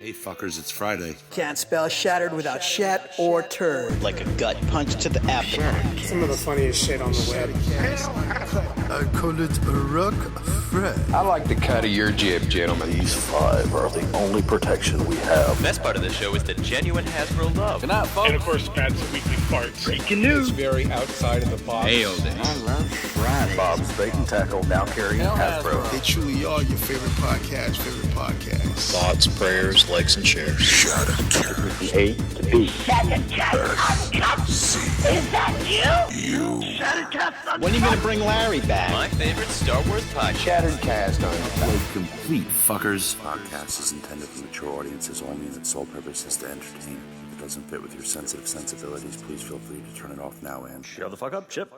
Hey fuckers, it's Friday. Can't spell shattered without shat or turd. Like a gut punch to the abdomen. Some of the funniest shit on the web. I call it a rock Fred. I like the cut of your jib, gentlemen. These 5 are the only protection we have. The best part of the show is the genuine Hasbro love. Good night, folks. And of course, Pat's weekly farts. Breaking news. It's very outside of the box. Nailed it. I love Friday. Bob's Bait and Tackle, now carrying Hasbro. They truly are your favorite podcast. Thoughts, prayers, likes, and shares. Shatteredcast. A to B. Shatteredcast Uncut? Is that you? Shatteredcast When are you going to bring Larry back? My favorite Star Wars podcast. Shatteredcast Uncut. Complete fuckers. Podcast is intended for mature audiences only, and its sole purpose is to entertain. If it doesn't fit with your sensitive sensibilities, please feel free to turn it off now and Shut the fuck up, Chip.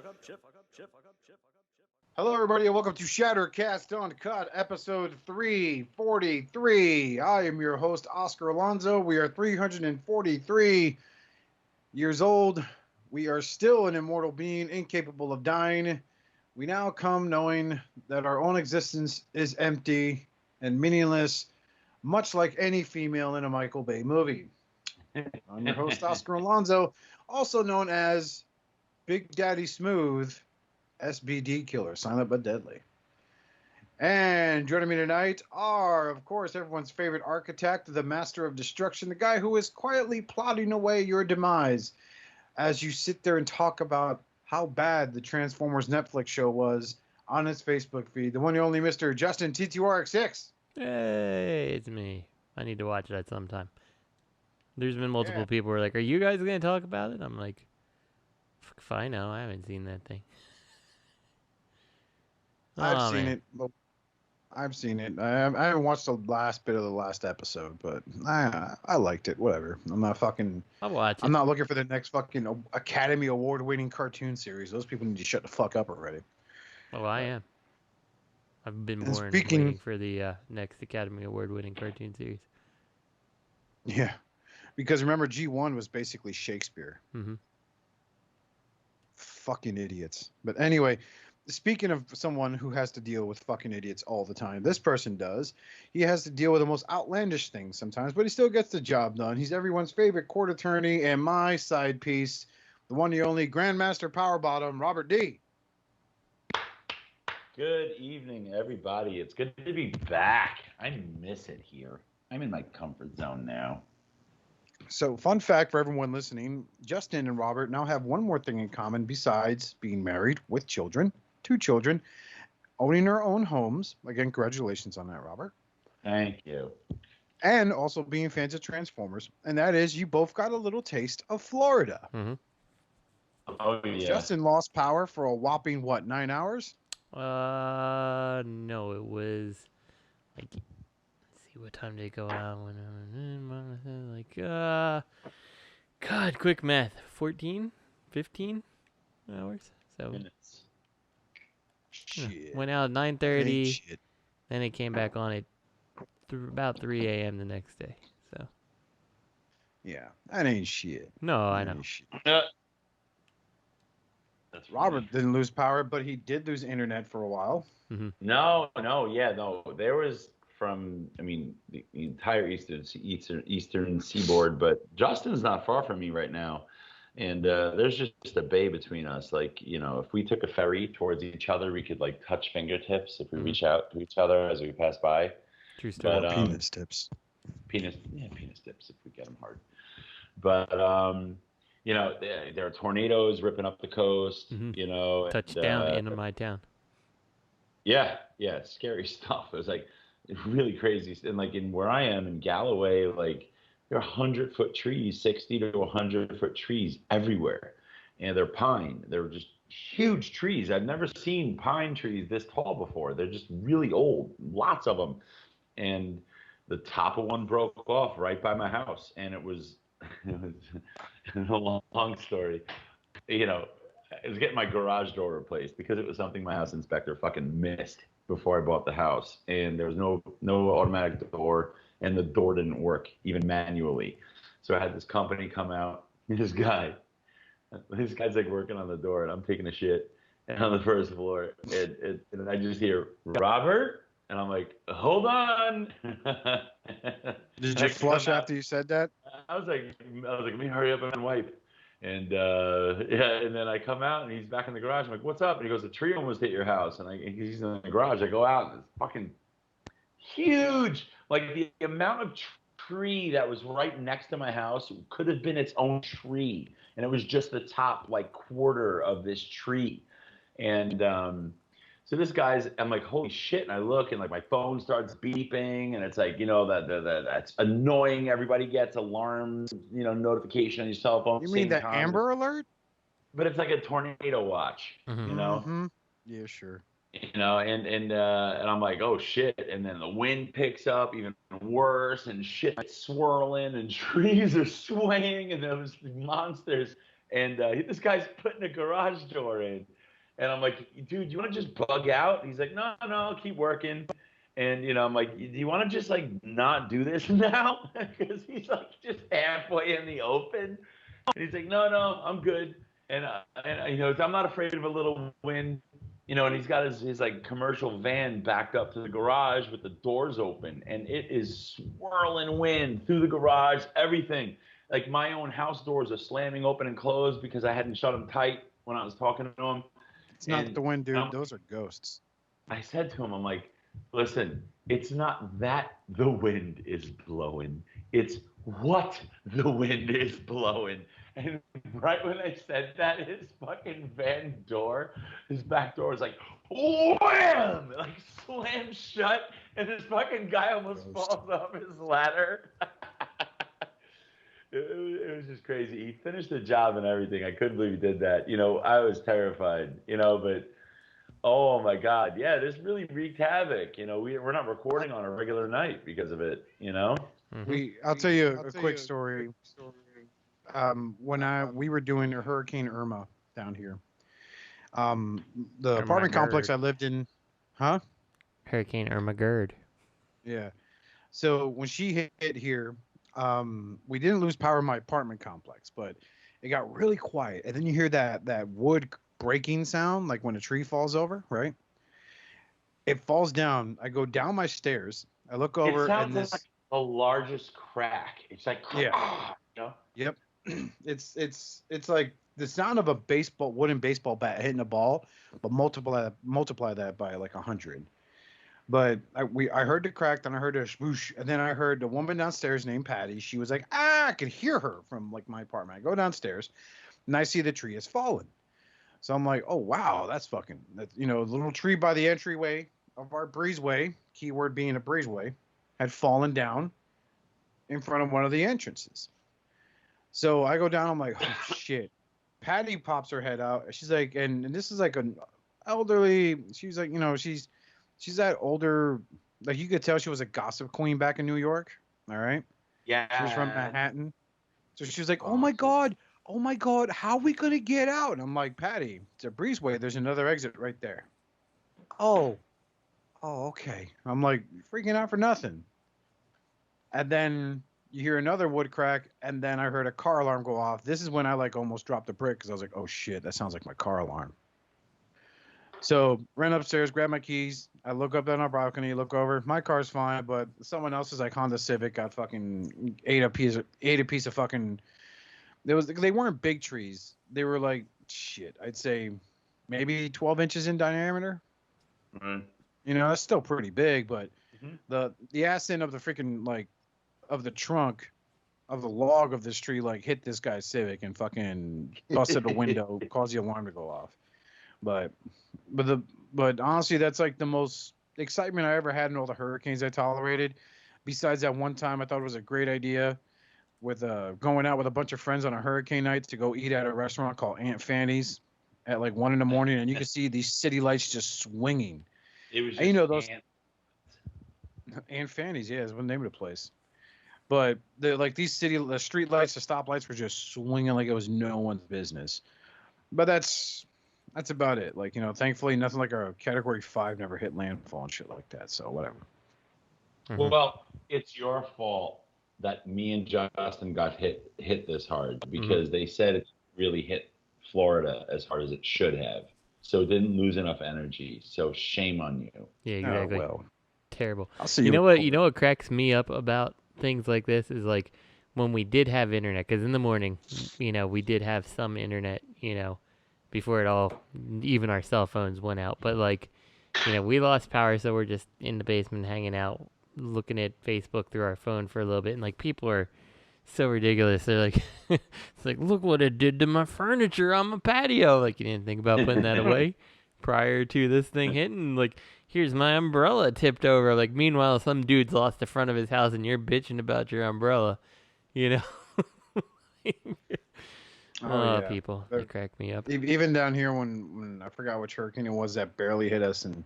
Hello, everybody, and welcome to Shatteredcast Uncut, episode 343. I am your host, Oscar Alonso. We are 343 years old. We are still an immortal being, incapable of dying. We now come knowing that our own existence is empty and meaningless, much like any female in a Michael Bay movie. I'm your host, Oscar Alonso, also known as Big Daddy Smooth, SBD Killer, silent but deadly. And joining me tonight are, of course, everyone's favorite architect, the master of destruction, the guy who is quietly plotting away your demise as you sit there and talk about how bad the Transformers Netflix show was on his Facebook feed. The one and only Mr. Justin T2RX6. Hey, it's me. I need to watch that sometime. There's been multiple people who are like, are you guys going to talk about it? I'm like, fuck if I know. I haven't seen that thing. I've seen it. I haven't watched the last bit of the last episode, but I liked it. Whatever. I'm I'll watch it. I'm not looking for the next fucking Academy Award-winning cartoon series. Those people need to shut the fuck up already. Oh, I am. I've been waiting for the next Academy Award-winning cartoon series. Yeah, because remember, G1 was basically Shakespeare. Mm-hmm. Fucking idiots. But anyway. Speaking of someone who has to deal with fucking idiots all the time, this person does. He has to deal with the most outlandish things sometimes, but he still gets the job done. He's everyone's favorite court attorney and my side piece, the one and only Grandmaster Power Bottom, Robert D. Good evening, everybody. It's good to be back. I miss it here. I'm in my comfort zone now. So, fun fact for everyone listening, Justin and Robert now have one more thing in common besides being married with children. 2 children, owning their own homes. Again, congratulations on that, Robert. Thank you. And also being fans of Transformers. And that is, you both got a little taste of Florida. Mm-hmm. Oh, yeah. Justin lost power for a whopping, 9 hours? No, it was, like, let's see, what time did it go out? God, quick math. 14? 15 hours? So. Minutes. Shit. Went out at 9:30, then it came back on at about 3 a.m. the next day. So. Yeah, that ain't shit. No, I know. That's Robert didn't lose power, but he did lose internet for a while. Mm-hmm. No. There was the entire eastern seaboard, but Justin's not far from me right now. And there's just a bay between us. Like, if we took a ferry towards each other, we could like touch fingertips if we reach out to each other as we pass by. True story. But, penis tips. Penis tips if we get them hard. But there are tornadoes ripping up the coast. Mm-hmm. Touchdown into my town. Yeah, scary stuff. It was like really crazy. And like in where I am in Galloway, like. There are 100-foot trees, 60 to 100-foot trees everywhere. And they're pine. They're just huge trees. I've never seen pine trees this tall before. They're just really old, lots of them. And the top of one broke off right by my house. And it was a long story. I was getting my garage door replaced because it was something my house inspector fucking missed before I bought the house. And there was no automatic door. And the door didn't work, even manually. So I had this company come out. This guy's like working on the door, and I'm taking a shit. And on the first floor, and I just hear, Robert? And I'm like, hold on. Did you flush after you said that? I was like, let me hurry up and wipe. And yeah, and then I come out and he's back in the garage. I'm like, what's up? And he goes, the tree almost hit your house. And he's in the garage. I go out and it's fucking huge. Like the amount of tree that was right next to my house could have been its own tree. And it was just the top like quarter of this tree. And so this guy's, I'm like, holy shit. And I look and like my phone starts beeping and it's like, you know, that's annoying. Everybody gets alarms, you know, notification on your cell phone. You mean the Amber Alert? But it's like a tornado watch, you know? Mm-hmm. Yeah, sure. You know, and I'm like, oh shit. And then the wind picks up even worse and shit swirling and trees are swaying and those monsters. And this guy's putting a garage door in. And I'm like, dude, you want to just bug out? He's like, no, I'll keep working. And, you know, I'm like, do you want to just, like, not do this now? Because he's, like, just halfway in the open. And he's like, no, I'm good. And you know, I'm not afraid of a little wind. You know, and he's got his like, commercial van backed up to the garage with the doors open. And it is swirling wind through the garage, everything. Like, my own house doors are slamming open and closed because I hadn't shut them tight when I was talking to him. It's not the wind, dude. Those are ghosts. I said to him, I'm like, listen, it's not that the wind is blowing. It's what the wind is blowing. And right when I said that, his fucking van door, his back door was like, wham! Like slammed shut. And this fucking guy almost falls off his ladder. It was just crazy. He finished the job and everything. I couldn't believe he did that. You know, I was terrified, you know, but oh my God. Yeah, this really wreaked havoc. You know, we're not recording on a regular night because of it, you know? I'll tell you a quick story. When we were doing a Hurricane Irma down here, the apartment complex I lived in, Hurricane Irma Gerd. Yeah. So when she hit here, we didn't lose power in my apartment complex, but it got really quiet. And then you hear that wood breaking sound, like when a tree falls over, right? It falls down. I go down my stairs. I look over, it sounds and this like the largest crack. It's like, yeah, you know? Yep. It's like the sound of a wooden baseball bat hitting a ball, but multiply that by like 100. But I heard the crack, then I heard a swoosh, and then I heard the woman downstairs named Patty. She was like, I could hear her from like my apartment. I go downstairs, and I see the tree has fallen. So I'm like, oh wow, that's you know, the little tree by the entryway of our breezeway, keyword being a breezeway, had fallen down in front of one of the entrances. So I go down, I'm like, oh shit. Patty pops her head out. She's like, and this is like an elderly, she's like, you know, she's that older, like you could tell she was a gossip queen back in New York. All right. Yeah. She was from Manhattan. So she was like, oh my God, how are we going to get out? And I'm like, Patty, it's a breezeway. There's another exit right there. Oh, okay. I'm like, freaking out for nothing. And then you hear another wood crack, and then I heard a car alarm go off. This is when I like almost dropped the brick because I was like, oh shit, that sounds like my car alarm. So ran upstairs, grabbed my keys. I look up on our balcony, look over. My car's fine, but someone else's like Honda Civic got fucking ate a piece of fucking. They weren't big trees. They were like shit. I'd say maybe 12 inches in diameter. Right. You know, that's still pretty big, but the ass end of the freaking like of the trunk of the log of this tree like hit this guy's Civic and fucking busted a window, caused the alarm to go off. But honestly, that's like the most excitement I ever had in all the hurricanes I tolerated. Besides that one time I thought it was a great idea with going out with a bunch of friends on a hurricane night to go eat at a restaurant called Aunt Fanny's at like 1 a.m, and you could see these city lights just swinging. It was just, and you know those Aunt Fanny's, yeah, is the name of the place. But the street lights, the stop lights were just swinging like it was no one's business. But that's about it. Like, you know, thankfully nothing like a Category 5 never hit landfall and shit like that. So whatever. Mm-hmm. Well, it's your fault that me and Justin got hit this hard because they said it really hit Florida as hard as it should have. So it didn't lose enough energy. So shame on you. Yeah, exactly. Oh, well. terrible. I'll see You you know with what? You know what cracks me up about things like this is like when we did have internet. Because in the morning, we did have some internet. Before it all, even our cell phones went out. But like, we lost power, so we're just in the basement hanging out, looking at Facebook through our phone for a little bit, and like people are so ridiculous. They're like, it's like, look what it did to my furniture on my patio. Like, you didn't think about putting that away prior to this thing hitting. Like, here's my umbrella tipped over. Like, meanwhile, some dude's lost the front of his house and you're bitching about your umbrella, yeah. People, they crack me up. Even down here when I forgot which hurricane it was that barely hit us, and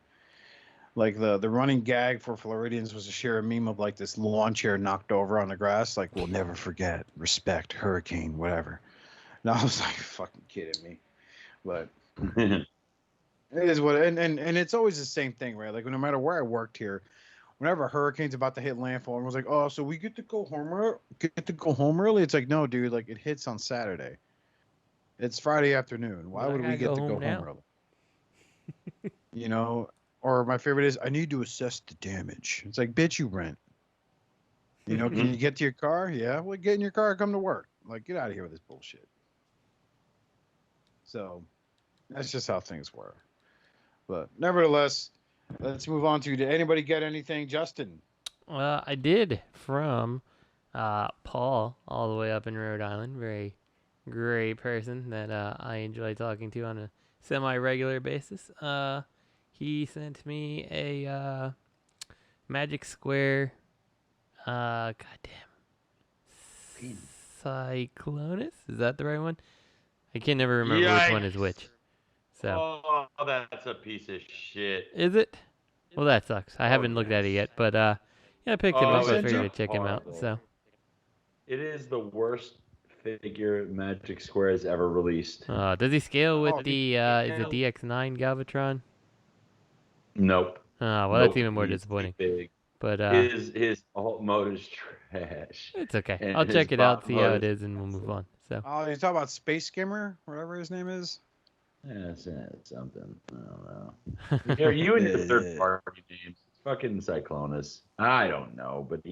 like the running gag for Floridians was to share a meme of like this lawn chair knocked over on the grass, like we'll never forget, respect, hurricane, whatever. And I was like, fucking kidding me. But it is what, and it's always the same thing, right? Like no matter where I worked here, whenever a hurricane's about to hit landfall, and was like, oh, so we get to go home early? It's like, no, dude, like it hits on Saturday. It's Friday afternoon. Why would we get to go home early? Or my favorite is, I need to assess the damage. It's like, bitch, you rent. Can you get to your car? Yeah, well, get in your car and come to work. Like, get out of here with this bullshit. So, that's just how things work. But nevertheless, let's move on to, did anybody get anything? Justin? I did, from Paul, all the way up in Rhode Island. Very great person that I enjoy talking to on a semi-regular basis. He sent me a Magic Square, goddamn, Cyclonus? Is that the right one? I can never remember which one is which. So. Oh, that's a piece of shit. Is it? Well, that sucks. I haven't looked at it yet, but yeah, I picked him up. I figured to check him out. So. It is the worst figure Magic Square has ever released. Does he scale with the is it DX9 Galvatron? Nope. Well, that's even more disappointing. Big. But his alt mode is trash. It's okay. I'll check it out, see how it is, and we'll move on. So. Oh, you talking about Space Skimmer, whatever his name is? Yeah, it's something. I don't know. Here, you and your third party names. Fucking Cyclonus. I don't know, but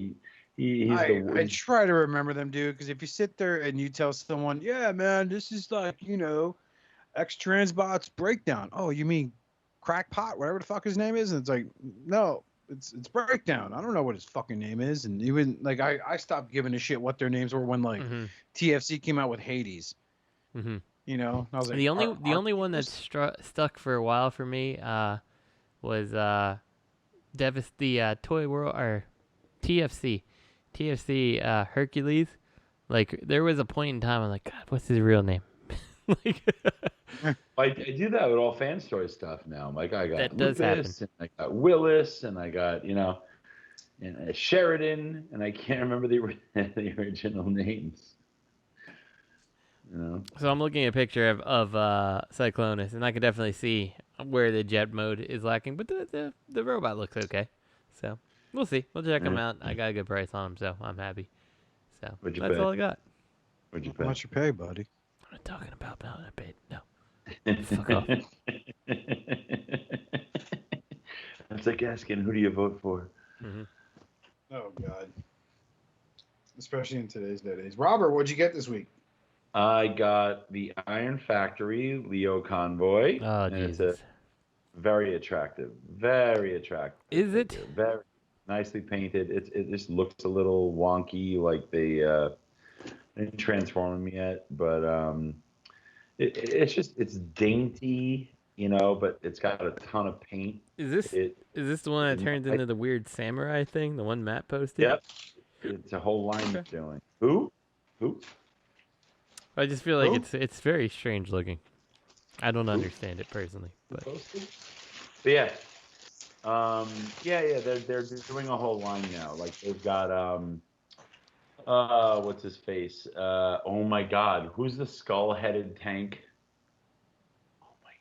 I try to remember them, dude, because if you sit there and you tell someone, yeah, man, this is like, X-Transbot's breakdown. Oh, you mean Crackpot, whatever the fuck his name is? And it's like, no, it's breakdown. I don't know what his fucking name is. And even like I stopped giving a shit what their names were when like TFC came out with Hades. Mm-hmm. I was like, the only one that stuck for a while for me was the Toyworld or TFC Hercules. Like there was a point in time I'm like, God, what's his real name? I do that with all fan story stuff now. Like I got that does Lucas, and I got Willis, and I got and Sheridan, and I can't remember the original names. So I'm looking at a picture of Cyclonus, and I can definitely see where the jet mode is lacking, but the robot looks okay. So we'll see. We'll check him out. I got a good price on him, so I'm happy. So that's all I got. What'd you pay? How much you pay, buddy? I'm not talking about how I paid. No. Fuck off. That's like asking, who do you vote for? Mm-hmm. Oh, God. Especially in today's days. Robert, what'd you get this week? I got the Iron Factory Leo Convoy. Oh, Jesus. It's very attractive. Very attractive. Is it? Figure. Very nicely painted. It just looks a little wonky, like they didn't transform them yet, but it's dainty, but it's got a ton of paint. Is this the one that turns into the weird samurai thing? The one Matt posted? Yep. It's a whole line of doing. Who? I just feel like it's very strange looking. I don't understand it personally, but yeah. They're doing a whole line now. Like they've got what's his face? Oh my God, who's the skull-headed tank? Oh my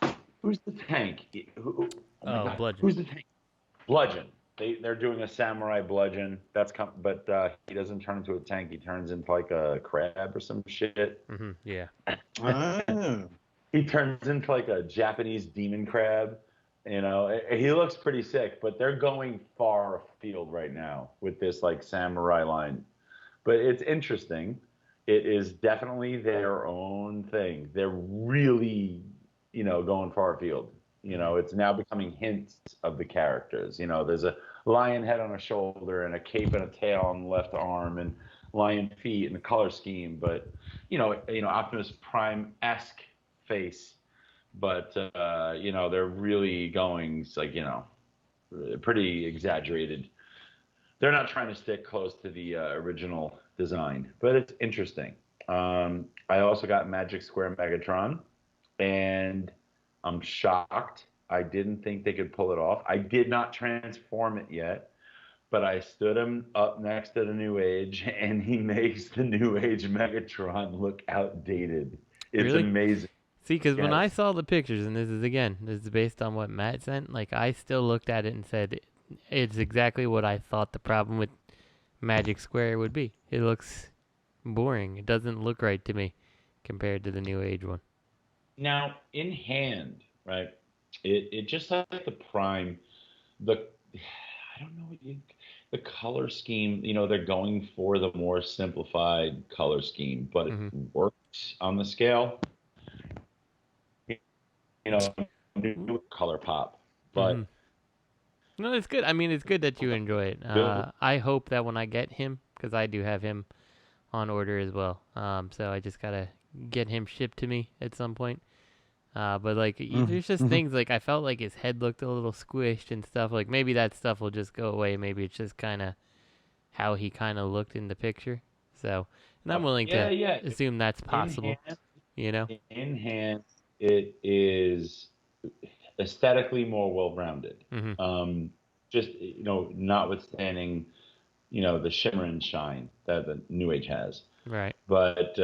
God, who's the tank? Bludgeon. Who's the tank? Bludgeon. They're doing a samurai bludgeon. But he doesn't turn into a tank. He turns into like a crab or some shit. Mm-hmm, yeah. He turns into like a Japanese demon crab. He looks pretty sick, but they're going far afield right now with this like samurai line. But it's interesting. It is definitely their own thing. They're really, going far afield. It's now becoming hints of the characters. There's a lion head on a shoulder and a cape and a tail on the left arm and lion feet and the color scheme. But, Optimus Prime-esque face. But, they're really going, like, pretty exaggerated. They're not trying to stick close to the original design, but it's interesting. I also got Magic Square Megatron, and I'm shocked. I didn't think they could pull it off. I did not transform it yet, but I stood him up next to the New Age, and he makes the New Age Megatron look outdated. It's really? Amazing. See, because when I saw the pictures, and this is based on what Matt sent, like, I still looked at it and said, it's exactly what I thought the problem with Magic Square would be. It looks boring. It doesn't look right to me compared to the New Age one. Now, in hand, right, it just like the Prime, I don't know, the color scheme, they're going for the more simplified color scheme, but it works on the scale. New color pop, but no, it's good. I mean, it's good that you enjoy it. I hope that when I get him, because I do have him on order as well, so I just gotta get him shipped to me at some point. But like, there's just things like I felt like his head looked a little squished and stuff. Like maybe that stuff will just go away. Maybe it's just kind of how he kind of looked in the picture. So, and I'm willing to assume that's possible. In hand, it is aesthetically more well-rounded. Just notwithstanding, the shimmer and shine that the New Age has. Right. But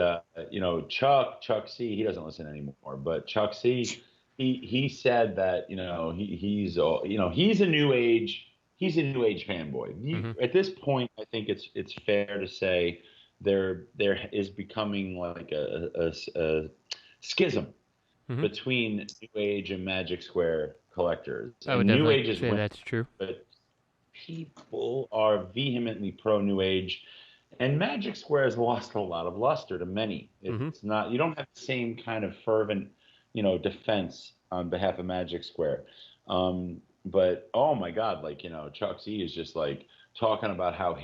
Chuck C, he doesn't listen anymore. But Chuck C, he said that he's a New Age fanboy. At this point, I think it's fair to say there is becoming like a schism between New Age and Magic Square collectors. I would definitely say that's true. But people are vehemently pro New Age, and Magic Square has lost a lot of luster to many. It's not, you don't have the same kind of fervent, defense on behalf of Magic Square. But oh my God, like, Chuck C is just like talking about how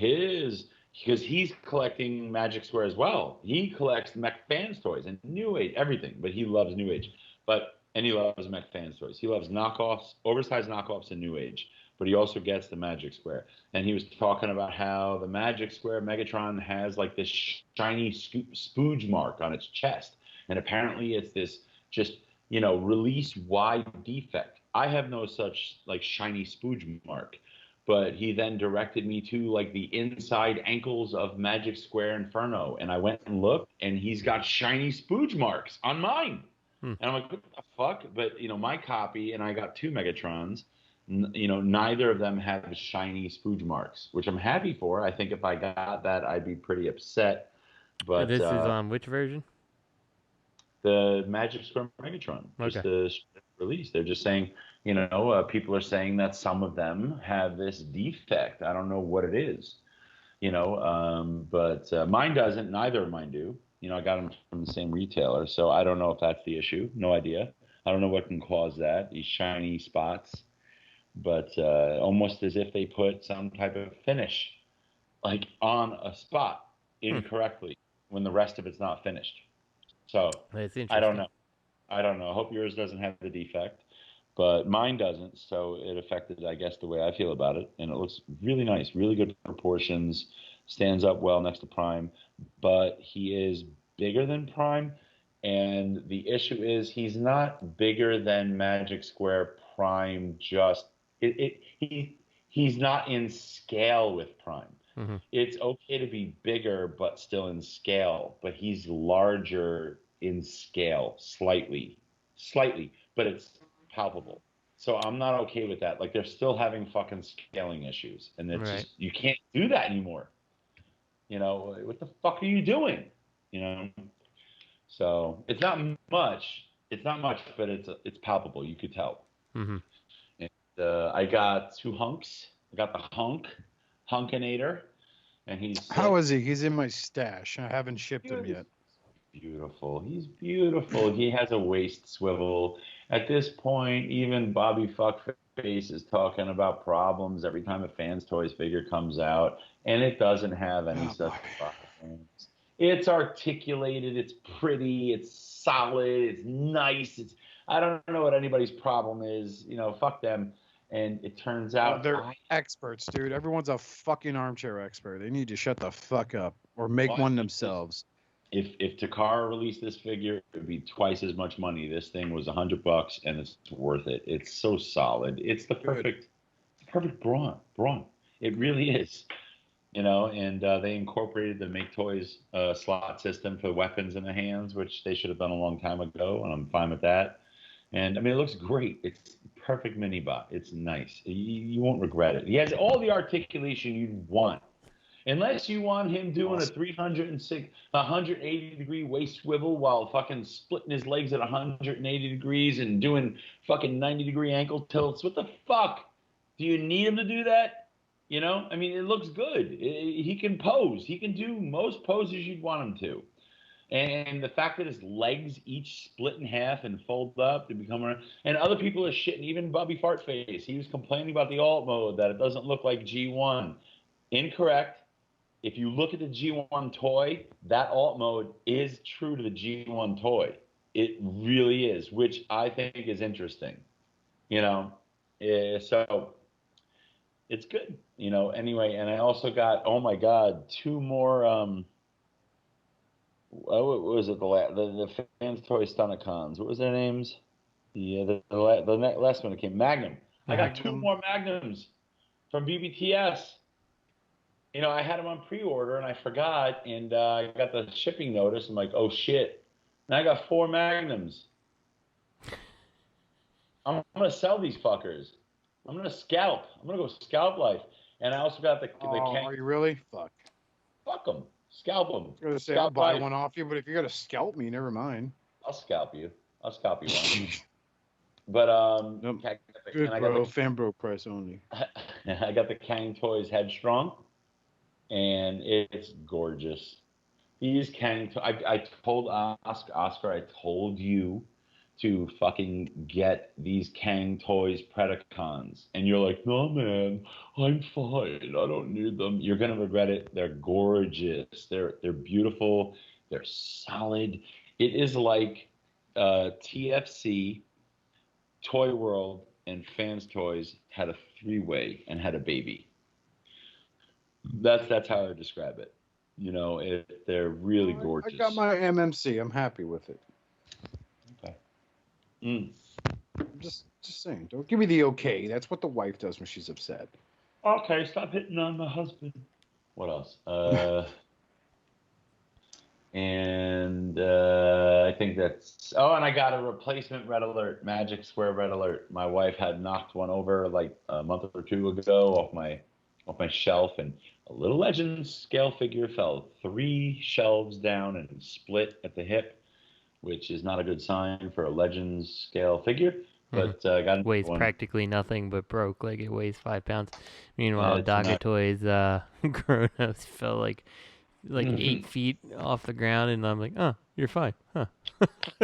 because he's collecting Magic Square as well. He collects McFans toys and New Age, everything, but he loves New Age. And he loves McFans toys. He loves knockoffs, oversized knockoffs and New Age. But he also gets the Magic Square. And he was talking about how the Magic Square Megatron has like this shiny spooge mark on its chest. And apparently it's this just, release wide defect. I have no such like shiny spooge mark. But he then directed me to like the inside ankles of Magic Square Inferno. And I went and looked, and he's got shiny spooge marks on mine. And I'm like, what the fuck? But, my copy, and I got two Megatrons, neither of them have shiny spooge marks, which I'm happy for. I think if I got that, I'd be pretty upset. But this is on which version? The Magic Square Megatron. Okay. Just the release. They're just saying, people are saying that some of them have this defect. I don't know what it is, but mine doesn't. Neither of mine do. I got them from the same retailer, so I don't know if that's the issue. No idea. I don't know what can cause that, these shiny spots. But almost as if they put some type of finish, like on a spot incorrectly when the rest of it's not finished. So I don't know. I hope yours doesn't have the defect, but mine doesn't. So it affected, I guess, the way I feel about it. And it looks really nice, really good proportions, stands up well next to Prime, but he is bigger than Prime. And the issue is he's not bigger than Magic Square Prime. He's not in scale with Prime. It's okay to be bigger, but still in scale. But he's larger in scale, slightly, but it's palpable. So I'm not okay with that. Like, they're still having fucking scaling issues, and it's just, you can't do that anymore. What the fuck are you doing? So it's not much. But it's palpable. You could tell. I got 2 hunks. I got the Hunkinator, and he's How is he? He's in my stash. I haven't shipped him yet. Beautiful. He's beautiful. He has a waist swivel. At this point, even Bobby Fuckface is talking about problems every time a Fans Toys figure comes out, and it doesn't have any such problems. It's articulated. It's pretty. It's solid. It's nice. I don't know what anybody's problem is. Fuck them. And it turns out they're experts, dude. Everyone's a fucking armchair expert. They need to shut the fuck up or make one themselves. If Takara released this figure, it would be twice as much money. This thing was $100, and it's worth it. It's so solid. It's the perfect brawn. It really is. And they incorporated the Make Toys slot system for weapons in the hands, which they should have done a long time ago, and I'm fine with that. And I mean, it looks great. It's perfect mini bot. It's nice. You won't regret it. He has all the articulation you'd want. Unless you want him doing a 180-degree waist swivel while fucking splitting his legs at 180 degrees and doing fucking 90-degree ankle tilts. What the fuck? Do you need him to do that? I mean, it looks good. He can pose. He can do most poses you'd want him to. And the fact that his legs each split in half and fold up to become and other people are shitting, even Bobby Fartface. He was complaining about the alt mode, that it doesn't look like G1. Incorrect. If you look at the G1 toy, that alt mode is true to the G1 toy. It really is, which I think is interesting. So it's good. Anyway, and I also got, oh my God, 2 more. What was it? The Fans Toy Stunticons. What was their names? The last one that came, Magnum. I got 2 more Magnums from BBTS. I had them on pre-order and I forgot, and I got the shipping notice. I'm like, oh shit! Now I got 4 Magnums. I'm gonna sell these fuckers. I'm gonna scalp. I'm gonna go scalp life. And I also got the. Are you really? Fuck them. Scalp them. I was gonna say I'll buy one off you, but if you're gonna scalp me, never mind. I'll scalp you. One. But nope. Good bro, fan bro price only. I got the Kang Toys Headstrong, and it's gorgeous. These Kang. I told Oscar. I told you to fucking get these Kang Toys Predacons, and you're like, no man, I'm fine. I don't need them. You're gonna regret it. They're gorgeous. They're beautiful. They're solid. It is like TFC, Toyworld, and Fans Toys had a 3-way and had a baby. That's how I describe it. They're really gorgeous. I got my MMC. I'm happy with it. I'm just saying. Don't give me the okay. That's what the wife does when she's upset. Okay, stop hitting on my husband. What else? And I think that's. Oh, and I got a replacement Red Alert, Magic Square Red Alert. My wife had knocked one over like a month or 2 ago off my shelf, and a little Legends scale figure fell 3 shelves down and split at the hip, which is not a good sign for a Legends scale figure. But weighs practically nothing, but broke like it weighs 5 pounds. Meanwhile, Daga Toys Chronos fell like 8 feet off the ground, and I'm like, oh, you're fine, huh?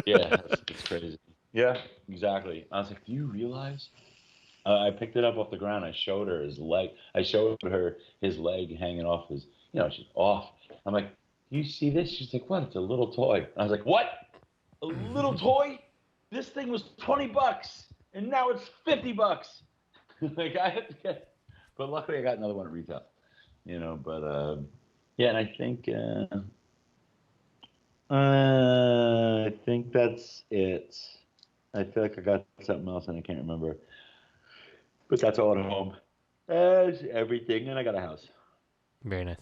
Yeah, it's crazy. Yeah, exactly. I was like, do you realize? I picked it up off the ground. I showed her his leg. I showed her his leg hanging off his. She's off. I'm like, do you see this? She's like, what? It's a little toy. I was like, what? A little toy? This thing was $20, and now it's $50. Like I have to get, but luckily I got another one at retail. But yeah, and I think that's it. I feel like I got something else and I can't remember. But that's all at home. That's everything, and I got a house. Very nice.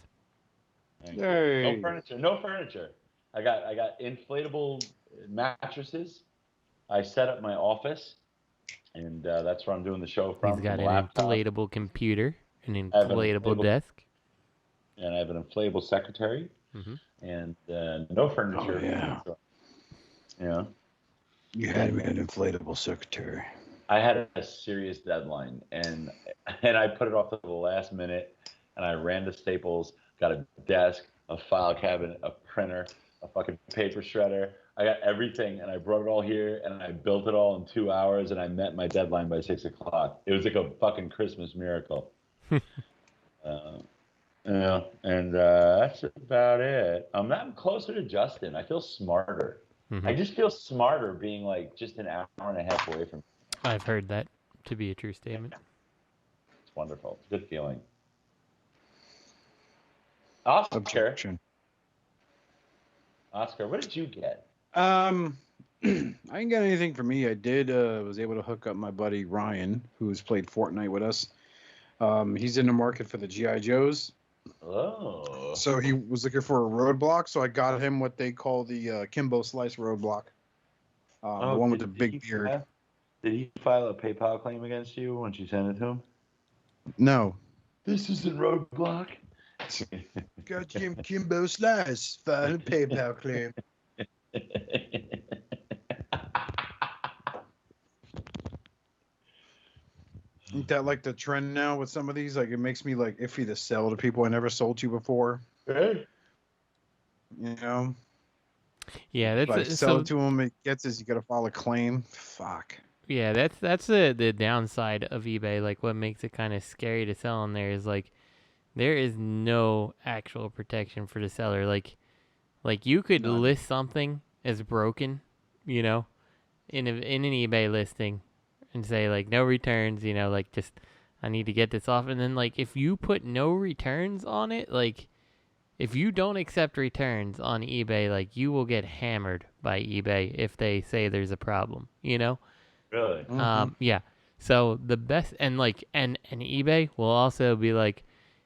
Hey. No furniture. I got inflatable mattresses. I set up my office, and that's where I'm doing the show from. He's got an inflatable computer, an inflatable desk. And I have an inflatable secretary, and no furniture. Oh, yeah. Yeah. You had me an inflatable secretary. I had a serious deadline, and I put it off to the last minute, and I ran to Staples, got a desk, a file cabinet, a printer, a fucking paper shredder. I got everything, and I brought it all here, and I built it all in 2 hours, and I met my deadline by 6 o'clock. It was like a fucking Christmas miracle. Yeah, and that's about it. I'm closer to Justin. I feel smarter. Mm-hmm. I just feel smarter being like just an hour and a half away from. I've heard that to be a true statement. It's wonderful. It's a good feeling. Oscar, what did you get? I didn't get anything for me. I did was able to hook up my buddy Ryan, who's played Fortnite with us. He's in the market for the G.I. Joes. Oh. So he was looking for a roadblock, so I got him what they call the Kimbo Slice roadblock. The one with the big beard. Did he file a PayPal claim against you once you sent it to him? No. This isn't roadblock. Got Jim Kimbo Slice. File a PayPal claim. Ain't that like the trend now with some of these? Like, it makes me like iffy to sell to people I never sold to before. Hey. You know? Yeah, that's like sell it to him. It gets us. You got to file a claim. Fuck. Yeah, that's the downside of eBay. Like, what makes it kind of scary to sell on there is like there is no actual protection for the seller. Like you could list something as broken, you know, in an eBay listing, and say like no returns. You know, like just I need to get this off, and then like if you put no returns on it, like. If you don't accept returns on eBay, like you will get hammered by eBay if they say there's a problem, you know? Really? Yeah. So the best, and like, and eBay will also be like,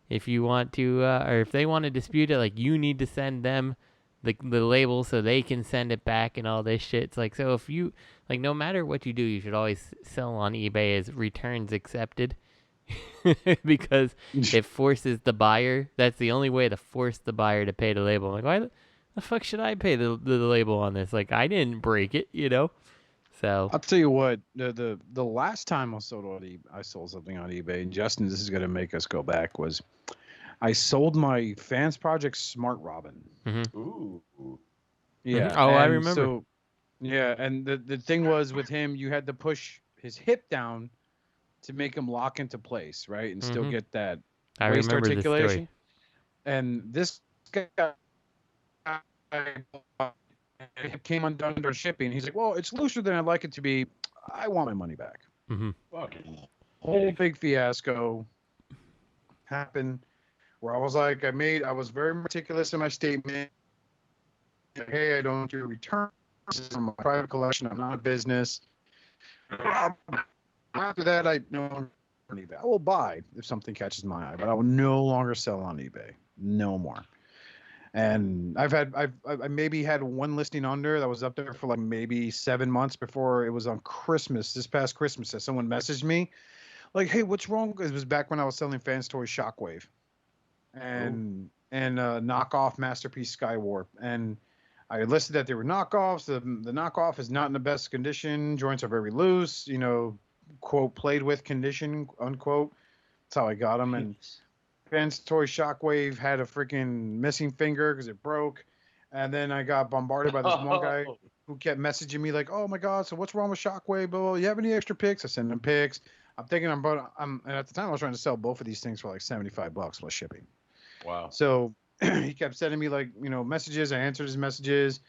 if you want to, or if they want to dispute it, like you need to send them the label so they can send it back and all this shit. It's like, so if you, like, no matter what you do, you should always sell on eBay as returns accepted. Because it forces the buyer. That's the only way to force the buyer to pay the label. I'm like, why the fuck should I pay the label on this? Like, I didn't break it, you know. So I'll tell you what. The last time I sold something on eBay, and Justin, this is gonna make us go back. Was I sold my Fans Project Smart Robin? Mm-hmm. Ooh. Yeah. Mm-hmm. Oh, I remember. So, yeah, and the thing was with him, you had to push his hip down to make him lock into place, right, and still get that waist articulation. And this guy came undone under shipping. He's like, "Well, it's looser than I'd like it to be. I want my money back." Mm-hmm. Fucking whole big fiasco happened where I was like, I was very meticulous in my statement. Hey, I don't do returns. This is my private collection. I'm not a business. After that, I know on eBay. I will buy if something catches my eye, but I will no longer sell on eBay. No more. And I maybe had one listing under that was up there for like maybe 7 months before it was on Christmas. This past Christmas, that someone messaged me like, "Hey, what's wrong?" It was back when I was selling Fans Toys Shockwave and knockoff Masterpiece Skywarp, and I listed that they were knockoffs. The knockoff is not in the best condition. Joints are very loose. You know. Quote, played with condition, unquote. That's how I got them. And Fans Toy Shockwave had a freaking missing finger because it broke. And then I got bombarded by this one guy who kept messaging me like, "Oh my God, so what's wrong with Shockwave? But you have any extra pics?" I send them pics. I'm thinking and at the time I was trying to sell both of these things for like $75 plus shipping. Wow. So he kept sending me like, messages. I answered his messages.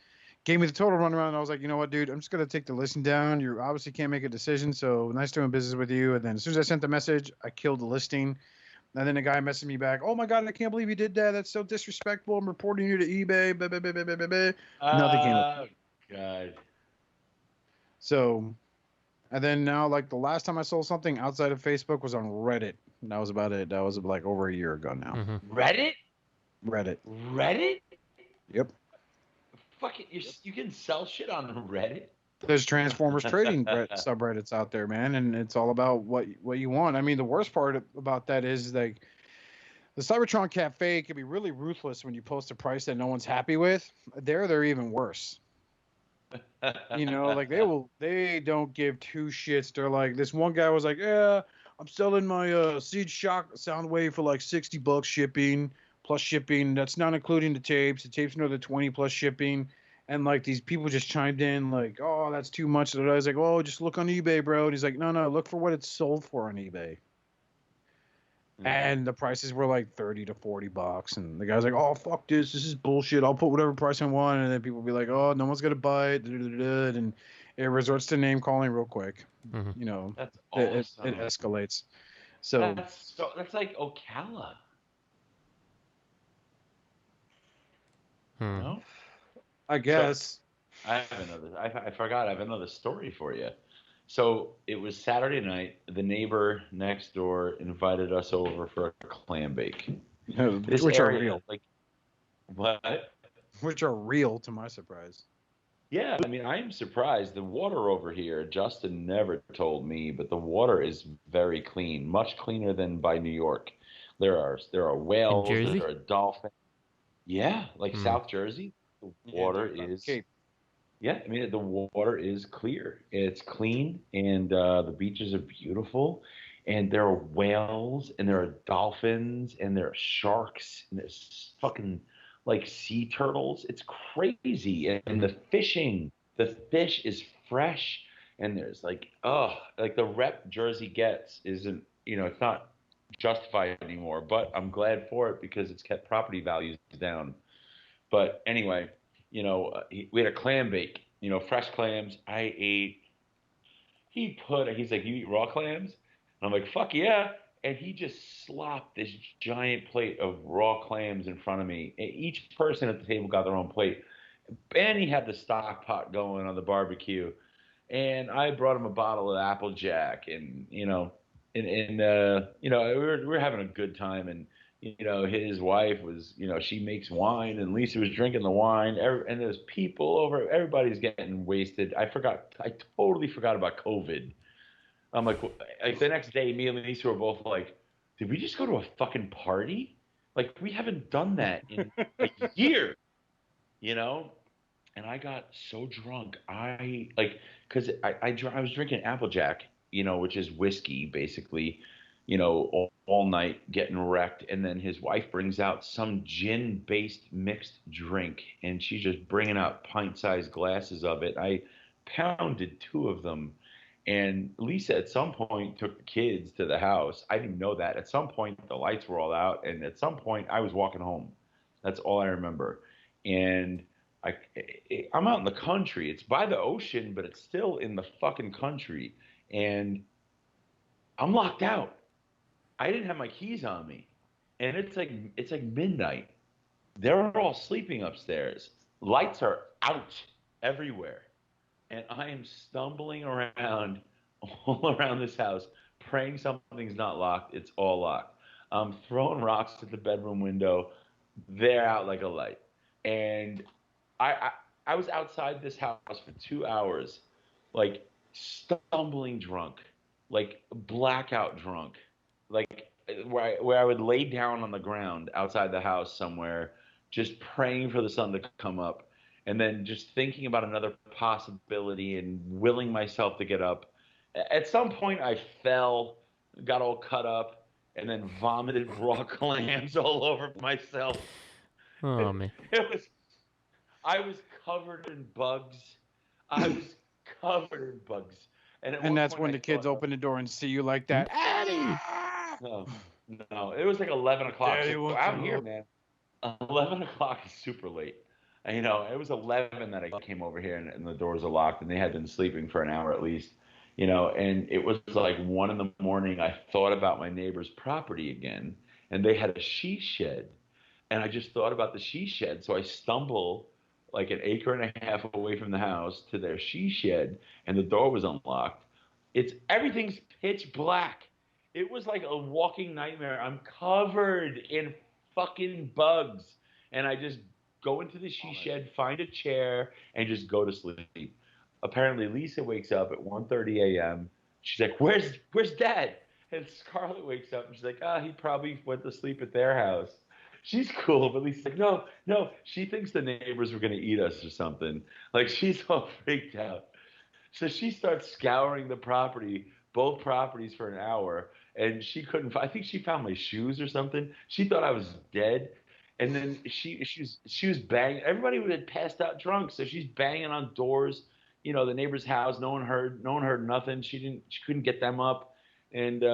Gave me the total runaround, and I was like, you know what, dude? I'm just going to take the listing down. You obviously can't make a decision, so nice doing business with you. And then as soon as I sent the message, I killed the listing. And then the guy messaged me back, "Oh, my God, I can't believe you did that. That's so disrespectful. I'm reporting you to eBay." Blah, blah, blah, blah, blah, blah. Nothing came up. God. So, and then now, like, the last time I sold something outside of Facebook was on Reddit. And that was about it. That was like over a year ago now. Mm-hmm. Reddit? Yep. Fuck it, you can sell shit on Reddit. There's Transformers trading subreddits out there, man, and it's all about what you want. I mean, the worst part about that is like the Cybertron Cafe can be really ruthless when you post a price that no one's happy with. They're even worse. You know, like they don't give two shits. They're like, this one guy was like, yeah, I'm selling my Seed Shock sound wave for like $60 shipping plus shipping. That's not including the tapes. The tapes another 20 plus shipping. And like these people just chimed in like, oh, that's too much. And I was like, oh, just look on eBay, bro. And he's like, no, look for what it's sold for on eBay. And the prices were like $30 to $40, and the guy's like, "Oh, fuck this! This is bullshit. I'll put whatever price I want." And then people will be like, "Oh, no one's gonna buy it," and it resorts to name calling real quick. Mm-hmm. You know, That's it awesome. escalates. So that's like Ocala. No, I guess I have another. I forgot. I have another story for you. So it was Saturday night. The neighbor next door invited us over for a clam bake. Which are real. Like what? Which are real, to my surprise. Yeah, I mean, I am surprised. The water over here, Justin never told me, but the water is very clean, much cleaner than by New York. There are whales, Jersey? there are dolphins. Yeah, like South Jersey, the water is. Cape. Yeah, I mean, the water is clear. It's clean, and the beaches are beautiful. And there are whales, and there are dolphins, and there are sharks, and there's fucking like sea turtles. It's crazy. And the fish is fresh. And there's like, like the rep Jersey gets isn't, it's not justified anymore. But I'm glad for it because it's kept property values down. But anyway, we had a clam bake, fresh clams. I ate. He's like, you eat raw clams? And I'm like, fuck yeah. And he just slopped this giant plate of raw clams in front of me. Each person at the table got their own plate. And he had the stock pot going on the barbecue. And I brought him a bottle of Applejack. And, we were having a good time. And, his wife was, she makes wine. And Lisa was drinking the wine. And there's people over. Everybody's getting wasted. I totally forgot about COVID. I'm like the next day, me and Lisa were both like, did we just go to a fucking party? Like, we haven't done that in a year, And I got so drunk. Because I was drinking Applejack, which is whiskey, basically, all night getting wrecked. And then his wife brings out some gin-based mixed drink, and she's just bringing out pint-sized glasses of it. I pounded 2 of them. And Lisa at some point took the kids to the house. I didn't know that. At some point, the lights were all out. And at some point, I was walking home. That's all I remember. And I'm out in the country. It's by the ocean, but it's still in the fucking country. And I'm locked out. I didn't have my keys on me. And it's like midnight. They're all sleeping upstairs. Lights are out everywhere. And I am stumbling around all around this house, praying something's not locked. It's all locked. I'm throwing rocks at the bedroom window. They're out like a light. And I was outside this house for 2 hours, like stumbling drunk, like blackout drunk, like where I would lay down on the ground outside the house somewhere, just praying for the sun to come up. And then just thinking about another possibility and willing myself to get up. At some point, I fell, got all cut up, and then vomited raw clams all over myself. Oh, man. I was covered in bugs. And that's when the kids open the door and see you like that. Addie! No. It was like 11 o'clock. So I'm here, man. 11 o'clock is super late. It was 11 that I came over here and the doors are locked and they had been sleeping for an hour at least, and it was like 1 in the morning. I thought about my neighbor's property again and they had a she shed and I just thought about the she shed. So I stumble like an acre and a half away from the house to their she shed and the door was unlocked. Everything's pitch black. It was like a walking nightmare. I'm covered in fucking bugs and I just go into the she shed, find a chair, and just go to sleep. Apparently, Lisa wakes up at 1:30 a.m. She's like, "Where's Dad?" And Scarlett wakes up and she's like, "He probably went to sleep at their house." she's cool, but Lisa's like, no, she thinks the neighbors were gonna eat us or something. Like she's all freaked out. So she starts scouring the property, both properties for an hour, and she couldn't. I think she found my shoes or something. She thought I was dead, and then she was banging. Everybody had passed out drunk, so she's banging on doors. You know, the neighbor's house. No one heard nothing. She couldn't get them up. And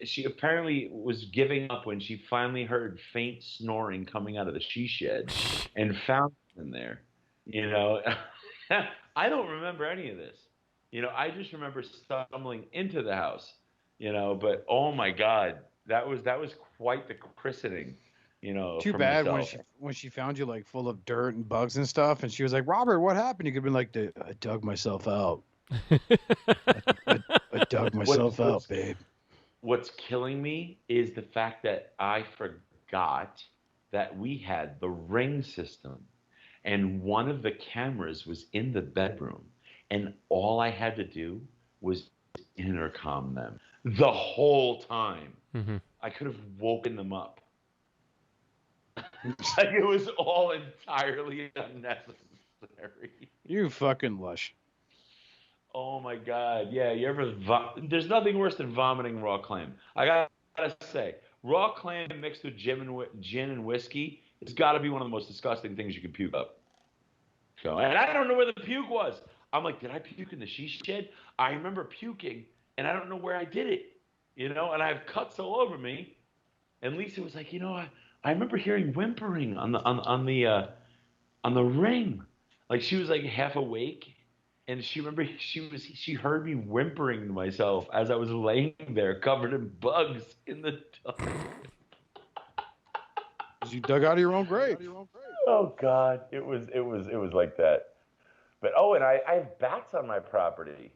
she apparently was giving up when she finally heard faint snoring coming out of the she shed and found them in there. You know, I don't remember any of this. You know, I just remember stumbling into the house. You know, but oh my God, that was quite the christening. You know, too bad when she found you like full of dirt and bugs and stuff, and she was like, "Robert, what happened?" You could be like, "I dug myself out." I dug myself out, babe. What's killing me is the fact that I forgot that we had the Ring system, and one of the cameras was in the bedroom, and all I had to do was intercom them the whole time. Mm-hmm. I could have woken them up. Like it was all entirely unnecessary. You fucking lush. Oh my God! Yeah, you ever? There's nothing worse than vomiting raw clam. I gotta say, raw clam mixed with gin and whiskey, it's got to be one of the most disgusting things you can puke up. So, and I don't know where the puke was. I'm like, did I puke in the she shed? I remember puking, and I don't know where I did it. You know, and I have cuts all over me. And Lisa was like, you know, I remember hearing whimpering on the ring, like she was like half awake. And she heard me whimpering to myself as I was laying there covered in bugs in the tub. You dug out of your own grave. Oh God, it was like that. But and I have bats on my property.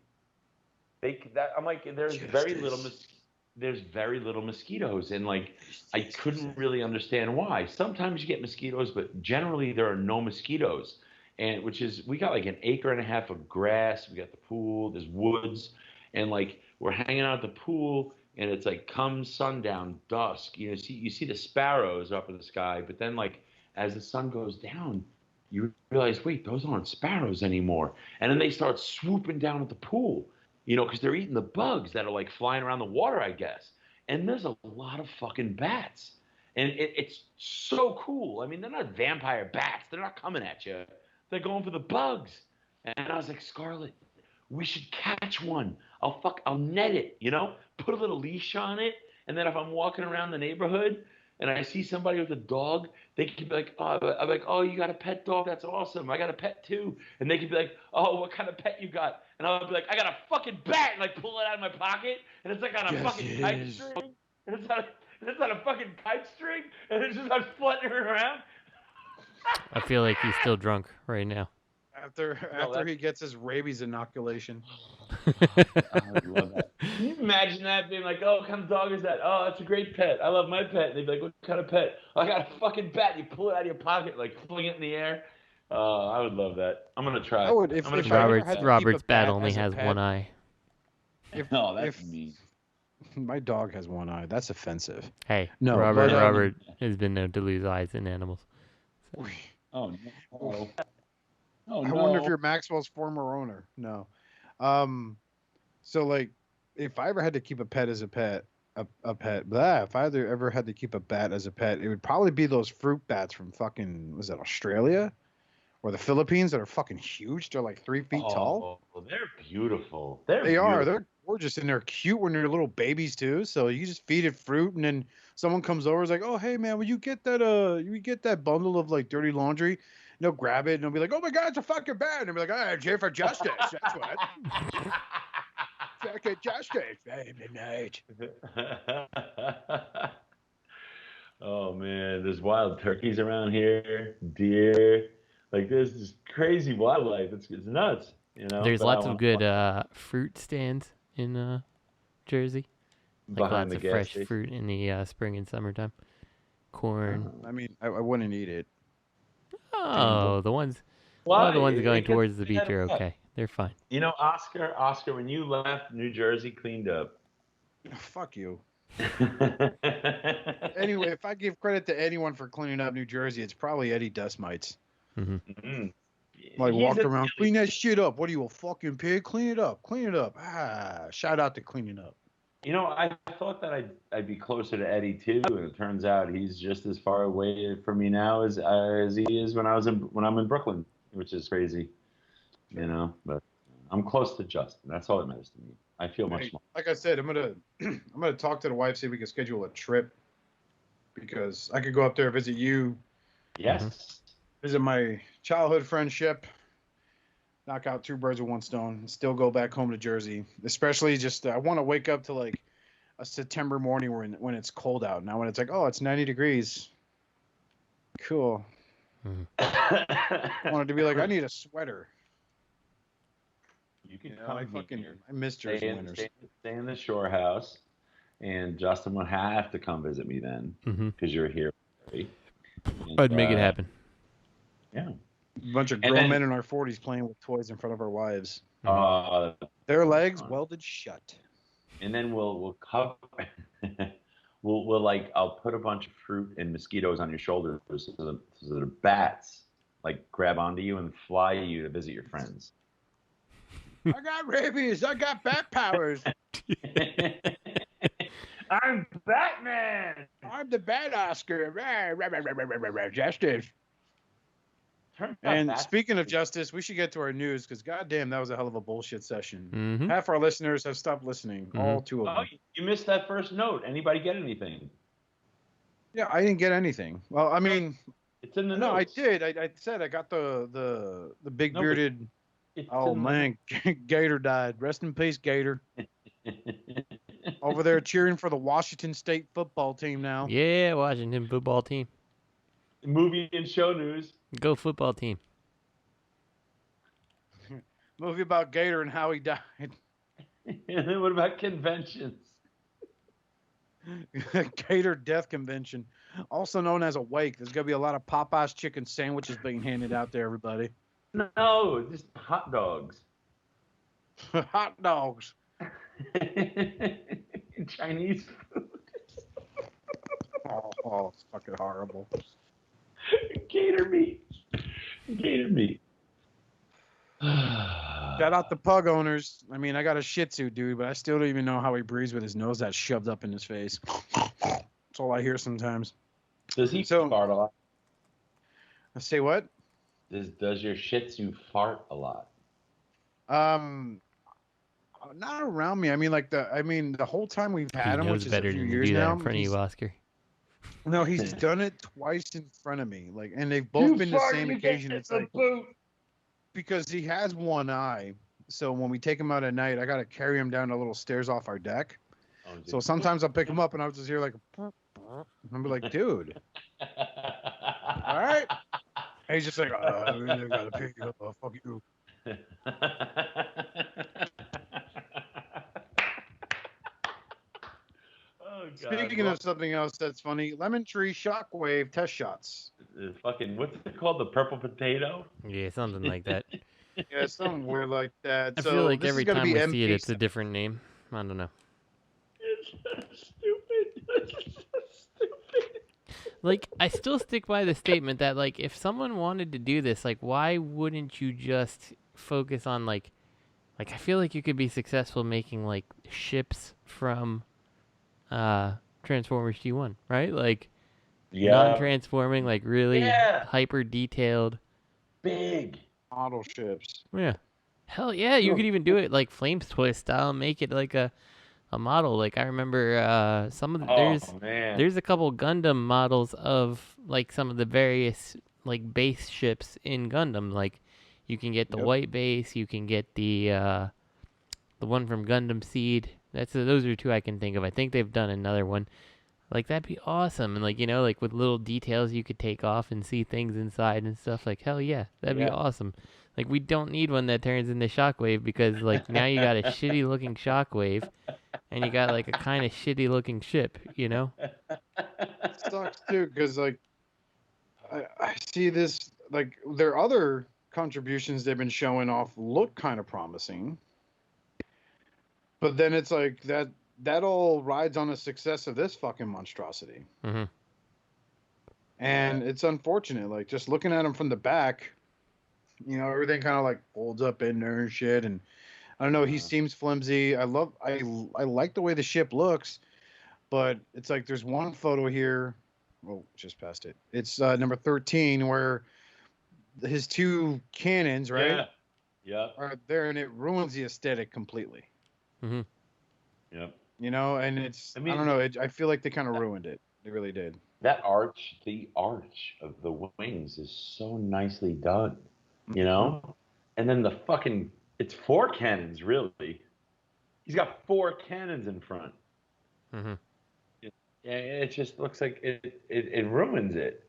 I'm like, there's very little mosquitoes, and like I couldn't really understand why. Sometimes you get mosquitoes, but generally there are no mosquitoes. And we got like an acre and a half of grass. We got the pool, there's woods, and like we're hanging out at the pool, and it's like come sundown, dusk. You see the sparrows up in the sky, but then like as the sun goes down, you realize, wait, those aren't sparrows anymore. And then they start swooping down at the pool, you know, because they're eating the bugs that are like flying around the water, I guess. And there's a lot of fucking bats, and it's so cool. I mean, they're not vampire bats. They're not coming at you. They're going for the bugs. And I was like, Scarlett, we should catch one. I'll net it, you know, put a little leash on it. And then if I'm walking around the neighborhood and I see somebody with a dog, they could be like, I'm like, oh, you got a pet dog? That's awesome. I got a pet too. And they could be like, oh, what kind of pet you got? And I'll be like, I got a fucking bat, and like pull it out of my pocket. And it's like on a fucking kite string. And it's on a fucking kite string. And it's just like fluttering around. I feel like he's still drunk right now. After he gets his rabies inoculation. I would love that. Can you imagine that being like, oh, what kind of dog is that? Oh, that's a great pet. I love my pet. And they'd be like, what kind of pet? Oh, I got a fucking bat. You pull it out of your pocket, like fling it in the air. I would love that. I'm gonna try. Robert's bat only has one eye. That's mean. My dog has one eye. That's offensive. Hey, no, Robert has been known to lose eyes in animals. So. Oh no. I wonder if you're Maxwell's former owner. No. So like, if I ever had to keep a pet as a pet, if I ever had to keep a bat as a pet, it would probably be those fruit bats from fucking, was that Australia? Or the Philippines that are fucking huge. They're like 3 feet tall. Oh, they're beautiful. They are. They're gorgeous, and they're cute when they're little babies too. So you just feed it fruit, and then someone comes over, is like, "Oh, hey man, will you get that bundle of like dirty laundry?" And they'll grab it, and they'll be like, "Oh my God, it's a fucking bat!" And they'll be like, "Ah, J for justice. That's what." Fucking justice, baby night. Oh man, there's wild turkeys around here, deer. Like there's this crazy wildlife. It's nuts. You know. There's lots of good fruit stands in Jersey. Like lots of fresh fruit in the spring and summertime. Corn. I mean, I wouldn't eat it. Oh, the ones going towards the beach are okay. They're fine. You know, Oscar, when you left, New Jersey cleaned up. Fuck you. Anyway, if I give credit to anyone for cleaning up New Jersey, it's probably Eddie Dust Mites. Mm-hmm. Like walking around, clean that shit up. What are you, a fucking pig? Clean it up. Clean it up. Ah, shout out to cleaning up. You know, I thought that I'd be closer to Eddie too, and it turns out he's just as far away from me now as he is when I'm in Brooklyn, which is crazy. You know, but I'm close to Justin. That's all that matters to me. I feel much more. Like I said, I'm gonna talk to the wife, see if we can schedule a trip, because I could go up there, visit you. Yes. Visit my childhood friendship. Knock out 2 birds with 1 stone, and still go back home to Jersey. Especially just I want to wake up to like a September morning when it's cold out. Now when it's like, oh, it's 90 degrees. Cool. I wanted to be like, I need a sweater. You can come here. I miss Jersey winters. Stay in the shore house, and Justin would have to come visit me then because you're here. And, I'd make it happen. Yeah. A bunch of grown men in our 40s playing with toys in front of our wives. Their legs welded shut. And then we'll cover. we'll like I'll put a bunch of fruit and mosquitoes on your shoulders so the bats like grab onto you and fly you to visit your friends. I got rabies. I got bat powers. I'm Batman. I'm the Bat Oscar. Justice. And speaking of justice, we should get to our news because goddamn, that was a hell of a bullshit session. Half our listeners have stopped listening. All 2 of them. Oh, you missed that first note. Anybody get anything? Yeah, I didn't get anything. Well, I mean, it's in the no, notes. I did. I said I got the big bearded. Oh man, Gator died. Rest in peace, Gator. Over there cheering for the Washington State football team now. Yeah, Washington football team. Movie and show news. Go football team. Movie about Gator and how he died. And then what about conventions? Gator Death Convention, also known as Awake. There's gonna be a lot of Popeye's chicken sandwiches being handed out to everybody. No, just hot dogs. Hot dogs. Chinese food. Oh, it's fucking horrible. Gator meat. Gator meat. Shout out the pug owners. I mean, I got a Shih Tzu, dude, but I still don't even know how he breathes with his nose that's shoved up in his face. That's all I hear sometimes. Does he fart a lot? I say what? Does your Shih Tzu fart a lot? Not around me. I mean, the whole time we've had him, which is a few years now. now. In front of you, Oscar. No, he's done it twice in front of me. Like, and they've both been the same occasion. It's like because he has one eye, so when we take him out at night, I gotta carry him down the little stairs off our deck. So sometimes I'll pick him up and I'll just hear like, and I'll be like, dude, all right. And he's just like, I gotta pick you up. Fuck you. Speaking of something else that's funny, Lemontree shockwave test shots. Fucking, what's it called? The purple potato? Yeah, something like that. Yeah, something weird like that. I feel like every time we see it, it's a different name. I don't know. It's so stupid. It's so stupid. Like, I still stick by the statement that, like, if someone wanted to do this, like, why wouldn't you just focus on, like, I feel like you could be successful making, like, ships from Transformers G1, right? Like, non-transforming, like, really hyper-detailed. Big. Model ships. Yeah. Hell yeah, you could even do it, like, Flames Twist style, make it, like, a model. Like, I remember some of the, there's a couple Gundam models of, like, some of the various, like, base ships in Gundam. Like, you can get the white base, you can get the one from Gundam Seed. Those are 2 I can think of. I think they've done another one. Like, that'd be awesome. And, like, you know, like, with little details you could take off and see things inside and stuff. Like, hell yeah, that'd be awesome. Like, we don't need one that turns into Shockwave because, like, now you got a shitty-looking Shockwave and you got, like, a kind of shitty-looking ship, you know? It sucks, too, because, like, I see this, like, their other contributions they've been showing off look kind of promising. But then it's like that that all rides on the success of this fucking monstrosity. Mm-hmm. And it's unfortunate, like just looking at him from the back, you know, everything kind of like folds up in there and shit. And I don't know, he seems flimsy. I like the way the ship looks, but it's like there's one photo here. Oh, just past it. It's number 13 where his two cannons, right? Yeah. Are there, and it ruins the aesthetic completely. Mm-hmm. Yep. You know, and I don't know. I feel like they kind of ruined it. They really did. That arch, the arch of the wings is so nicely done, you know? And then it's 4 cannons, really. He's got 4 cannons in front. Mm-hmm. It just looks like it ruins it.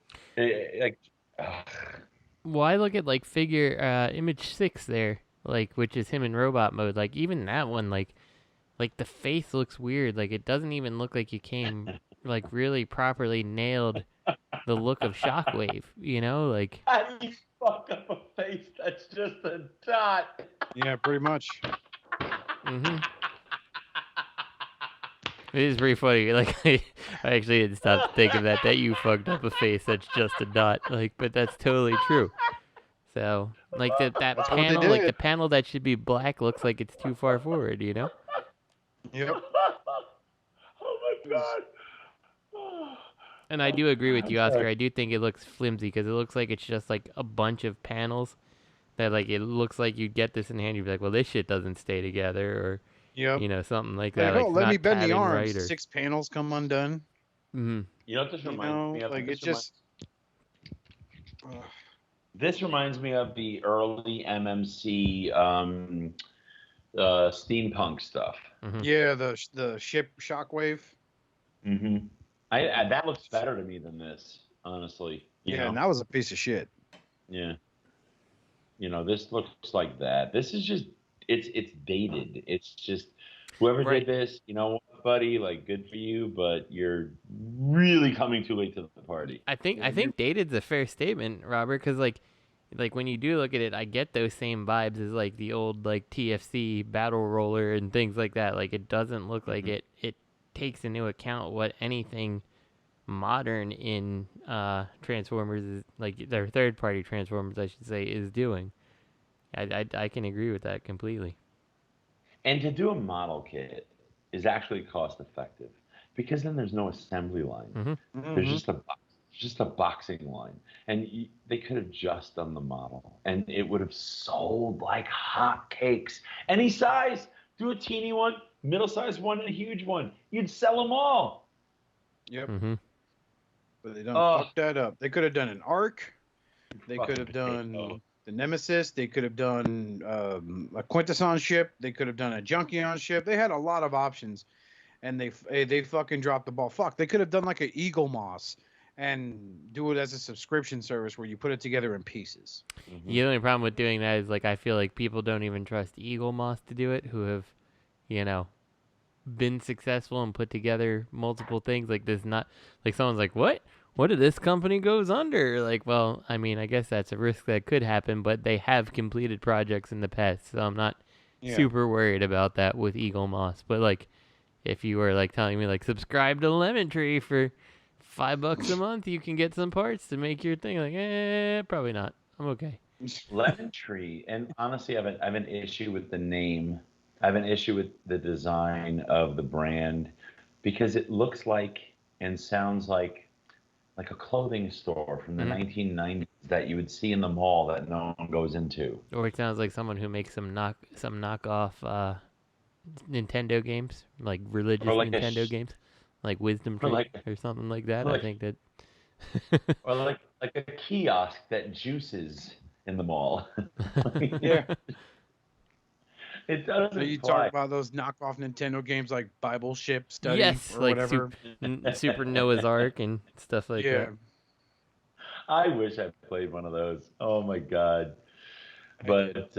Well, I look at like figure image 6 there, like which is him in robot mode. Like even that one, like the face looks weird. Like it doesn't even look like you came like really properly nailed the look of Shockwave. You know, like how do you fuck up a face that's just a dot? Yeah, pretty much. Mm-hmm. It is pretty funny. Like I actually didn't stop to think of that you fucked up a face that's just a dot. Like, but that's totally true. So, like that panel, like the panel that should be black looks like it's too far forward. You know? Yep. Oh my god. And I do agree with you, Oscar. I do think it looks flimsy because it looks like it's just like a bunch of panels that like it looks like you get this in hand, you'd be like, well, this shit doesn't stay together, or you know, something like that. Like, like let me bend the arms. Right, or... 6 panels come undone. Mm-hmm. You know what this reminds me of? Like it just. This reminds me of the early MMC steampunk stuff. Mm-hmm. Yeah, the ship shockwave. Mm-hmm. That looks better to me than this, honestly. You know? And that was a piece of shit. Yeah. You know, this looks like that. This is just it's dated. It's just whoever did this, you know what, buddy, like good for you, but you're really coming too late to the party. I think dated's a fair statement, Robert, because like when you do look at it, I get those same vibes as like the old like TFC battle roller and things like that. Like it doesn't look like it takes into account what anything modern in Transformers is, like their third party Transformers I should say, is doing. I can agree with that completely. And to do a model kit is actually cost effective because then there's no assembly line. Mm-hmm. There's just a boxing line, and they could have just done the model, and it would have sold like hotcakes. Any size, do a teeny one, middle-sized one, and a huge one. You'd sell them all. Yep. Mm-hmm. But they done fucked that up. They could have done an arc. They could have done the Nemesis. They could have done a Quintesson ship. They could have done a Junkion ship. They had a lot of options, and they fucking dropped the ball. Fuck, they could have done like an Eagle Moss and do it as a subscription service where you put it together in pieces. Mm-hmm. The only problem with doing that is like I feel like people don't even trust Eagle Moss to do it, who have, you know, been successful and put together multiple things. Like this, not like someone's like, what if this company goes under? Like, well, I mean, I guess that's a risk that could happen, but they have completed projects in the past, so I'm not super worried about that with Eagle Moss. But like, if you were like telling me like subscribe to Lemontree for $5 a month, you can get some parts to make your thing. Like, probably not. I'm okay. Lemontree, and honestly, I have an issue with the name. I have an issue with the design of the brand because it looks like and sounds like a clothing store from the 1990s that you would see in the mall that no one goes into. Or it sounds like someone who makes some knockoff Nintendo games, like religious like Nintendo games, like Wisdom Tree or something like that. I think that. Or like a kiosk that juices in the mall. Yeah. It doesn't. So you talk about those knockoff Nintendo games like Bible Ship Study or like whatever. Super Noah's Ark and stuff like that. I wish I played one of those. Oh my god. But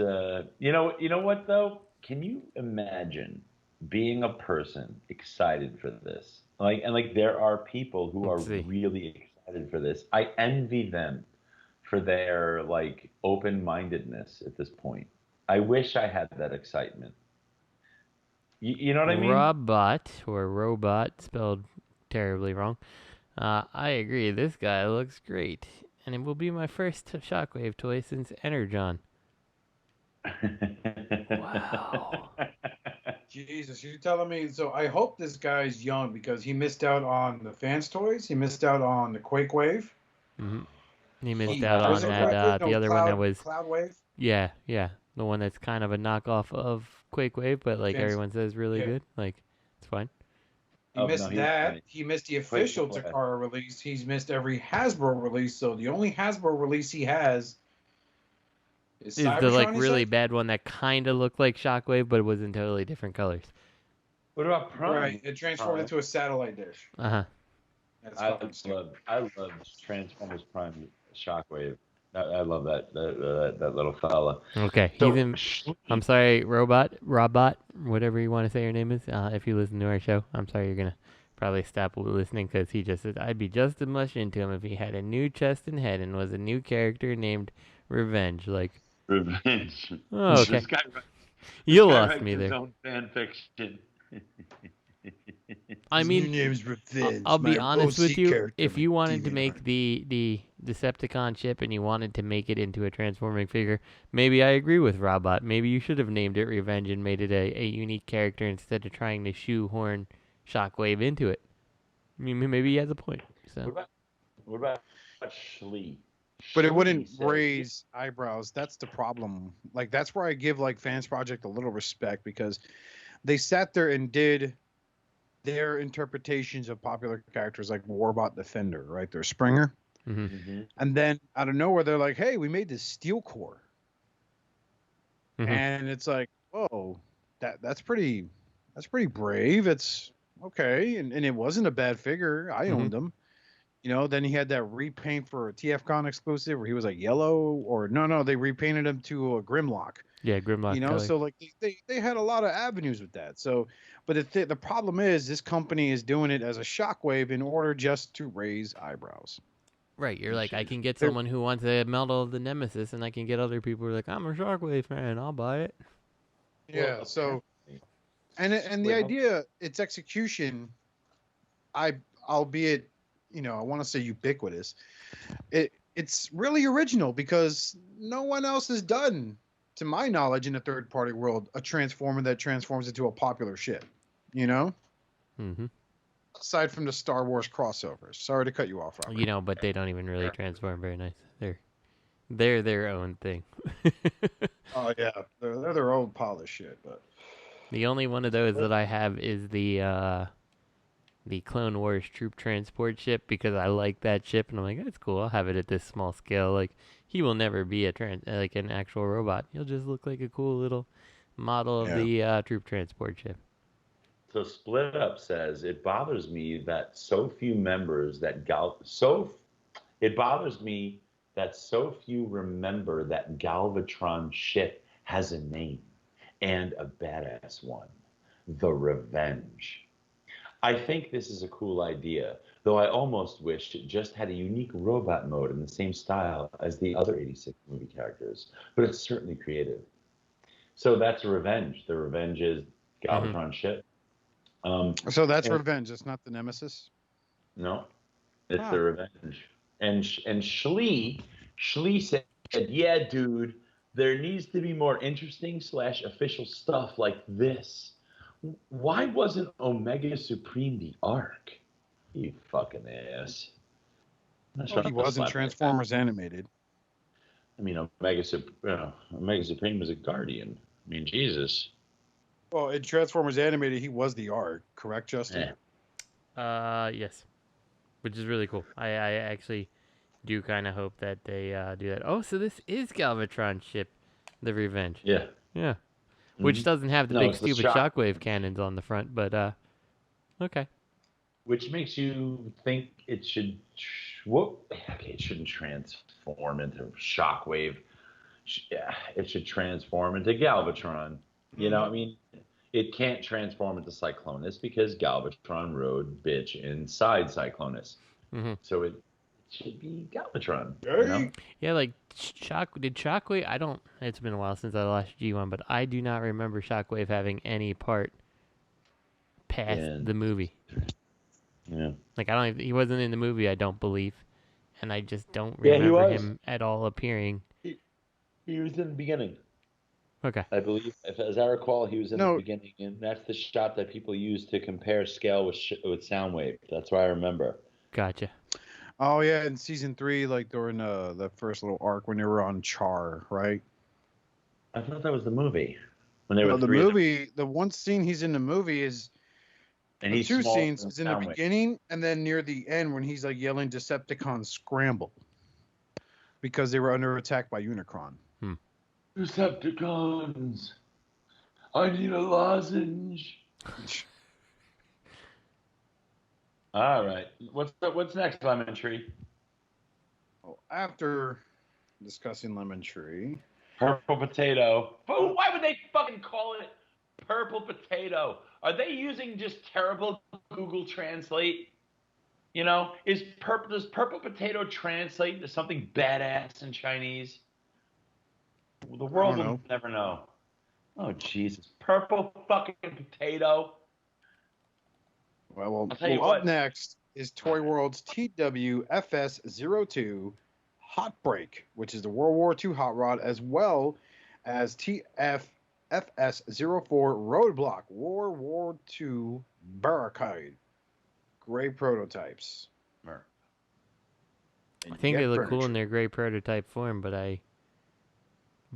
you know what though? Can you imagine being a person excited for this? Like there are people who are really excited for this. I envy them for their like open-mindedness at this point. I wish I had that excitement. You know what I mean? Robot, or robot, spelled terribly wrong. I agree. This guy looks great. And it will be my first Shockwave toy since Energon. Wow. Jesus, you're telling me. So I hope this guy's young because he missed out on the fans toys. He missed out on the Quake Wave. Mm-hmm. He missed out on that. The other one that was Cloud Wave. Yeah. The one that's kind of a knockoff of Quake Wave, but like everyone says, really good. Like, it's fine. He missed that. He missed the official Takara release. He's missed every Hasbro release. So the only Hasbro release he has is the like really bad one that kind of looked like Shockwave, but it was in totally different colors. What about Prime? Right, it transformed into a satellite dish. Uh-huh. I love Transformers Prime Shockwave. I love that little fella. Okay, so, I'm sorry, Robot, whatever you want to say your name is. If you listen to our show, I'm sorry, you're gonna probably stop listening because he just said I'd be just as much into him if he had a new chest and head and was a new character named Revenge. Like Revenge. Oh, okay. You lost me there. His own fan fiction. I mean, his name's Revenge. I'll be honest with you. If you wanted to make the Decepticon ship and you wanted to make it into a transforming figure, maybe I agree with Robot. Maybe you should have named it Revenge and made it a unique character instead of trying to shoehorn Shockwave into it. I mean, maybe he has a point. So. What about Schlee? But it wouldn't raise eyebrows. That's the problem. Like, that's where I give like Fans Project a little respect because they sat there and did their interpretations of popular characters like Warbot Defender, right? Their Springer. Mm-hmm. Mm-hmm. And then out of nowhere, they're like, hey, we made this Steel Core. Mm-hmm. And it's like, whoa, that's pretty brave. It's okay. And it wasn't a bad figure. I owned him. You know, then he had that repaint for a TFCon exclusive where he was like yellow or no, they repainted him to a Grimlock. Yeah, Grimlock. You know, color. So like they had a lot of avenues with that. So, but the problem is this company is doing it as a Shockwave in order just to raise eyebrows. Right, you're like, I can get someone who wants a medal of the Nemesis, and I can get other people who are like, I'm a Shockwave fan, I'll buy it. Yeah, so, and the idea, its execution, albeit, you know, I want to say ubiquitous, it's really original because no one else has done, to my knowledge, in the third-party world, a transformer that transforms into a popular ship, you know? Mm-hmm. Aside from the Star Wars crossovers. Sorry to cut you off, Robert. You know, but they don't even really transform very nice. They're their own thing. Oh yeah, they're their own pile of shit. But the only one of those that I have is the Clone Wars troop transport ship because I like that ship and I'm like, that's cool. I'll have it at this small scale. Like he will never be like an actual robot. He'll just look like a cool little model of the troop transport ship. So Split Up says, it bothers me that so few members that it bothers me that so few remember that Galvatron ship has a name and a badass one, the Revenge. I think this is a cool idea, though I almost wished it just had a unique robot mode in the same style as the other 86 movie characters, but it's certainly creative. So that's Revenge. The Revenge is Galvatron ship. So that's Revenge. It's not the Nemesis. No, it's the Revenge. And Schlee said, "Yeah, dude, there needs to be more interesting / official stuff like this. Why wasn't Omega Supreme the Arc? You fucking ass." He wasn't Transformers animated. I mean, Omega Supreme was a Guardian. I mean, Jesus. Well, in Transformers Animated, he was the Arc, correct, Justin? Yes. Which is really cool. I actually do kind of hope that they do that. Oh, so this is Galvatron's ship, the Revenge. Yeah. Yeah. Mm-hmm. Which doesn't have the big stupid shockwave cannons on the front, but okay. Which makes you think it should... it shouldn't transform into Shockwave. Yeah, it should transform into Galvatron. You know, I mean, it can't transform into Cyclonus because Galvatron rode bitch inside Cyclonus. Mm-hmm. So it should be Galvatron. You know? Yeah, like did Shockwave? It's been a while since I watched G1, but I do not remember Shockwave having any part past the movie. Yeah. Like he wasn't in the movie, I don't believe, and I just don't remember him at all appearing. He was in the beginning. Okay. I believe, as I recall, he was in the beginning, and that's the shot that people use to compare scale with Soundwave. That's what I remember. Gotcha. Oh yeah, in season 3, like during the first little arc when they were on Char, right? I thought that was the movie. When they were the movie, the one scene he's in the movie is, and the he's two smaller scenes than is in the Soundwave. beginning and then near the end when he's like yelling Decepticon scramble because they were under attack by Unicron. Decepticons, I need a lozenge. All right, what's next, Lemontree? Well, after discussing Lemontree, Purple potato. Oh, why would they fucking call it purple potato? Are they using just terrible Google Translate? You know, does purple potato translate to something badass in Chinese? The world will never know. Oh, Jesus. Purple fucking potato. Well, up next is Toyworld's TWFS-02 Hot Break, which is the World War II hot rod, as well as TFFS-04 Roadblock World War II Barricade. Gray prototypes. I think they look cool in their gray prototype form, but I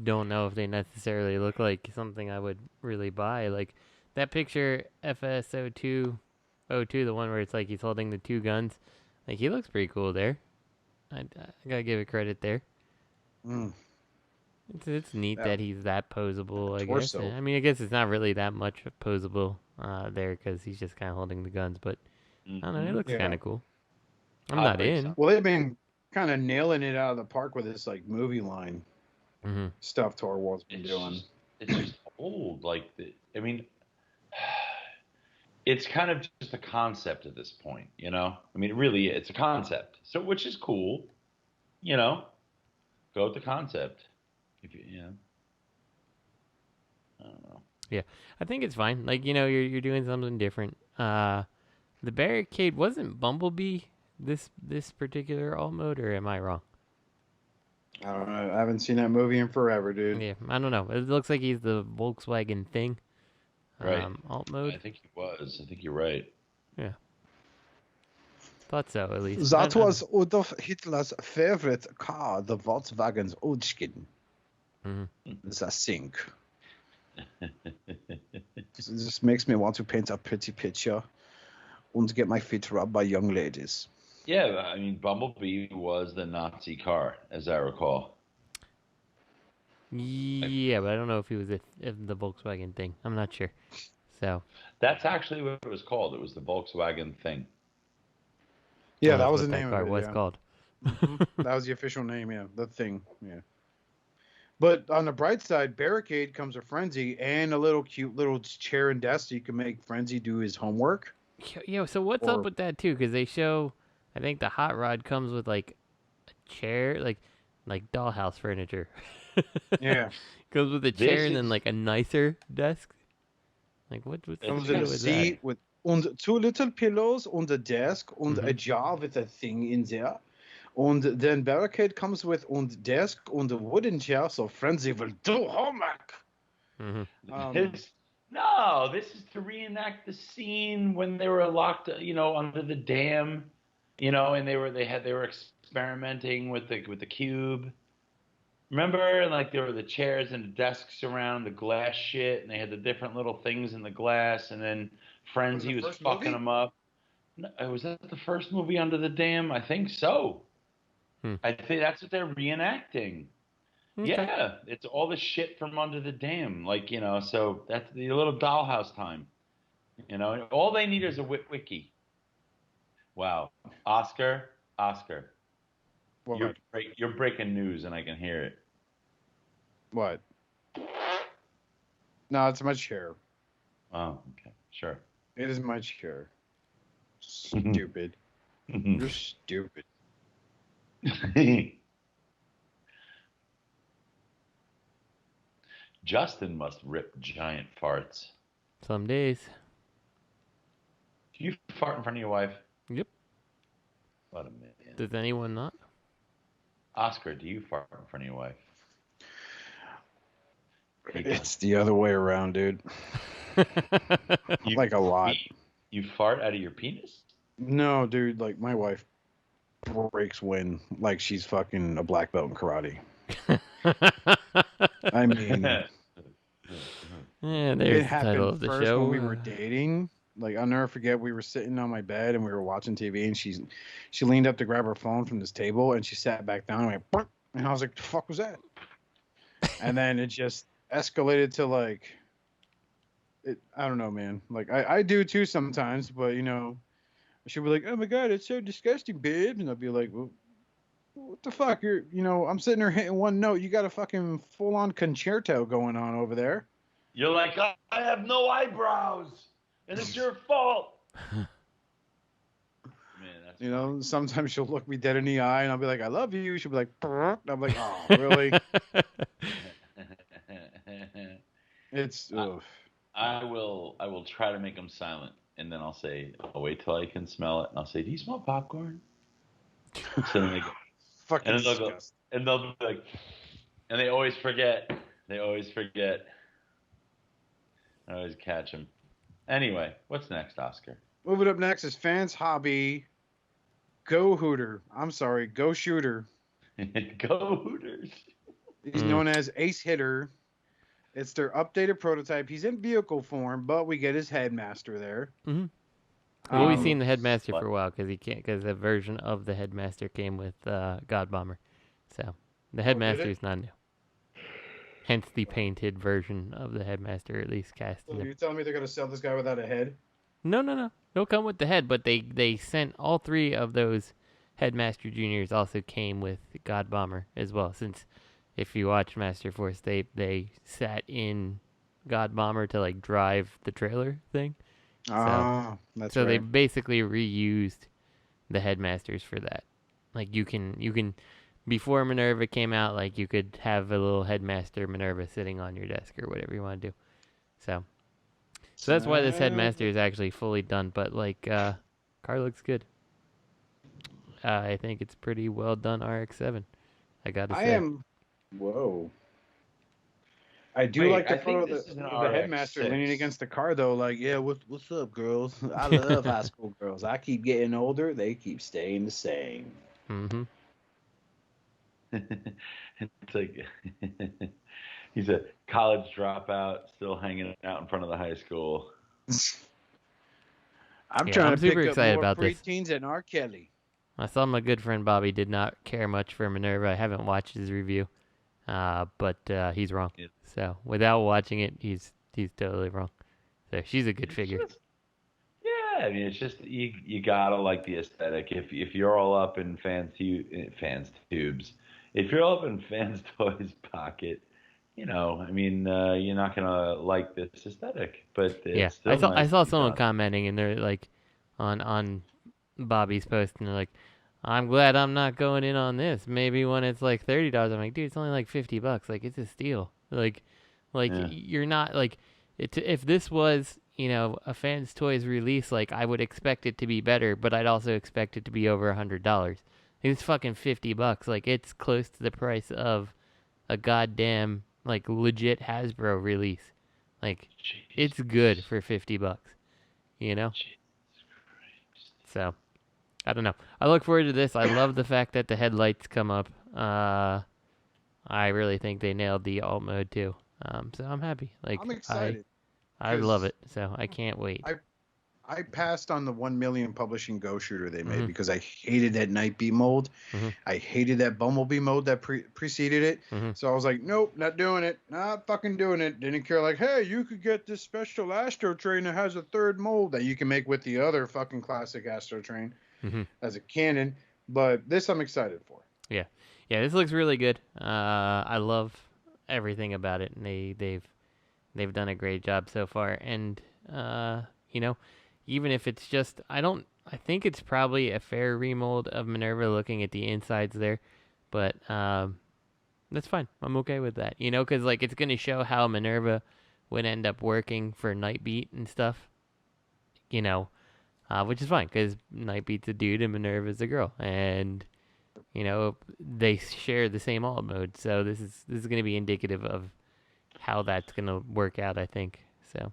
don't know if they necessarily look like something I would really buy. Like that picture FS02, the one where it's like he's holding the two guns. Like he looks pretty cool there. I gotta give it credit there. It's neat that he's that posable, I guess. I mean, I guess it's not really that much posable there because he's just kind of holding the guns, but I don't know, it looks kind of cool. I'm not in. Well, they've been kind of nailing it out of the park with this like movie line stuff Toyworld's been doing. It's just old. Like, I mean, it's kind of just a concept at this point, you know? I mean, really, it's a concept. So, which is cool, you know? Go with the concept. If you know. I don't know. Yeah, I think it's fine. Like, you know, you're doing something different. The barricade wasn't Bumblebee this particular alt mode, or am I wrong? I don't know. I haven't seen that movie in forever, dude. Yeah, I don't know. It looks like he's the Volkswagen thing. Right. Alt mode. I think he was. I think you're right. Yeah. Thought so, at least. That was Adolf Hitler's favorite car, the Volkswagen's Oldschkin. The Sink. This makes me want to paint a pretty picture and get my feet rubbed by young ladies. Yeah, I mean, Bumblebee was the Nazi car, as I recall. Yeah, but I don't know if he was if the Volkswagen thing. I'm not sure. So that's actually what it was called. It was the Volkswagen thing. Yeah, that was the name of it. Was called. That was the official name. Yeah, the thing. Yeah. But on the bright side, Barricade comes with Frenzy and a little cute little chair and desk so you can make Frenzy do his homework. Yeah. So what's up with that too? Because they show, I think the hot rod comes with like a chair, like dollhouse furniture. Yeah. Goes with a chair and then like a nicer desk. Like what? Comes with a seat with and 2 little pillows on the desk and a jar with a thing in there. And then Barricade comes with a desk and a wooden chair, so Frenzy will do homework. No, this is to reenact the scene when they were locked, you know, under the dam, you know, and they were experimenting with the cube. Remember, and like there were the chairs and the desks around the glass shit, and they had the different little things in the glass, and then Frenzy was fucking them up. No, was that the first movie Under the Dam? I think so. I think that's what they're reenacting. Okay. Yeah, it's all the shit from Under the Dam, like, you know. So that's the little dollhouse time. You know, all they need is a wiki. Wow, Oscar. What? You're breaking news, and I can hear it. What? No, it's my chair. Oh, okay, sure. It is my chair. Stupid. You're stupid. Justin must rip giant farts. Some days. Do you fart in front of your wife? Yep. What a man. Does anyone not? Oscar, do you fart in front of your wife? It's the other way around, dude. Like a lot. You fart out of your penis? No, dude. Like my wife breaks wind like she's fucking a black belt in karate. I mean, yeah, there's it the title happened of the first show. when we were dating. Like I'll never forget, we were sitting on my bed and we were watching TV, and she leaned up to grab her phone from this table, and she sat back down and went, "Burp," and I was like, "The fuck was that?" And then it just escalated to like, I don't know, man. Like I do too sometimes, but you know, she'll be like, "Oh my god, it's so disgusting, babe," and I'll be like, "Well, what the fuck? I'm sitting there hitting one note. You got a fucking full-on concerto going on over there." You're like, I have no eyebrows, and it's your fault. Man, that's funny. Sometimes she'll look me dead in the eye, and I'll be like, "I love you." She'll be like, "Brr." I'm like, "Oh, really?" It's. I will try to make them silent, and then I'll say, "I'll wait till I can smell it," and I'll say, "Do you smell popcorn?" So then they go, fucking and then disgusting. And they'll be like, and they always forget. They always forget. I always catch them. Anyway, what's next, Oscar? Moving up next is Fans Hobby. Go Hooter. I'm sorry, Go Shooter. Go Hooters. He's known as Ace Hitter. It's their updated prototype. He's in vehicle form, but we get his headmaster there. Well, we've seen the headmaster for a while because the version of the headmaster came with God Bomber, so the headmaster is not new. Hence the painted version of the headmaster, at least cast. So you're telling me they're gonna sell this guy without a head? No. He'll come with the head, but they sent all three of those headmaster juniors also came with God Bomber as well. Since if you watch Master Force, they sat in God Bomber to like drive the trailer thing. That's so right. they basically reused the headmasters for that. Like you can before Minerva came out, like you could have a little headmaster Minerva sitting on your desk or whatever you want to do. So that's why this headmaster is actually fully done. But like car looks good. I think it's pretty well done RX-7. I gotta say. Whoa. I do like the photo of the headmaster leaning against the car, though. Like, yeah, what's up, girls? I love high school girls. I keep getting older. They keep staying the same. Mm-hmm. It's like he's a college dropout, still hanging out in front of the high school. I'm trying to pick super up excited more about this. preteens than R. Kelly. I saw my good friend Bobby did not care much for Minerva. I haven't watched his review, but he's wrong. Yeah. So without watching it, he's totally wrong. So she's a good figure. Yeah, I mean, it's just you gotta like the aesthetic. If you're all up in fans tubes, if you're all up in fans toys pocket, I mean, you're not gonna like this aesthetic. But it's still I saw someone commenting, and they're like, on Bobby's post, and they're like, I'm glad I'm not going in on this. Maybe when it's like $30, I'm like, dude, it's only like $50. Like, it's a steal. Like you're not like, if this was, a Fans Toys release, like I would expect it to be better, but I'd also expect it to be over $100. It's fucking $50. Like, it's close to the price of a goddamn like legit Hasbro release. Like, it's good for $50. So. I don't know. I look forward to this. I love the fact that the headlights come up. I really think they nailed the alt mode too. So I'm happy. Like, I'm excited. I love it. So I can't wait. I passed on the 1 million publishing Go Shooter they made because I hated that Night Beat mold. I hated that Bumblebee mode that preceded it. So I was like, nope, not doing it. Not fucking doing it. Didn't care. Like, hey, you could get this special Astro Train that has a third mold that you can make with the other fucking classic Astro Train. As a canon, but this I'm excited for. Yeah, this looks really good. I love everything about it, and they've done a great job so far. And even if it's just, I think it's probably a fair remold of Minerva looking at the insides there, but that's fine. I'm okay with that. Because like it's gonna show how Minerva would end up working for Nightbeat and stuff. which is fine because Nightbeat's a dude and Minerva's a girl, and you know they share the same alt mode. So this is going to be indicative of how that's going to work out, I think. So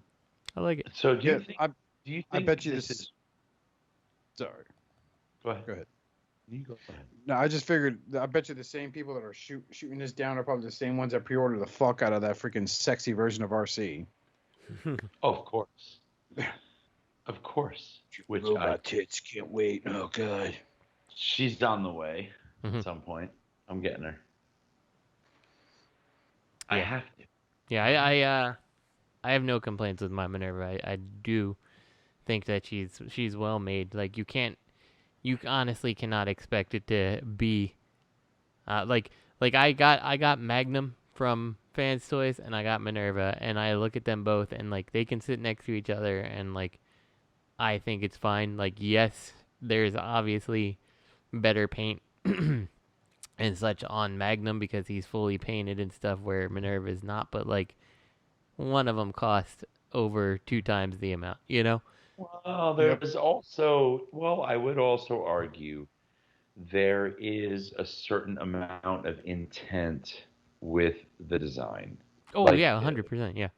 I like it. So do you think? I bet you this is. Sorry. Go ahead. Go ahead. You go ahead. No, I just figured. I bet you the same people that are shooting this down are probably the same ones that pre-order the fuck out of that freaking sexy version of RC. Oh, of course. Of course. Which Robot tits can't wait. Oh god. She's on the way at some point. I'm getting her. I have to. Yeah, I have no complaints with my Minerva. I do think that she's well made. Like you honestly cannot expect it to be like I got Magnum from Fans Toys and I got Minerva, and I look at them both and like they can sit next to each other and like I think it's fine. Like yes, there's obviously better paint and such on Magnum because he's fully painted and stuff where Minerva is not, but like one of them cost over 2 times the amount, you know? Well, there's also, I would also argue there is a certain amount of intent with the design. Oh, like, yeah, 100%, yeah.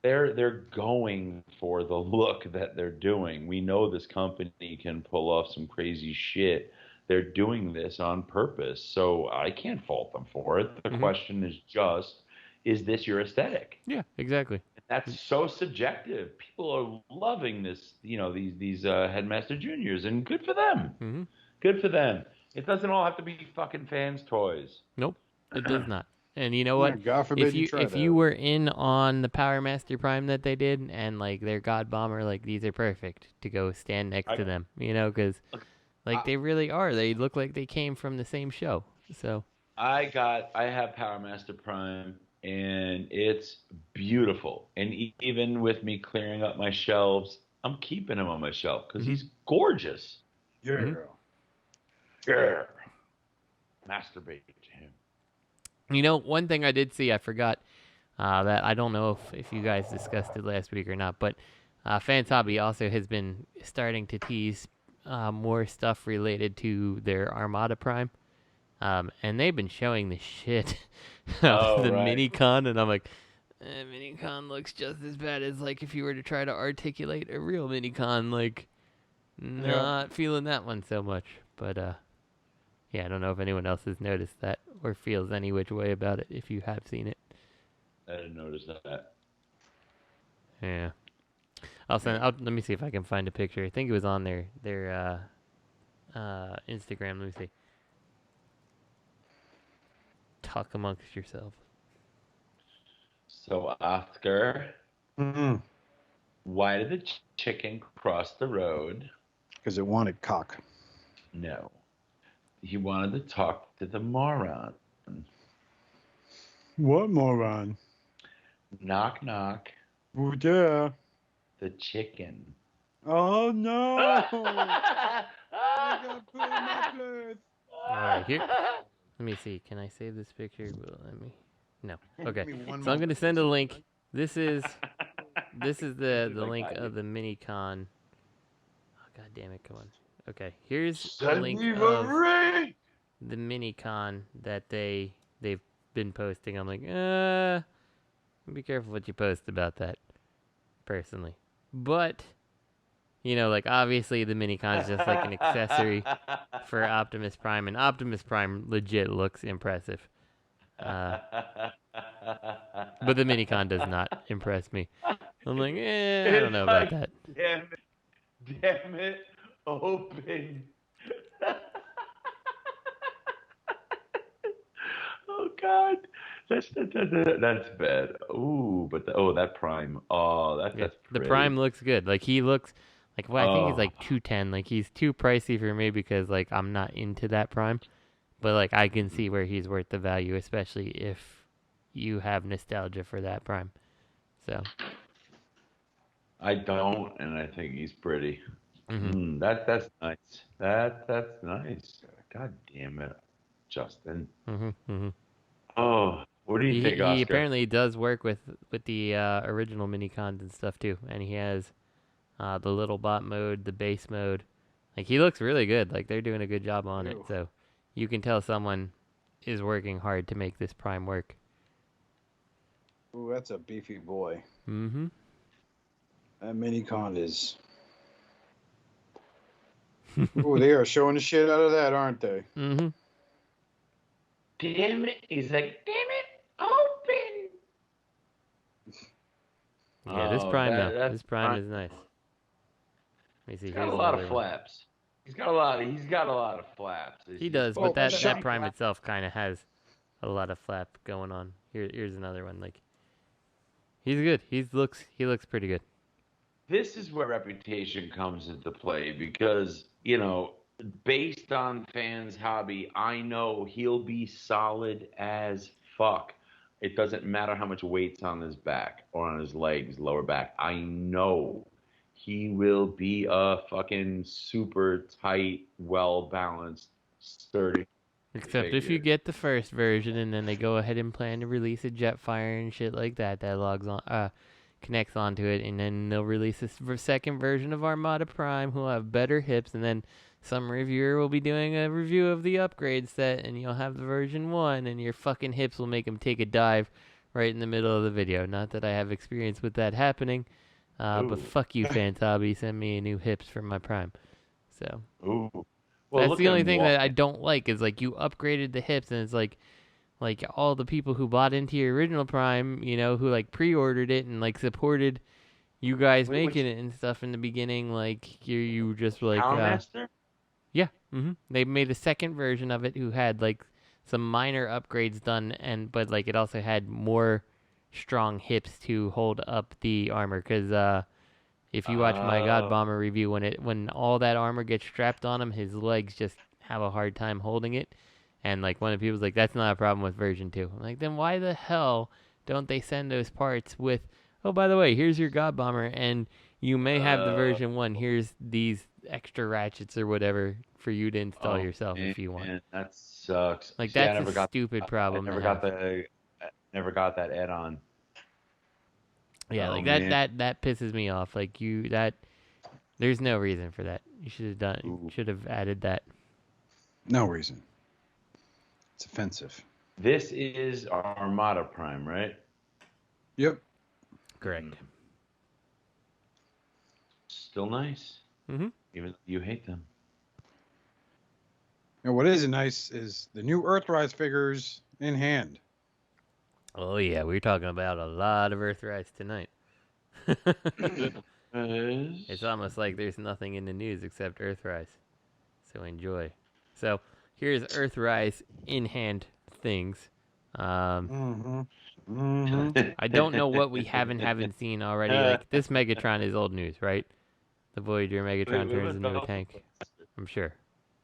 They're going for the look that they're doing. We know this company can pull off some crazy shit. They're doing this on purpose, so I can't fault them for it. The question is just, is this your aesthetic? Yeah, exactly. That's so subjective. People are loving this, these Headmaster Juniors, and good for them. Good for them. It doesn't all have to be fucking Fans Toys. Nope, it does not. And you know what? God forbid if you were in on the Power Master Prime that they did, and like their God Bomber, like these are perfect to go stand next to them, because like they really are. They look like they came from the same show. So I have Power Master Prime, and it's beautiful. And even with me clearing up my shelves, I'm keeping him on my shelf because he's gorgeous. Yeah. Yeah. Masturbate to him. You know, one thing I did see, I forgot that I don't know if you guys discussed it last week or not, but Fans Hobby also has been starting to tease more stuff related to their Armada Prime. And they've been showing the shit of the Minicon, and I'm like, Minicon looks just as bad as like if you were to try to articulate a real Minicon. Like, not feeling that one so much. But yeah, I don't know if anyone else has noticed that or feels any which way about it. If you have seen it, I didn't notice that. Yeah, let me see if I can find a picture. I think it was on their Instagram. Let me see. Talk amongst yourselves. So, Oscar, why did the chicken cross the road? Because it wanted cock. No. He wanted to talk to the moron. What moron? Knock, knock. Oh, yeah. The chicken. Oh, no. I got put in my place. All right, here. Let me see. Can I save this picture? Will it let me? No. Okay. So I'm going to send a link. This is the link of the Minicon. Oh, God damn it. Come on. Okay. Here's the link of the Minicon that they've been posting. I'm like, be careful what you post about that, personally. But, like, obviously the Minicon is just like an accessory for Optimus Prime, and Optimus Prime legit looks impressive. But the Minicon does not impress me. I'm like, I don't know about that. Damn it, open. Oh, God. That's bad. Ooh, but that Prime. Oh, that's pretty. The Prime looks good. Like, he looks like, I think he's like 210. Like, he's too pricey for me because like I'm not into that Prime. But like I can see where he's worth the value, especially if you have nostalgia for that Prime. So I don't, and I think he's pretty. That's nice. That's nice. God damn it, Justin. Oh, what do you think, Oscar? He apparently does work with the original Minicons and stuff too, and he has the little bot mode, the base mode. Like, he looks really good. Like, they're doing a good job on it. So you can tell someone is working hard to make this Prime work. Ooh, that's a beefy boy. Mm-hmm. That Minicon is... Ooh, they are showing the shit out of that, aren't they? Mm-hmm. Damn it. He's like, damn it, open. Yeah, this Prime, though. This Prime is nice. Let me see. He's got a lot of flaps. He's got a lot of flaps. He does, but that Prime itself kind of has a lot of flap going on. Here's another one. Like, he's good. He looks pretty good. This is where reputation comes into play because, you know, based on fans' hobby, I know he'll be solid as fuck. It doesn't matter how much weight's on his back or on his legs, lower back. I know he will be a fucking super tight, well-balanced, sturdy Except figure. if you get the first version and then they go ahead and plan to release a Jetfire and shit like that logs on, connects onto it, and then they'll release a second version of Armada Prime who'll have better hips, and then some reviewer will be doing a review of the upgrade set, and you'll have the version 1, and your fucking hips will make them take a dive right in the middle of the video. Not that I have experience with that happening, but fuck you, Fans Hobby. Send me a new hips for my Prime. So Well, that's the only thing that I don't like is, like, you upgraded the hips, and it's like all the people who bought into your original Prime, you know, who like pre-ordered it and like supported you guys making it and stuff in the beginning, like you just like yeah, they made a second version of it who had like some minor upgrades done, but like it also had more strong hips to hold up the armor, because if you watch my God Bomber review, when all that armor gets strapped on him, his legs just have a hard time holding it. And like one of the people's like, that's not a problem with version 2. I'm like, then why the hell don't they send those parts with, oh, by the way, here's your God Bomber, and you may have the version 1. Here's these extra ratchets or whatever for you to install yourself if you want. Man, that sucks. Like, that's a stupid problem. I never got that add-on. Yeah, like that pisses me off. Like there's no reason for that. You should have added that. No reason. It's offensive. This is Armada Prime, right? Yep. Correct. Still nice. Mm-hmm. Even though you hate them. And what is nice is the new Earthrise figures in hand. Oh yeah, we're talking about a lot of Earthrise tonight. It's almost like there's nothing in the news except Earthrise. So enjoy. So here's Earthrise in hand things. I don't know what we haven't seen already. Like, this Megatron is old news, right? The Voyager Megatron turns into a tank. I'm sure.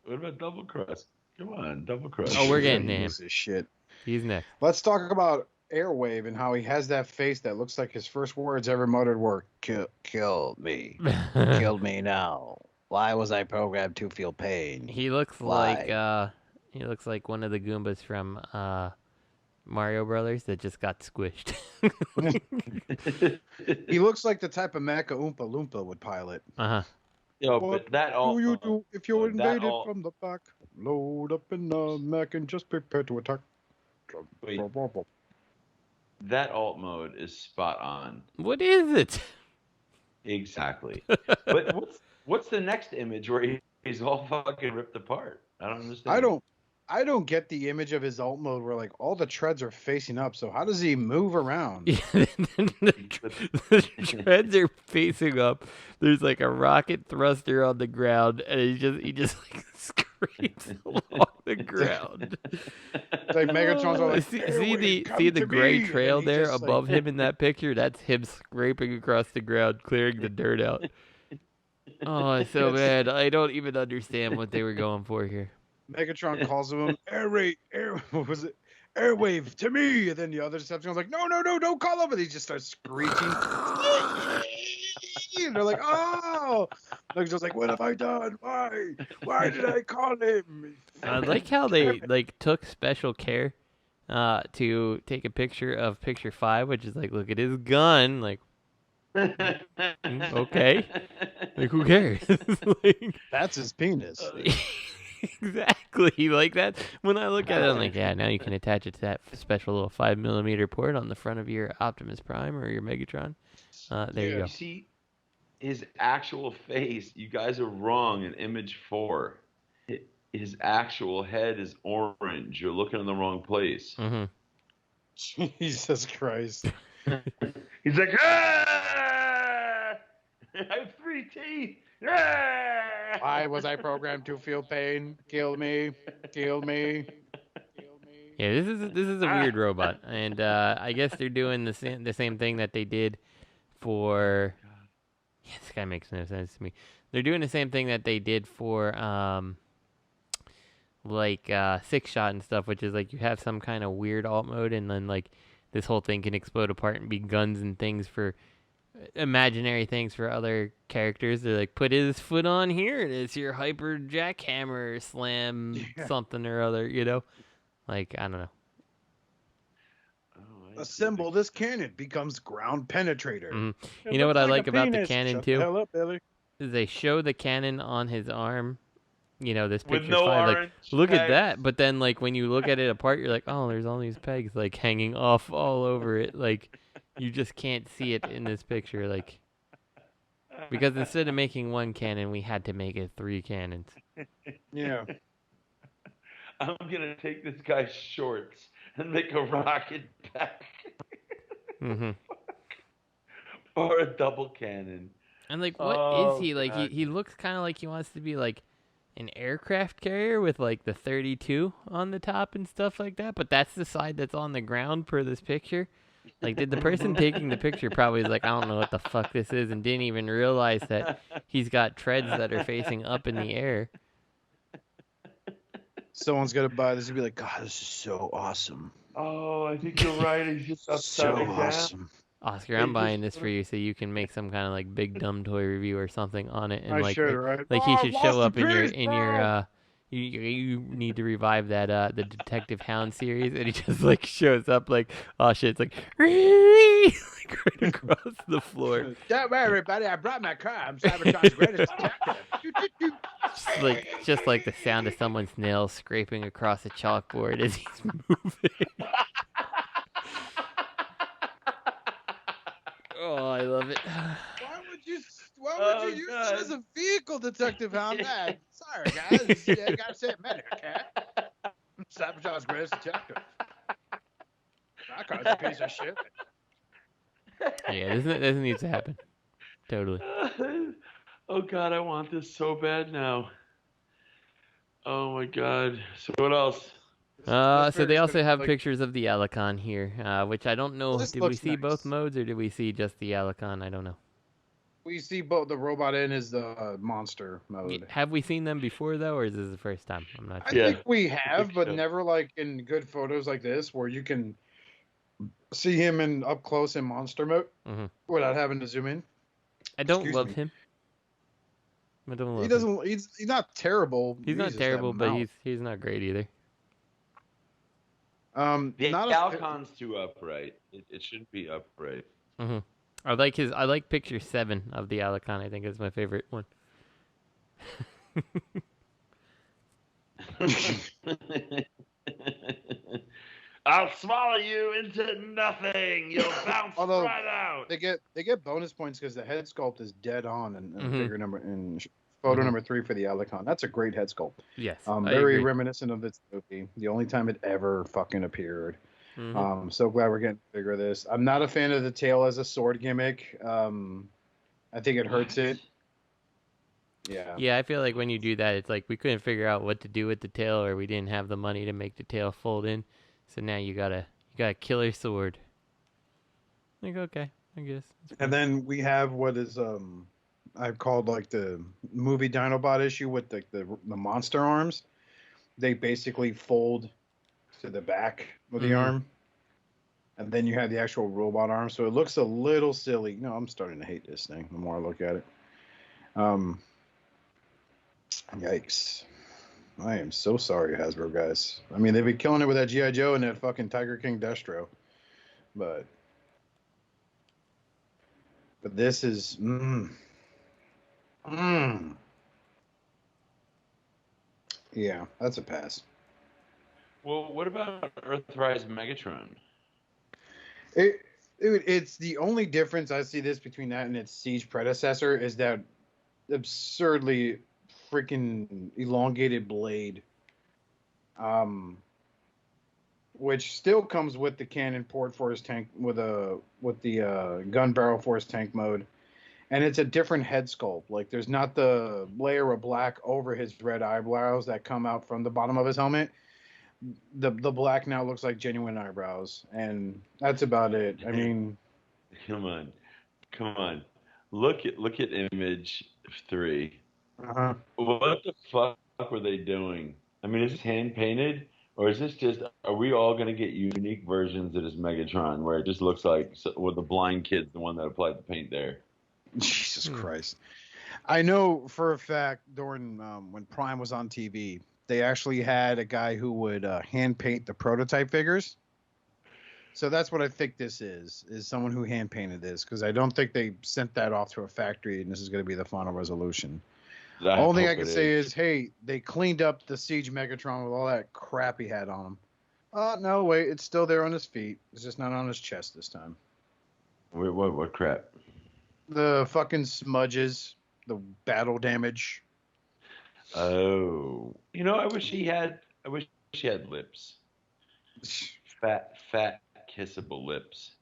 What about Double Cross? Come on, Double Cross. Oh, we're getting to him. Shit. He's next. Let's talk about Airwave and how he has that face that looks like his first words ever muttered were "Kill me, kill me now. Why was I programmed to feel pain?" He looks like one of the Goombas from Mario Brothers that just got squished. He looks like the type of mecha Oompa Loompa would pilot. Yo, What but that all. do you do if you're that invaded all- from the back? Load up in the mech and just prepare to attack. Wait. That alt mode is spot on. What is it? Exactly. But what's the next image where he's all fucking ripped apart? I don't understand. I don't get the image of his alt mode where like all the treads are facing up. So how does he move around? The treads are facing up. There's like a rocket thruster on the ground, and he just like scrapes along the ground. It's like Megatron's all like, see the gray trail there above him in that picture? That's him scraping across the ground, clearing the dirt out. Oh, it's so bad. I don't even understand what they were going for here. Megatron calls him what was it? Airwave to me, and then the other Decepticon's like, no, don't call him, and he just starts screeching. And they're like, oh, Megatron's like, what have I done? Why did I call him? I like how they like took special care to take a picture of picture 5, which is like, look at his gun, like Okay. Like, who cares? Like, That's his penis. exactly. Like that. When I look at it, I'm like, yeah, now you can attach it to that special little 5mm port on the front of your Optimus Prime or your Megatron. There you go. You see his actual face. You guys are wrong in image 4. His actual head is orange. You're looking in the wrong place. Jesus Christ. He's like, ah! I have 3 teeth. Ah! Why was I programmed to feel pain? Kill me. Kill me. Yeah, this is a weird robot, and I guess they're doing the same thing that they did for. Yeah, this guy makes no sense to me. They're doing the same thing that they did for like 6-shot and stuff, which is like you have some kind of weird alt mode, and then like this whole thing can explode apart and be guns and things for imaginary things for other characters. They're like, put his foot on here, and it's your hyper jackhammer slam something or other, you know? Like, I don't know. Assemble this cannon, becomes ground penetrator. You know what I like about the penis. cannon Shut too? the hell up, Billy. Is they show the cannon on his arm. You know, this picture's With no fine. Like, orange look at pegs. that. But then, like, when you look at it apart, you're like, oh, there's all these pegs, like, hanging off all over it. Like, you just can't see it in this picture. Like, because instead of making 1 cannon, we had to make it 3 cannons. Yeah. I'm going to take this guy's shorts and make a rocket pack. Or a double cannon. And, like, what is he? Like, he looks kind of like he wants to be, like, an aircraft carrier with, like, the 32 on the top and stuff like that. But that's the side that's on the ground per this picture. Like, did the person taking the picture probably was like, I don't know what the fuck this is, and didn't even realize that he's got treads that are facing up in the air. Someone's gonna buy this and be like, God, this is so awesome. Oh, I think you're right. He's just upside down. Awesome. Oscar, I'm buying this for you so you can make some kind of like big dumb toy review or something on it, and I like should, right? like he Oh, should I've show lost up the in piece, your you need to revive that the Detective Hound series, and he just like shows up like, oh shit, it's like like right across the floor. Don't worry, everybody. I brought my car. I'm Cybertron's greatest detective. Just like the sound of someone's nails scraping across a chalkboard as he's moving. Oh, I love it. Why would you use it as a vehicle, Detective Hound? Man, sorry, guys. Yeah, gotta say it better, cat. Cybertron's greatest detective. That car's a piece of shit. Yeah, this needs to happen. Totally. Oh god, I want this so bad now. Oh my god. So what else? So they also have pictures of the Alicon here, which I don't know. Did we see both modes or did we see just the Alicon? I don't know. We see both the robot and his monster mode. Have we seen them before though, or is this the first time? I'm not I sure. think we have, but never like in good photos like this where you can see him in up close in monster mode without having to zoom in. I don't love him. I don't love he doesn't. Him. He's not terrible. He's not terrible, but he's not great either. The Alcon's too upright. It shouldn't be upright. I like picture 7 of the Alicon. I think is my favorite one. I'll swallow you into nothing. You'll bounce right out. They get bonus points because the head sculpt is dead on and figure number in photo number 3 for the Alicon. That's a great head sculpt. Yes, very reminiscent of its movie. The only time it ever fucking appeared. So glad we're getting bigger of this. I'm not a fan of the tail as a sword gimmick. I think it hurts it. Yeah, I feel like when you do that, it's like we couldn't figure out what to do with the tail, or we didn't have the money to make the tail fold in. So now you got a killer sword. Like, okay, I guess. And then we have what is I've called like the movie Dinobot issue with the monster arms. They basically fold to the back of the arm, and then you have the actual robot arm. So it looks a little silly. No, I'm starting to hate this thing the more I look at it. Yikes. I am so sorry, Hasbro guys. I mean, they've been killing it with that G.I. Joe and that fucking Tiger King Destro. But But this is yeah, that's a pass. Well, what about Earthrise Megatron? It's the only difference I see this between that and its Siege predecessor is that absurdly freaking elongated blade, which still comes with the cannon port for his tank with the gun barrel for his tank mode, and it's a different head sculpt. Like there's not the layer of black over his red eyebrows that come out from the bottom of his helmet. The black now looks like genuine eyebrows, and that's about it. I mean, come on, look at image 3. What the fuck were they doing? I mean, is this hand painted, or is this just? Are we all gonna get unique versions of this Megatron where it just looks like the blind kid's the one that applied the paint there? Jesus Christ! I know for a fact during when Prime was on TV. They actually had a guy who would hand paint the prototype figures. So that's what I think this is someone who hand painted this, because I don't think they sent that off to a factory and this is going to be the final resolution. Only thing I can say is, hey, they cleaned up the Siege Megatron with all that crap he had on him. No, wait, it's still there on his feet. It's just not on his chest this time. Wait, what crap? The fucking smudges, the battle damage. Oh, I wish he had lips. Fat, kissable lips.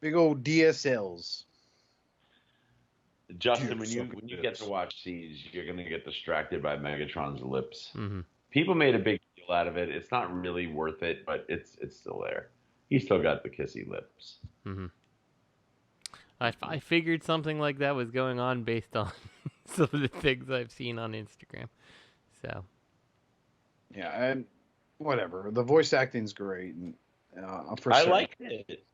Big old DSLs. Justin, when you get to watch Siege, you're gonna get distracted by Megatron's lips. Mm-hmm. People made a big deal out of it. It's not really worth it, but it's still there. He's still got the kissy lips. Mm-hmm. I figured something like that was going on based on some of the things I've seen on Instagram. So, yeah, and whatever. The voice acting's great. And, I liked it.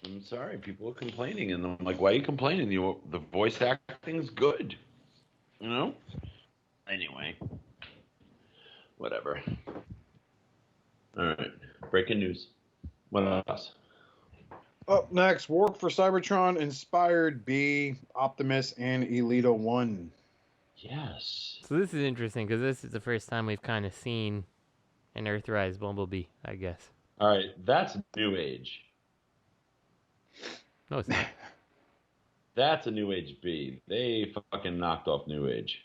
I'm sorry, people are complaining, and I'm like, why are you complaining? The voice acting's good. Anyway, whatever. All right, breaking news. What else? Up next, Work for Cybertron Inspired B, Optimus, and Elita 1. Yes. So this is interesting because this is the first time we've kind of seen an Earthrise Bumblebee, I guess. All right, that's New Age. No, it's not. That's a New Age B. They fucking knocked off New Age.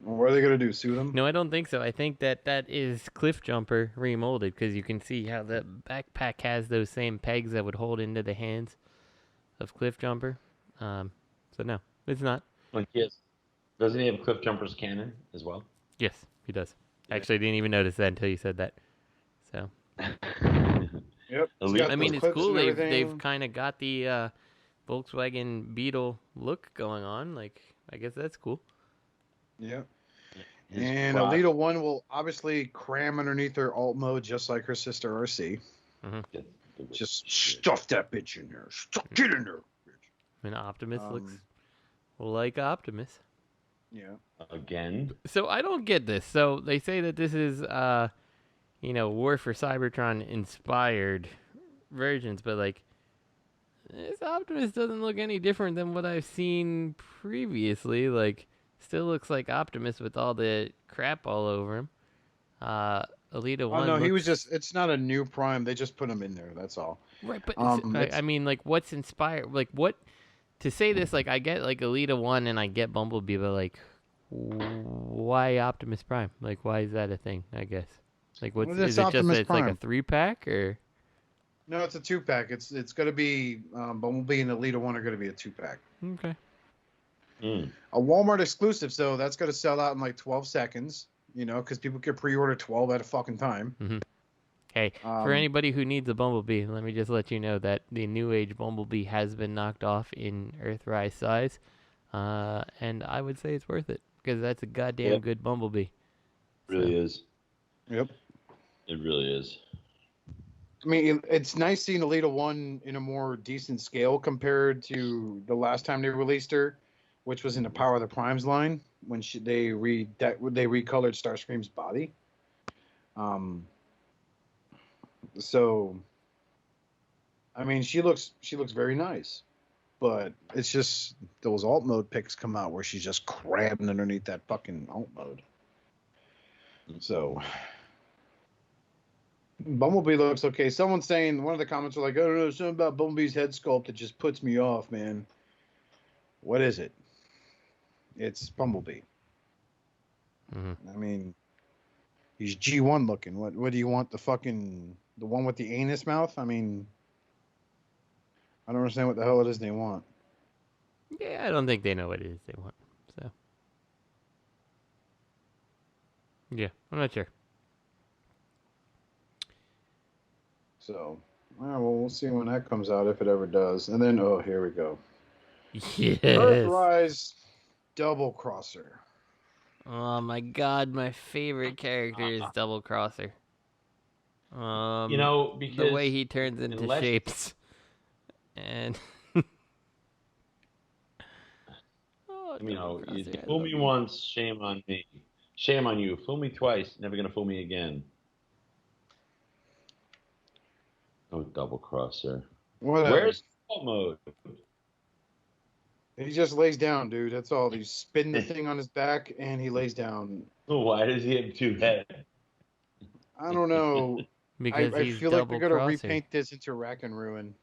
What are they going to do, sue them? No, I don't think so. I think that is Cliff Jumper remolded, because you can see how the backpack has those same pegs that would hold into the hands of Cliff Jumper. So no, it's not. Like, yes. Doesn't he have Cliff Jumper's cannon as well? Yes, he does. Yeah. Actually, I didn't even notice that until you said that. So. Yep. I mean, it's cool. They've kind of got the Volkswagen Beetle look going on. Like, I guess that's cool. Yeah. And Elita 1 will obviously cram underneath her alt mode just like her sister RC. Mm-hmm. Just stuff that bitch in there. Get in there, bitch. And Optimus looks like Optimus. Yeah. Again. So I don't get this. So they say that this is, War for Cybertron inspired versions, but like, this Optimus doesn't look any different than what I've seen previously. Like, still looks like Optimus with all the crap all over him. Elita 1. Oh, no, he was just, it's not a new Prime. They just put him in there. That's all. Right, but I mean, like, what's inspired? Like, what, to say this, like, I get, like, Elita 1 and I get Bumblebee, but, like, why Optimus Prime? Like, why is that a thing, I guess? Like, what's, is it just that it's like a 3-pack, or? No, it's a 2-pack. It's going to be, Bumblebee and Elita 1 are going to be a 2-pack. Okay. A Walmart exclusive, so that's going to sell out in like 12 seconds, because people can pre-order 12 at a fucking time. Mm-hmm. Hey, for anybody who needs a Bumblebee, let me just let you know that the New Age Bumblebee has been knocked off in Earthrise size, and I would say it's worth it, because that's a goddamn good Bumblebee. It really is. Yep. It really is. I mean, it's nice seeing Elita 1 in a more decent scale compared to the last time they released her, which was in the Power of the Primes line when they recolored Starscream's body. So I mean, she looks very nice, but it's just those alt mode pics come out where she's just crabbing underneath that fucking alt mode. So Bumblebee looks okay. Someone's saying, one of the comments are like, "Oh no, something about Bumblebee's head sculpt that just puts me off, man." What is it? It's Bumblebee. Mm-hmm. I mean, he's G1 looking. What do you want? The one with the anus mouth? I mean, I don't understand what the hell it is they want. Yeah, I don't think they know what it is they want. So, yeah, I'm not sure. So, well, we'll see when that comes out, if it ever does. And then, oh, here we go. Yes. Earthrise Doublecrosser. Oh my god, my favorite character is Doublecrosser. Because the way he turns into shapes. And you fool me once, shame on me. Shame on you. Fool me twice, never gonna fool me again. Oh, Doublecrosser. Where's alt mode? He just lays down, dude. That's all. You spin the thing on his back, and he lays down. Why does he have two heads? I don't know. Because I he's feel like they're gonna double-crossing. repaint this into Rack and Ruin.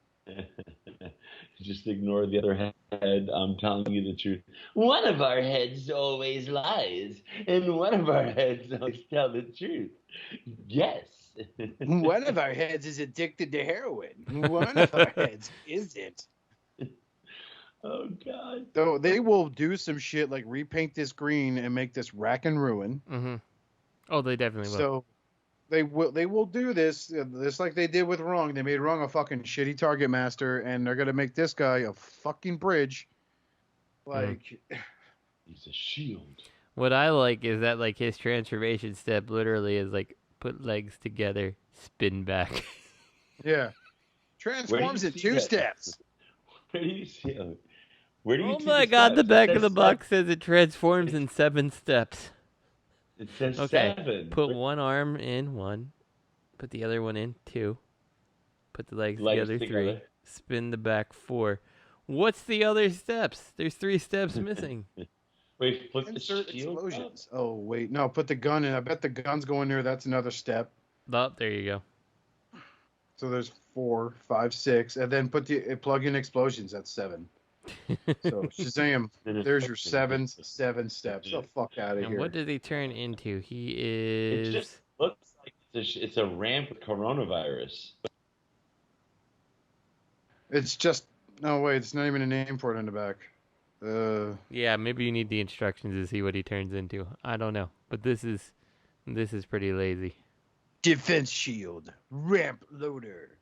Just ignore the other head. I'm telling you the truth. One of our heads always lies, and one of our heads always tell the truth. Yes. One of our heads is addicted to heroin. One of our heads isn't. Oh, God. So they will do some shit like repaint this green and make this Rack and Ruin. Mm-hmm. Oh, they definitely will. So they will do this just like they did with Wrong. They made Wrong a fucking shitty target master, and they're gonna make this guy a fucking bridge. Like he's a shield. What I like is that like his transformation step literally is like put legs together, spin back. Yeah. Transforms in 2 steps. Where do you see it? Where do you Oh my god, the back of the box says it transforms in 7 steps. It says 7. Put one arm in 1. Put the other one in 2. Put the legs together 3. Spin the back 4. What's the other steps? There's 3 steps missing. Wait, put Insert the shield explosions. Oh wait, no, put the gun in. I bet the gun's going there. That's another step. Oh, there you go. So there's 4, 5, 6, and then put the plug in explosions. That's 7. So Shazam, there's your 7 steps. The fuck out of And here. what does he turn into? He is. It just looks like it's a ramp with coronavirus. It's just no wait. It's not even a name for it in the back. Yeah, maybe you need the instructions to see what he turns into. I don't know, but this is pretty lazy. Defense shield, ramp loader.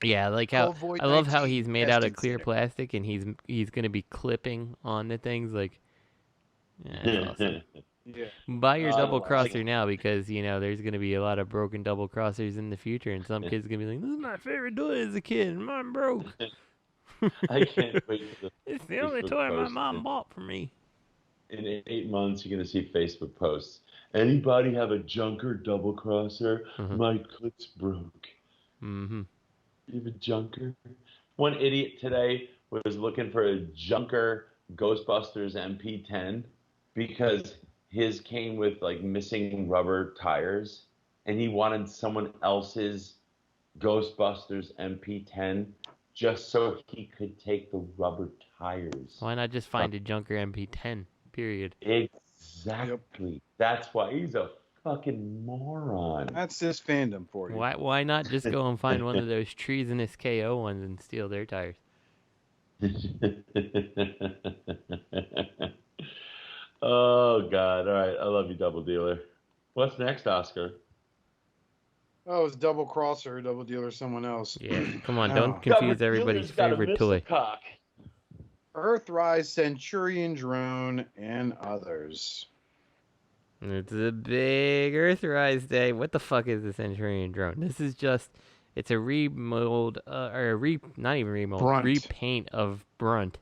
Yeah, like how Convoy I love how 19 he's made out of testing clear center. plastic, and he's gonna be clipping onto things like. Yeah, that's awesome. Yeah. Buy your I double like crosser it. now because there's gonna be a lot of broken double crossers in the future, and some kids are gonna be like, "This is my favorite toy as a kid. Mine broke." I can't wait for the It's the only Facebook toy my post. mom bought for me. In 8 months, you're going to see Facebook posts. Anybody have a junker double crosser? My clips broke. Mm-hmm. You have a junker? One idiot today was looking for a junker Ghostbusters MP10 because his came with like missing rubber tires, and he wanted someone else's Ghostbusters MP10 just so he could take the rubber tires. Why not just find a junker MP10? Period. Exactly. Yep. That's why he's a fucking moron. That's this fandom for you. Why not just go and find one of those treasonous KO ones and steal their tires? Oh God! All right, I love you, Double Dealer. What's next, Oscar? Oh, it's double crosser, double dealer, someone else. Yeah, come on, don't confuse everybody's favorite toy. Cock. Earthrise Centurion Drone and others. It's a big Earthrise day. What the fuck is the Centurion Drone? This is just, it's a remold, not even remold, Brunt. repaint of Brunt.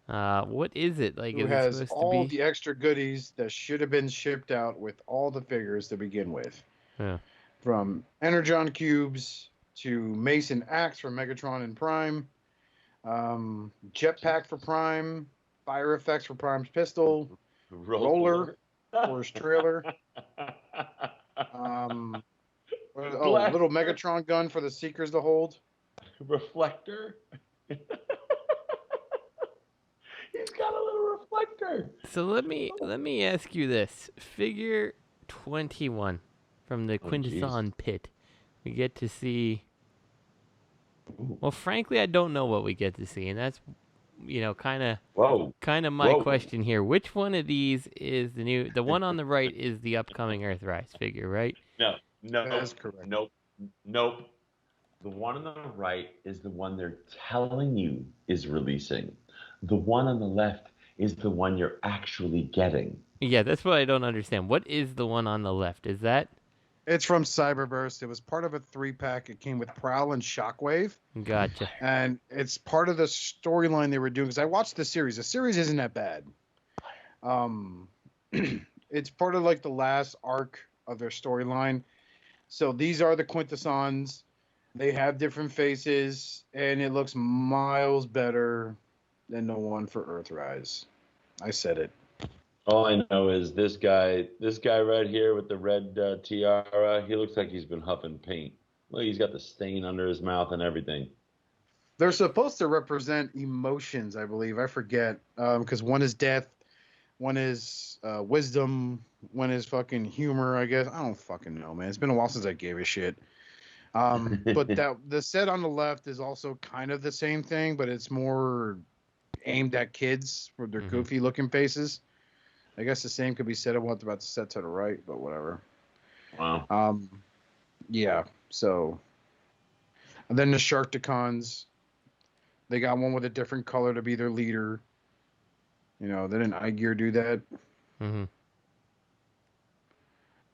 What is it? Like, Who is it has supposed all to be? the extra goodies that should have been shipped out with all the figures to begin with. Yeah. From Energon cubes to Mason Axe for Megatron and Prime, Jetpack for Prime, Fire Effects for Prime's pistol, Roller for his trailer, little Megatron gun for the Seekers to hold, Reflector. He's got a little reflector. So let me ask you this: Figure 21 from the Quintesson pit. We get to see. Well, frankly, I don't know what we get to see, and that's, kind of my question here. Which one of these is the new? The one on the right is the upcoming Earthrise figure, right? No, that's correct. Nope. The one on the right is the one they're telling you is releasing. The one on the left is the one you're actually getting. Yeah, that's what I don't understand. What is the one on the left? Is that? It's from Cyberburst. It was part of a 3-pack. It came with Prowl and Shockwave. Gotcha. And it's part of the storyline they were doing. Because I watched the series. The series isn't that bad. It's part of like the last arc of their storyline. So these are the Quintessons. They have different faces. And it looks miles better than the one for Earthrise. I said it. All I know is this guy right here with the red tiara, he looks like he's been huffing paint. Look, he's got the stain under his mouth and everything. They're supposed to represent emotions, I believe. I forget. Because one is death, one is wisdom, one is fucking humor, I guess. I don't fucking know, man. It's been a while since I gave a shit. But the set on the left is also kind of the same thing, but it's more aimed at kids with their goofy looking faces. I guess the same could be said about the set to the right, but whatever. Wow. Yeah. So, and then the Sharkticons, they got one with a different color to be their leader. Didn't iGear do that? Mm-hmm.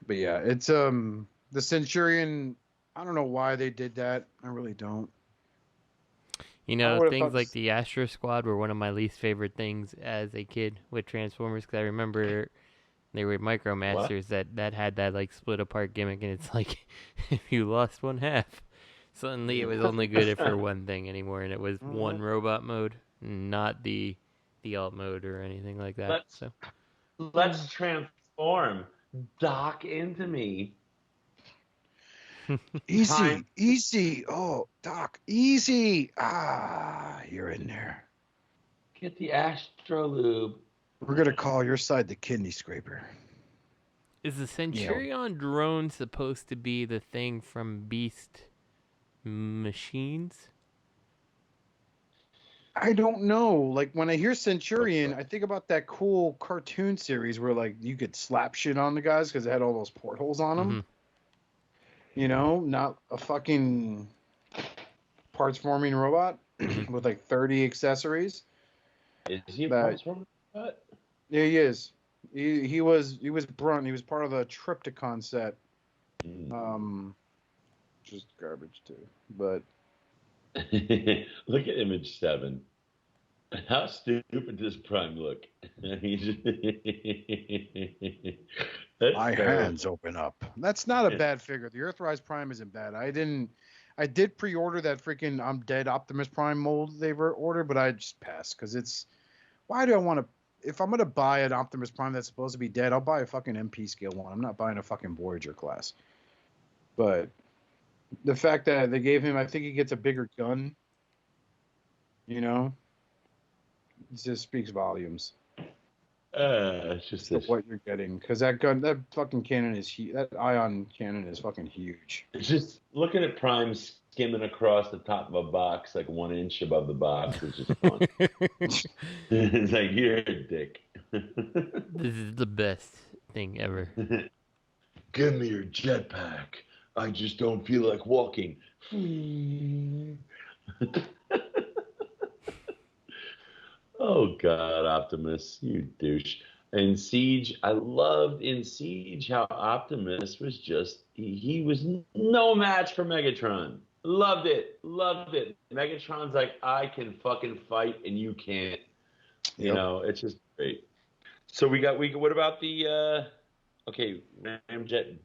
But yeah, it's the Centurion. I don't know why they did that. I really don't. Things like the Astro Squad were one of my least favorite things as a kid with Transformers, because I remember they were Micromasters that had that like split apart gimmick, and it's like if you lost one half, suddenly it was only good for one thing anymore, and it was one robot mode, not the alt mode or anything like that. Let's transform. Dock into me. Easy. Oh, Doc, easy. You're in there. Get the Astro Lube. We're going to call your side the kidney scraper. Is the Centurion drone supposed to be the thing from Beast Machines? I don't know. Like, when I hear Centurion, I think about that cool cartoon series where, like, you could slap shit on the guys because they had all those portholes on them. Mm-hmm. Not a fucking parts forming robot with like 30 accessories. Is he a parts forming robot? Yeah, he is. He was Brunt. He was part of the Triptychon set. Just garbage too. But look at Image 7. How stupid does Prime look? My hands open up. That's not a bad figure. The Earthrise Prime isn't bad. I did pre-order that freaking I'm Dead Optimus Prime mold they ordered, but I just passed because it's. Why do I want to? If I'm gonna buy an Optimus Prime that's supposed to be dead, I'll buy a fucking MP scale one. I'm not buying a fucking Voyager class. But the fact that they gave him, I think he gets a bigger gun. It just speaks volumes. It's just what you're getting, because that fucking cannon is huge. That ion cannon is fucking huge. It's just looking at Prime skimming across the top of a box, like 1 inch above the box, is just fun. It's like, you're a dick. This is the best thing ever. Give me your jetpack. I just don't feel like walking. Oh, God, Optimus, you douche. And Siege, I loved in Siege how Optimus was just, he was no match for Megatron. Loved it. Megatron's like, I can fucking fight and you can't. It's just great. So what about the, Ramjet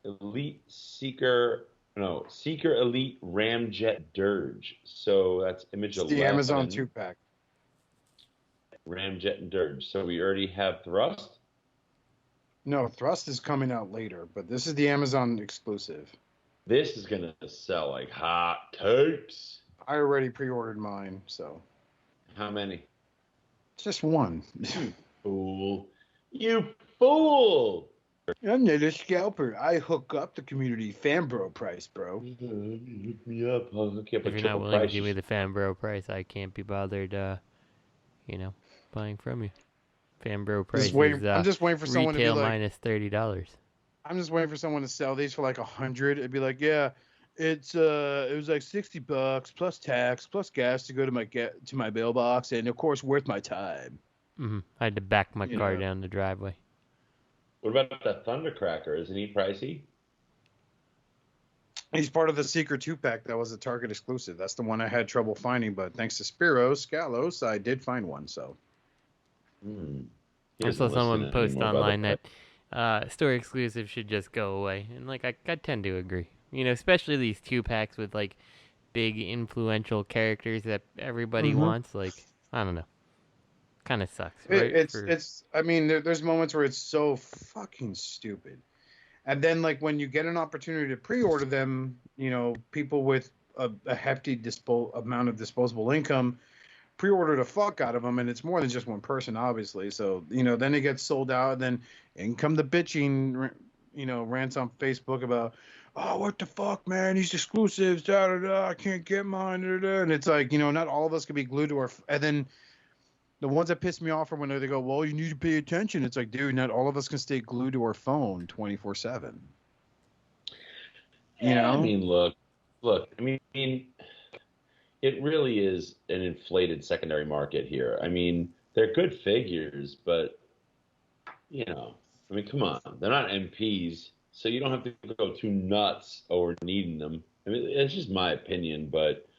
Elite Seeker No, Seeker Elite Ramjet Dirge. So that's image It's 11. the Amazon 2-pack. Ramjet and Dirge. So we already have Thrust? No, Thrust is coming out later, but this is the Amazon exclusive. This is going to sell like hot cakes. I already pre-ordered mine, so. How many? Just one. Fool. You fool! I'm not a scalper. I hook up the community fan bro price, bro. Hook me up. I'll hook you up If with you're not triple willing price. to give me the fan bro price, I can't be bothered, buying from you. Fan bro price I'm just waiting for someone to be retail like, minus $30. I'm just waiting for someone to sell these for like 100. It'd be like, yeah, it was like $60 plus tax plus gas to go to my mailbox, and of course worth my time. Mm-hmm. I had to back my car down the driveway. What about the Thundercracker? Isn't he pricey? He's part of the Secret 2-pack that was a Target exclusive. That's the one I had trouble finding, but thanks to Scalos, I did find one. So. I saw someone post online that store exclusive should just go away, and like I tend to agree. Especially these 2-packs with like big influential characters that everybody wants. Like, I don't know, kind of sucks. Right? I mean, there's moments where it's so fucking stupid, and then like when you get an opportunity to pre-order them, people with a hefty amount of disposable income pre-order the fuck out of them, and it's more than just one person, obviously. So then it gets sold out, and then in come the bitching, rants on Facebook about, oh, what the fuck, man, these exclusives, da da da, I can't get mine, da da. And it's like, not all of us can be glued to our. And then the ones that piss me off are when they go, well, you need to pay attention. It's like, dude, not all of us can stay glued to our phone 24/7. I mean, look. I mean, it really is an inflated secondary market here. I mean, they're good figures, but come on, they're not MPs, so you don't have to go too nuts over needing them. I mean, it's just my opinion, but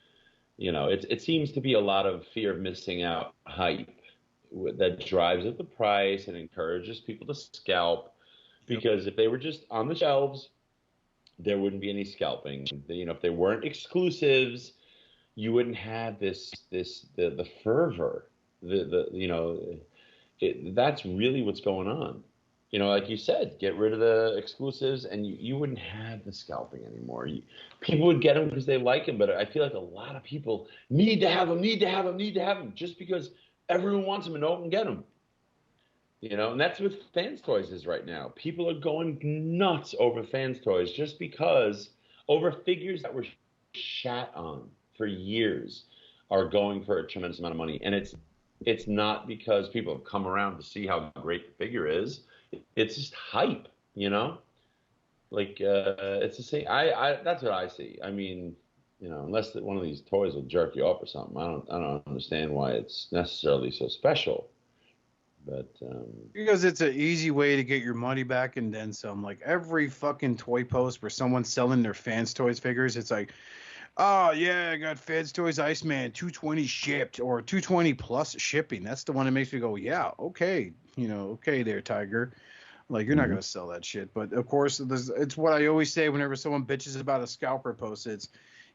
it seems to be a lot of fear of missing out hype that drives up the price and encourages people to scalp. Because if they were just on the shelves, there wouldn't be any scalping. If they weren't exclusives, you wouldn't have the fervor. That's really what's going on. Like you said, get rid of the exclusives, and you wouldn't have the scalping anymore. People would get them because they like them, but I feel like a lot of people need to have them, just because everyone wants them and no one can get them. And that's what Fans Toys is right now. People are going nuts over Fans Toys just because over figures that were shat on for years are going for a tremendous amount of money. And it's not because people have come around to see how great the figure is. It's just hype, Like it's the same. That's what I see. I mean, unless one of these toys will jerk you up or something, I don't understand why it's necessarily so special. But because it's an easy way to get your money back and then some. Like every fucking toy post where someone's selling their Fans Toys figures, it's like, oh yeah, I got Fans Toys Iceman, $220 shipped, or $220 plus shipping. That's the one that makes me go, yeah, okay, okay there, Tiger. Like, you're not gonna sell that shit. But of course, it's what I always say whenever someone bitches about a scalper post. It's,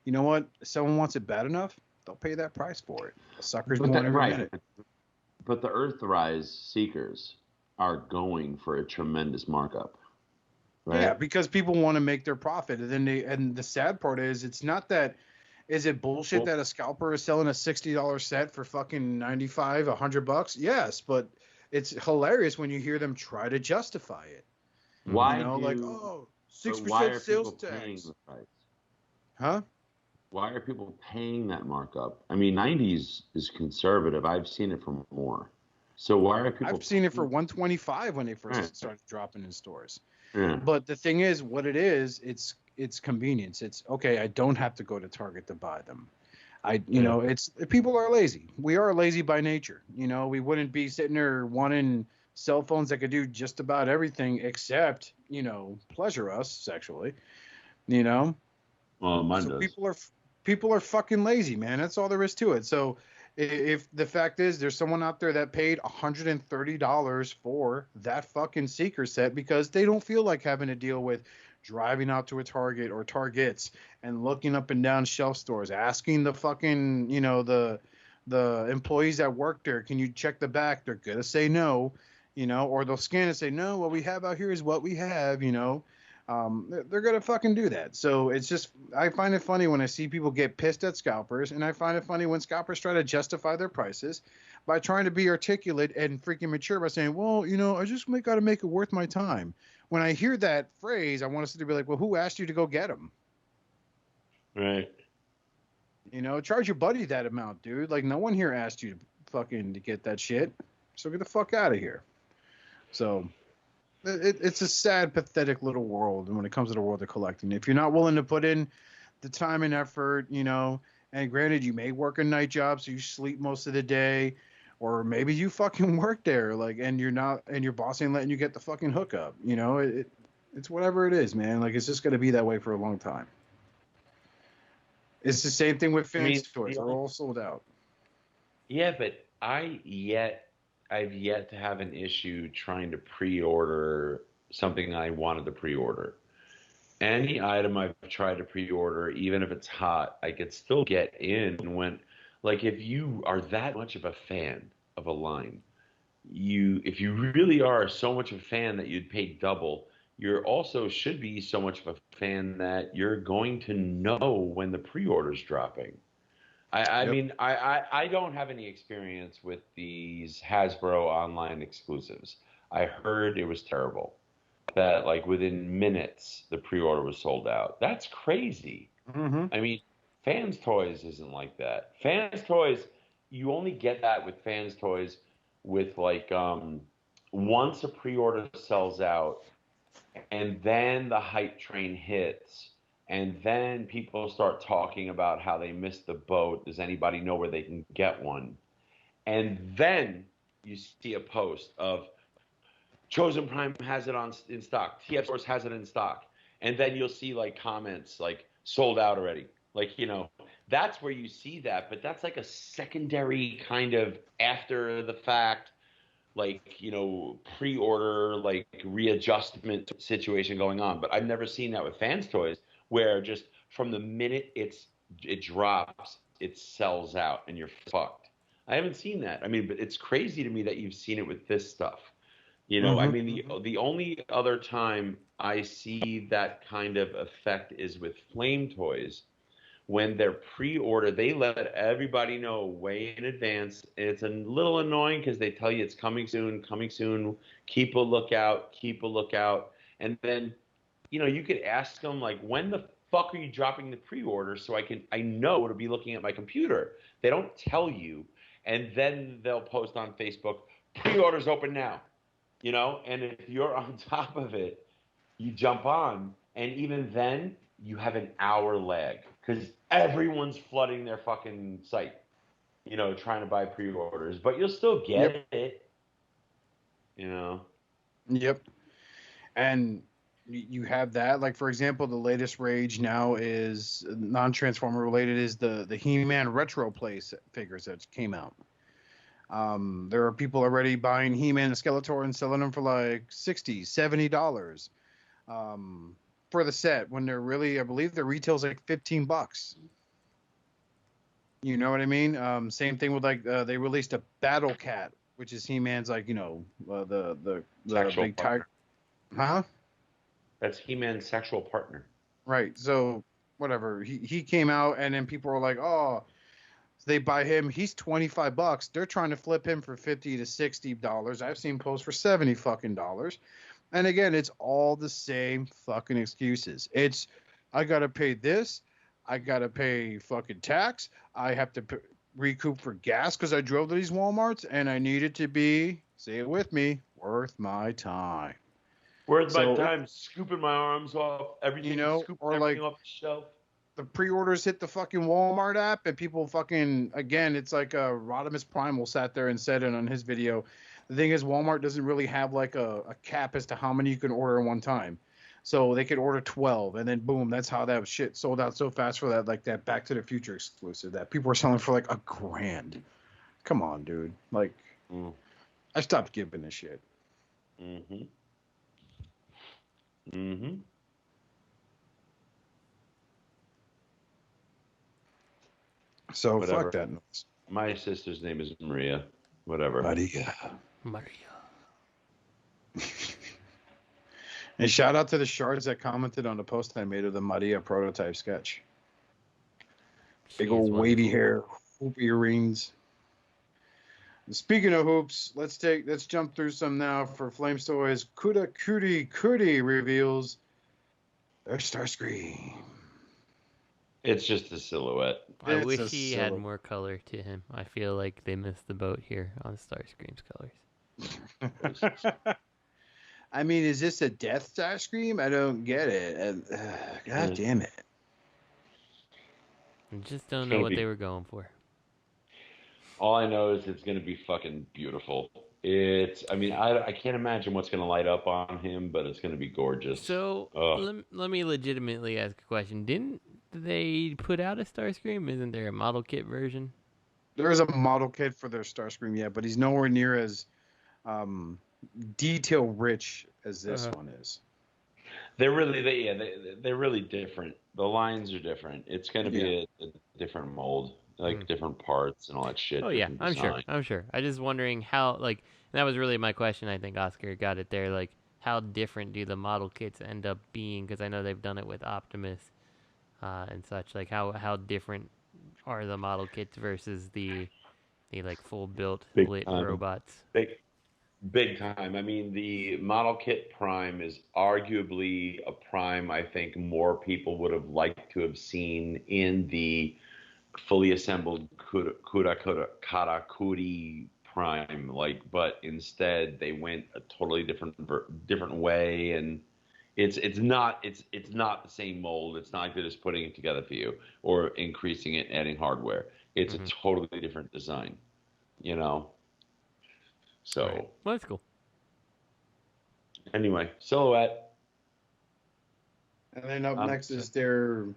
you know what? If someone wants it bad enough, they'll pay that price for it. The suckers want every minute. But the Earthrise Seekers are going for a tremendous markup. Right? Yeah, because people want to make their profit, and the sad part is, it's not that. Is it bullshit that a scalper is selling a $60 set for fucking $95, $100? Yes, but it's hilarious when you hear them try to justify it. Why? 6% sales tax. Huh? Why are people paying that markup? I mean, 90s is conservative. I've seen it for more. So why are people? I've seen it for $125 when they first started dropping in stores. Yeah. But the thing is, what it is, it's convenience. It's okay. I don't have to go to Target to buy them. It's people are lazy. We are lazy by nature. We wouldn't be sitting there wanting cell phones that could do just about everything except, pleasure us sexually. Well, mine does. People are fucking lazy, man. That's all there is to it. So if the fact is there's someone out there that paid $130 for that fucking Seeker set because they don't feel like having to deal with driving out to a Target or Targets and looking up and down shelf stores, asking the fucking, the employees that work there, can you check the back? They're gonna say no, or they'll scan and say, no, what we have out here is what we have, they're gonna fucking do that. So it's just, I find it funny when I see people get pissed at scalpers, and I find it funny when scalpers try to justify their prices by trying to be articulate and freaking mature by saying, well, I just got to make it worth my time. When I hear that phrase, I want us to be like, well, who asked you to go get them? Right. Charge your buddy that amount, dude. Like, no one here asked you to get that shit. So get the fuck out of here. So it's a sad, pathetic little world when it comes to the world of collecting. If you're not willing to put in the time and effort, and granted, you may work a night job, so you sleep most of the day, or maybe you fucking work there, and your boss ain't letting you get the fucking hookup. It's whatever it is, man. Like, it's just gonna be that way for a long time. It's the same thing with fans toys. They're all sold out. Yeah, but I've yet to have an issue trying to pre-order something I wanted to pre-order. Any item I've tried to pre-order, even if it's hot, I could still get in when, like, if you are that much of a fan of a line, if you really are so much of a fan that you'd pay double, you're also should be so much of a fan that you're going to know when the pre-order's dropping. I mean, I don't have any experience with these Hasbro online exclusives. I heard it was terrible. That, like, within minutes, the pre-order was sold out. That's crazy. Mm-hmm. I mean, Fans Toys isn't like that. Fans Toys, you only get that with Fans Toys with, like, once a pre-order sells out, and then the hype train hits, and then people start talking about how they missed the boat. Does anybody know where they can get one? And then you see a post of Chosen Prime has it in stock. TF Source has it in stock. And then you'll see, like, comments like sold out already. Like, that's where you see that. But that's like a secondary kind of after the fact, like, pre-order, like, readjustment situation going on. But I've never seen that with Fans Toys, where just from the minute it drops, it sells out and you're fucked. I haven't seen that. I mean, but it's crazy to me that you've seen it with this stuff. I mean, the only other time I see that kind of effect is with Flame Toys. When they're pre-order, they let everybody know way in advance. It's a little annoying because they tell you it's coming soon, keep a lookout. And then, you could ask them, like, when the fuck are you dropping the pre-order so I know to be looking at my computer. They don't tell you. And then they'll post on Facebook, pre-orders open now. And if you're on top of it, you jump on, and even then, you have an hour lag because everyone's flooding their fucking site, trying to buy pre-orders, but you'll still get it, Yep. And you have that, like, for example, the latest rage now is non-Transformer related is the He-Man retro figures that came out. There are people already buying He-Man and Skeletor and selling them for like $60, $70 for the set, when they're really, I believe the retail's like $15. You know what I mean? Same thing with, like, they released a Battle Cat, which is He-Man's, like, the big tiger. Huh? That's He-Man's sexual partner. Right. So whatever. He came out, and then people were like, oh, they buy him. He's $25. They're trying to flip him for $50 to $60. I've seen posts for $70 fucking dollars. And again, it's all the same fucking excuses. It's, I gotta pay this. I gotta pay fucking tax. I have to recoup for gas because I drove to these Walmarts, and I need it to be, say it with me, worth my time. Worth my time, scooping my arms off everything, scooping or everything like off the shelf. The pre-orders hit the fucking Walmart app, and people fucking, again, it's like Rodimus Primal sat there and said it on his video. The thing is, Walmart doesn't really have like a cap as to how many you can order at one time. So they could order 12, and then boom, that's how that shit sold out so fast for that, like, that Back to the Future exclusive that people were selling for like $1,000. Come on, dude. Like, I stopped giving a shit. So Whatever. fuck that noise. My sister's name is Maria. Whatever. Maria. Maria. And shout out to the shards that commented on the post I made of the Maria prototype sketch. Big old wavy hair, hoop earrings. And speaking of hoops, let's jump through some now for Flames Toys. Kuri reveals their Starscream. It's just a silhouette. I wish he had more color to him. I feel like they missed the boat here on Starscream's colors. I mean, is this a Death Starscream? I don't get it. God damn it. I just don't know what they were going for. All I know is it's going to be fucking beautiful. I can't imagine what's going to light up on him, but it's going to be gorgeous. So, let me legitimately ask a question. Didn't they put out a Starscream? Isn't there a model kit version? There is a model kit for their Starscream, yeah, but he's nowhere near as detail rich as this one is. They're really different. The lines are different. It's going to be a different mold, like different parts and all that shit. Oh yeah, I'm sure. I just wondering how, like, that was really my question. I think Oscar got it there. Like, how different do the model kits end up being? Because I know they've done it with Optimus and such. Like, how different are the model kits versus the like full built lit robots? Big time. I mean, the model kit Prime is arguably a Prime I think more people would have liked to have seen in the fully assembled Kuri Prime. But instead they went a totally different way, and it's not the same mold. It's not like they're just putting it together for you or increasing it and adding hardware. It's a totally different design, you know. So, right. Well, that's cool. Anyway, silhouette. And then up next is their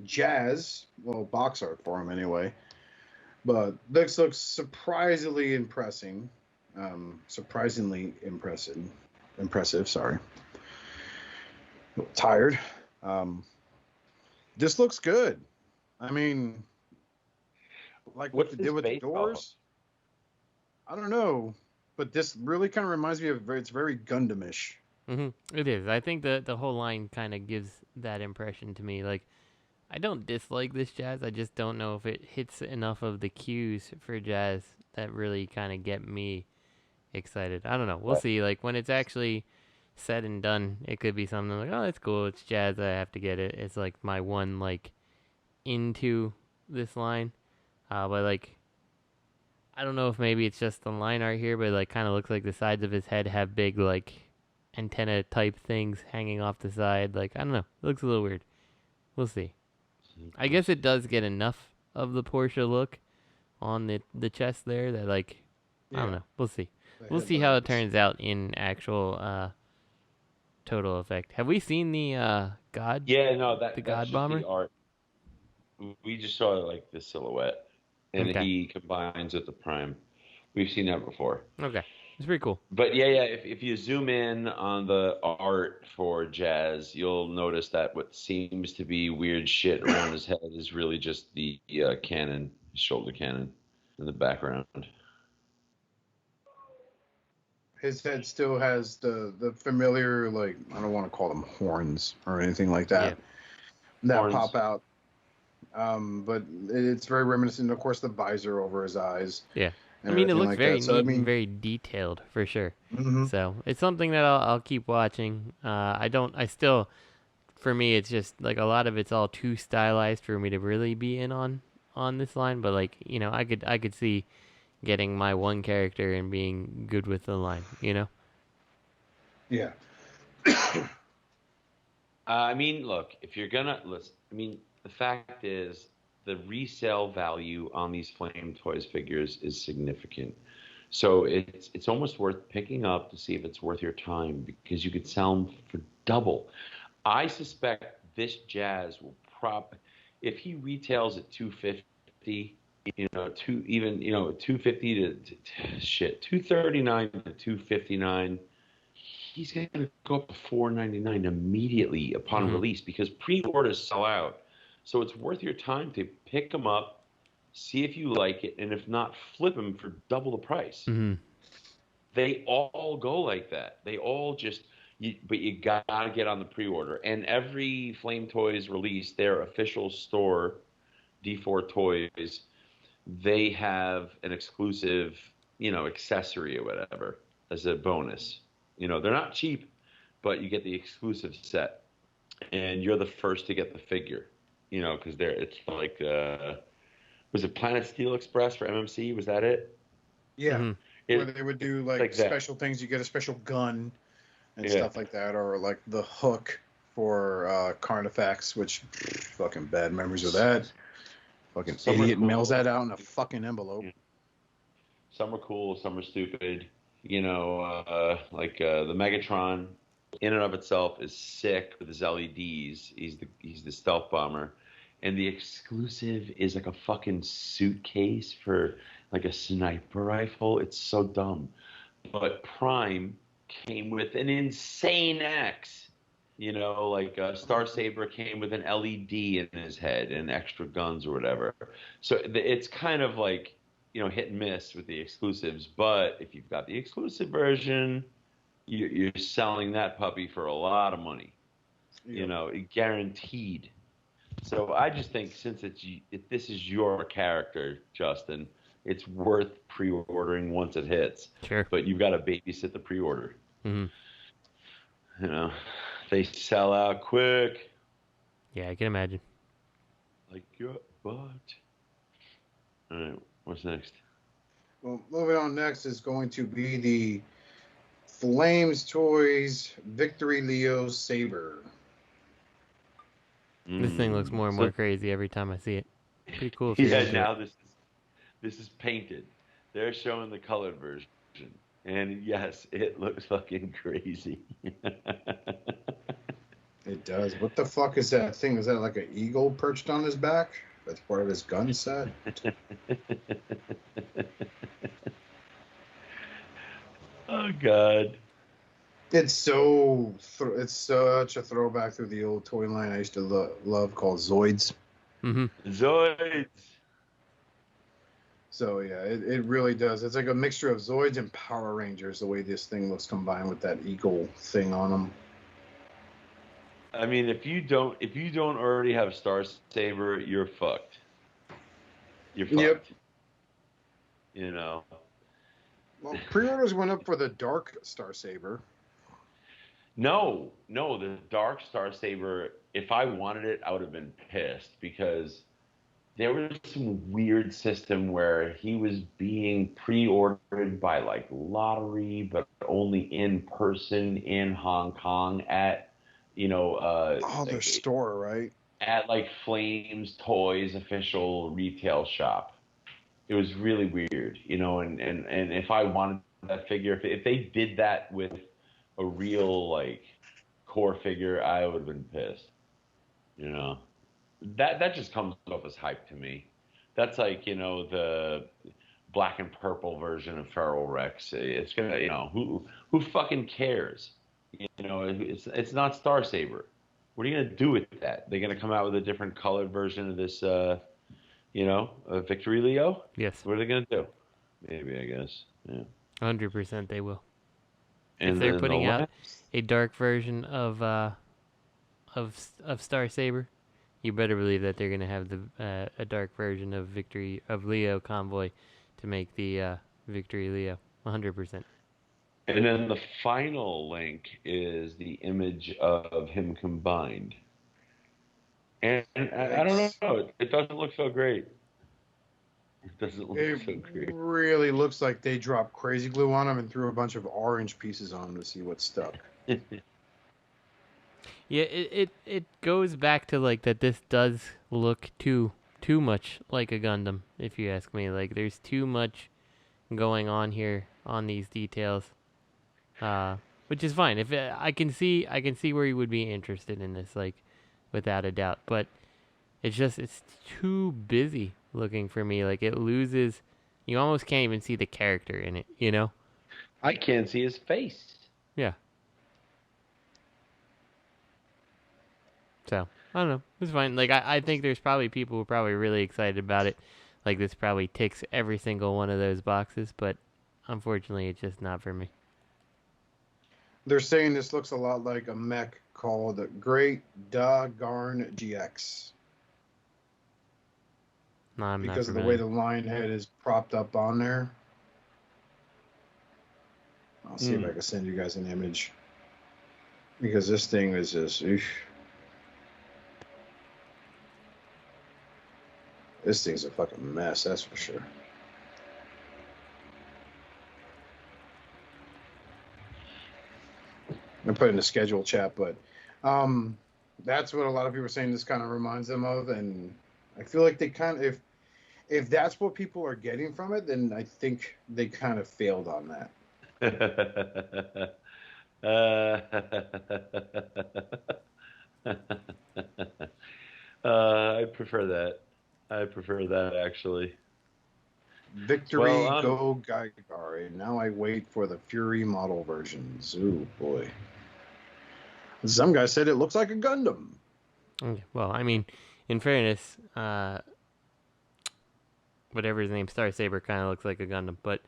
Jazz, well, box art for him anyway. But this looks surprisingly impressive. Sorry, tired. This looks good. I mean, like what they did with the doors. I don't know. But this really kind of reminds me of it's very Gundam-ish. It is. I think the whole line kind of gives that impression to me. Like, I don't dislike this Jazz. I just don't know if it hits enough of the cues for Jazz that really kind of get me excited. I don't know. We'll see. Like, when it's actually said and done, it could be something like, oh, that's cool. It's Jazz. I have to get it. It's like my one, like, into this line. But, like, I don't know if maybe it's just the line art here, but it like kind of looks like the sides of his head have big like antenna type things hanging off the side. Like, I don't know. It looks a little weird. We'll see. I guess it does get enough of the Porsche look on the chest there that like, I don't know. We'll see. We'll see how it turns out in actual total effect. Have we seen the God? Yeah, no, the God that's bomber? Just the art. We just saw like the silhouette. And he combines with the Prime. We've seen that before. Okay. It's pretty cool. But yeah, if you zoom in on the art for Jazz, you'll notice that what seems to be weird shit around his head is really just the cannon, shoulder cannon in the background. His head still has the familiar, like, I don't want to call them horns or anything like that, that Horns. pop out. But it's very reminiscent, of course, the visor over his eyes. Yeah. I mean, it looks like very that. So, neat and very detailed for sure. So it's something that I'll keep watching. For me, it's just like a lot of it's all too stylized for me to really be in on this line. But like, you know, I could see getting my one character and being good with the line, you know? Yeah. I mean, look, if you're gonna listen, I mean, the fact is, the resale value on these Flame Toys figures is significant. So it's almost worth picking up to see if it's worth your time, because you could sell them for double. I suspect this Jazz will if he retails at $250, $250 to $239 to $259. He's going to go up to $499 immediately upon release, because pre-orders sell out. So it's worth your time to pick them up, see if you like it, and if not, flip them for double the price. Mm-hmm. They all go like that. They all just, but you gotta get on the pre-order. And every Flame Toys release, their official store, D4 Toys, they have an exclusive, accessory or whatever as a bonus. They're not cheap, but you get the exclusive set, and you're the first to get the figure. Because it's like, was it Planet Steel Express for MMC? Was that it? Yeah. Mm-hmm. Where they would do like special things. You get a special gun and stuff like that, or like the hook for Carnifex, which fucking bad memories of that. Fucking idiot mails that out in a fucking envelope. Some are cool, some are stupid. Like the Megatron, in and of itself, is sick with his LEDs. He's the stealth bomber, and the exclusive is like a fucking suitcase for like a sniper rifle. It's so dumb. But Prime came with an insane axe. Like Star Sabre came with an LED in his head and extra guns or whatever. So it's kind of like, hit and miss with the exclusives. But if you've got the exclusive version, you're selling that puppy for a lot of money. Guaranteed. So I just think since if this is your character, Justin, it's worth pre-ordering once it hits. Sure. But you've got to babysit the pre-order. Mm-hmm. They sell out quick. Yeah, I can imagine. Like your butt. All right, what's next? Well, moving on next is going to be the Flames Toys Victory Leo Sabre. This thing looks more and more crazy every time I see it. Pretty cool. Yeah, now this is painted. They're showing the colored version. And yes, it looks fucking crazy. It does. What the fuck is that thing? Is that like an eagle perched on his back? That's part of his gun set? Oh, God. It's such a throwback to the old toy line I used to love called Zoids. Mm-hmm. Zoids. So, yeah, it really does. It's like a mixture of Zoids and Power Rangers, the way this thing looks combined with that eagle thing on them. I mean, if you don't already have Star Saber, you're fucked. You're fucked. Yep. Well, pre-orders went up for the Dark Star Saber. No, the Dark Star Saber, if I wanted it, I would have been pissed because there was some weird system where he was being pre-ordered by like lottery, but only in person in Hong Kong at, their store, right? At like Flames Toys official retail shop. It was really weird, and if I wanted that figure, if they did that with a real like core figure, I would have been pissed. That just comes off as hype to me. That's like, the black and purple version of Feral Rex. It's gonna, who fucking cares? It's not Star Saber. What are you gonna do with that? They're gonna come out with a different colored version of this, Victory Leo? Yes. What are they gonna do? Maybe, I guess. Yeah. 100% they will. And if they're putting out a dark version of Star Saber, you better believe that they're gonna have a dark version of Leo Convoy to make the Victory Leo. 100%. And then the final link is the image of him combined. And I don't know. It doesn't look so great. It doesn't look so great. It really looks like they dropped crazy glue on him and threw a bunch of orange pieces on him to see what stuck. Yeah, it goes back to like that. This does look too much like a Gundam, if you ask me. Like there's too much going on here on these details, which is fine. If I can see where you would be interested in this, like without a doubt. But it's too busy looking for me. Like it loses. You almost can't even see the character in it. I can't see his face. Yeah. So, I don't know. It's fine. Like, I think there's probably people who are probably really excited about it. like this probably ticks every single one of those boxes, but unfortunately, it's just not for me. They're saying this looks a lot like a mech called Great Doggone GX. No, I'm because not of the way the line head is propped up on there. I'll see if I can send you guys an image. Because this thing is just... Oof. This thing's a fucking mess, that's for sure. I put in the schedule chat, but that's what a lot of people are saying this kind of reminds them of, and I feel like they kind of, if that's what people are getting from it, then I think they kind of failed on that. I prefer that. I prefer that, actually. Victory, Well, go Gaigari. Now I wait for the Fury model versions. Ooh, boy. Some guy said it looks like a Gundam. Okay. Well, I mean, in fairness, whatever his name, Star Sabre, kind of looks like a Gundam, but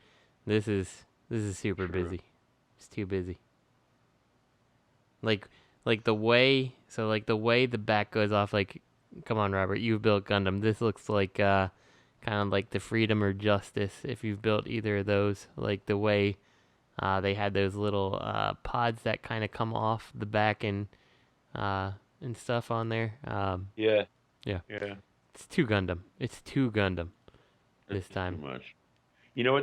this is super busy. It's too busy. Like the way the back goes off. Like, come on, Robert, you've built Gundam. This looks like kind of like the Freedom or Justice. If you've built either of those, like the way they had those little pods that kind of come off the back and stuff on there. Yeah. It's too Gundam. It's too Gundam this time. Too much. You know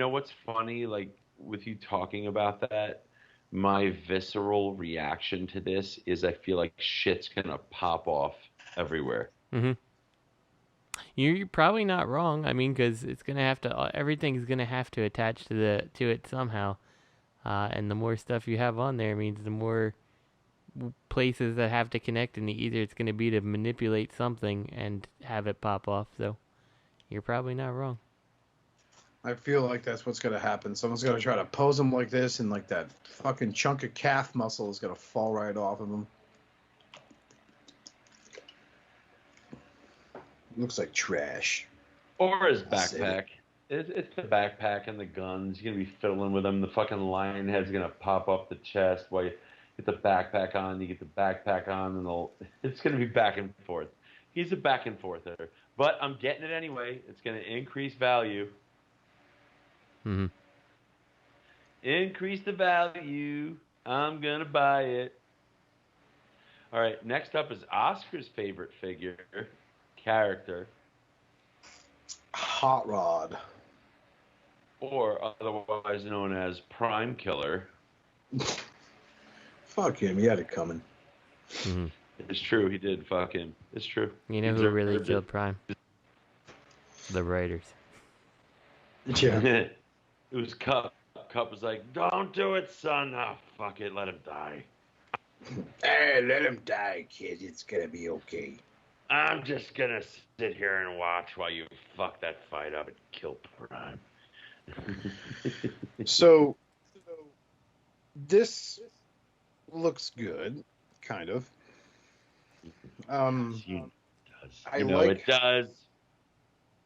what's funny? Like, with you talking about that, my visceral reaction to this is I feel like shit's gonna pop off everywhere. Mm-hmm. You're probably not wrong. I mean, because it's gonna have to. Everything's gonna have to attach to it somehow. And the more stuff you have on there means the more places that have to connect, and the easier it's gonna be to manipulate something and have it pop off. So you're probably not wrong. I feel like that's what's going to happen. Someone's going to try to pose them like this, and like that fucking chunk of calf muscle is going to fall right off of them. Looks like trash. Or his backpack. It's the backpack and the guns. You're going to be fiddling with them. The fucking lion head's going to pop up the chest while you get the backpack on. You get the backpack on, and it's going to be back and forth. He's a back and forther. But I'm getting it anyway. It's going to increase value. Mm-hmm. Increase the value. I'm going to buy it. All right, next up is Oscar's favorite character. Hotrod. Or otherwise known as Prime Killer. Fuck him, he had it coming. Mm-hmm. It's true, he did. Fuck him. It's true. You know who really killed Prime? The writers. Yeah. It was Cup. Cup was like, "Don't do it, son." Oh, fuck it. Let him die. Hey, let him die, kid. It's gonna be okay. I'm just gonna sit here and watch while you fuck that fight up and kill Prime. So, this looks good, kind of. It does.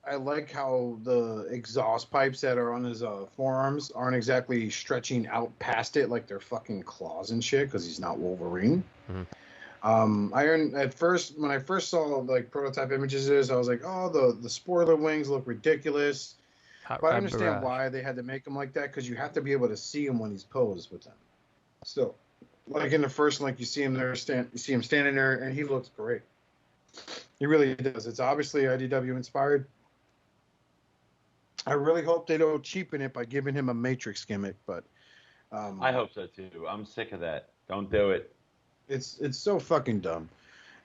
I like how the exhaust pipes that are on his forearms aren't exactly stretching out past it like they're fucking claws and shit, because he's not Wolverine. Mm-hmm. At first, when I first saw like prototype images of this, I was like, oh, the spoiler wings look ridiculous. But I understand why they had to make them like that, because you have to be able to see him when he's posed with them. So, like in the first link, you see him there, you see him standing there, and he looks great. He really does. It's obviously IDW inspired. I really hope they don't cheapen it by giving him a Matrix gimmick, but I hope so too. I'm sick of that. Don't do it. It's so fucking dumb.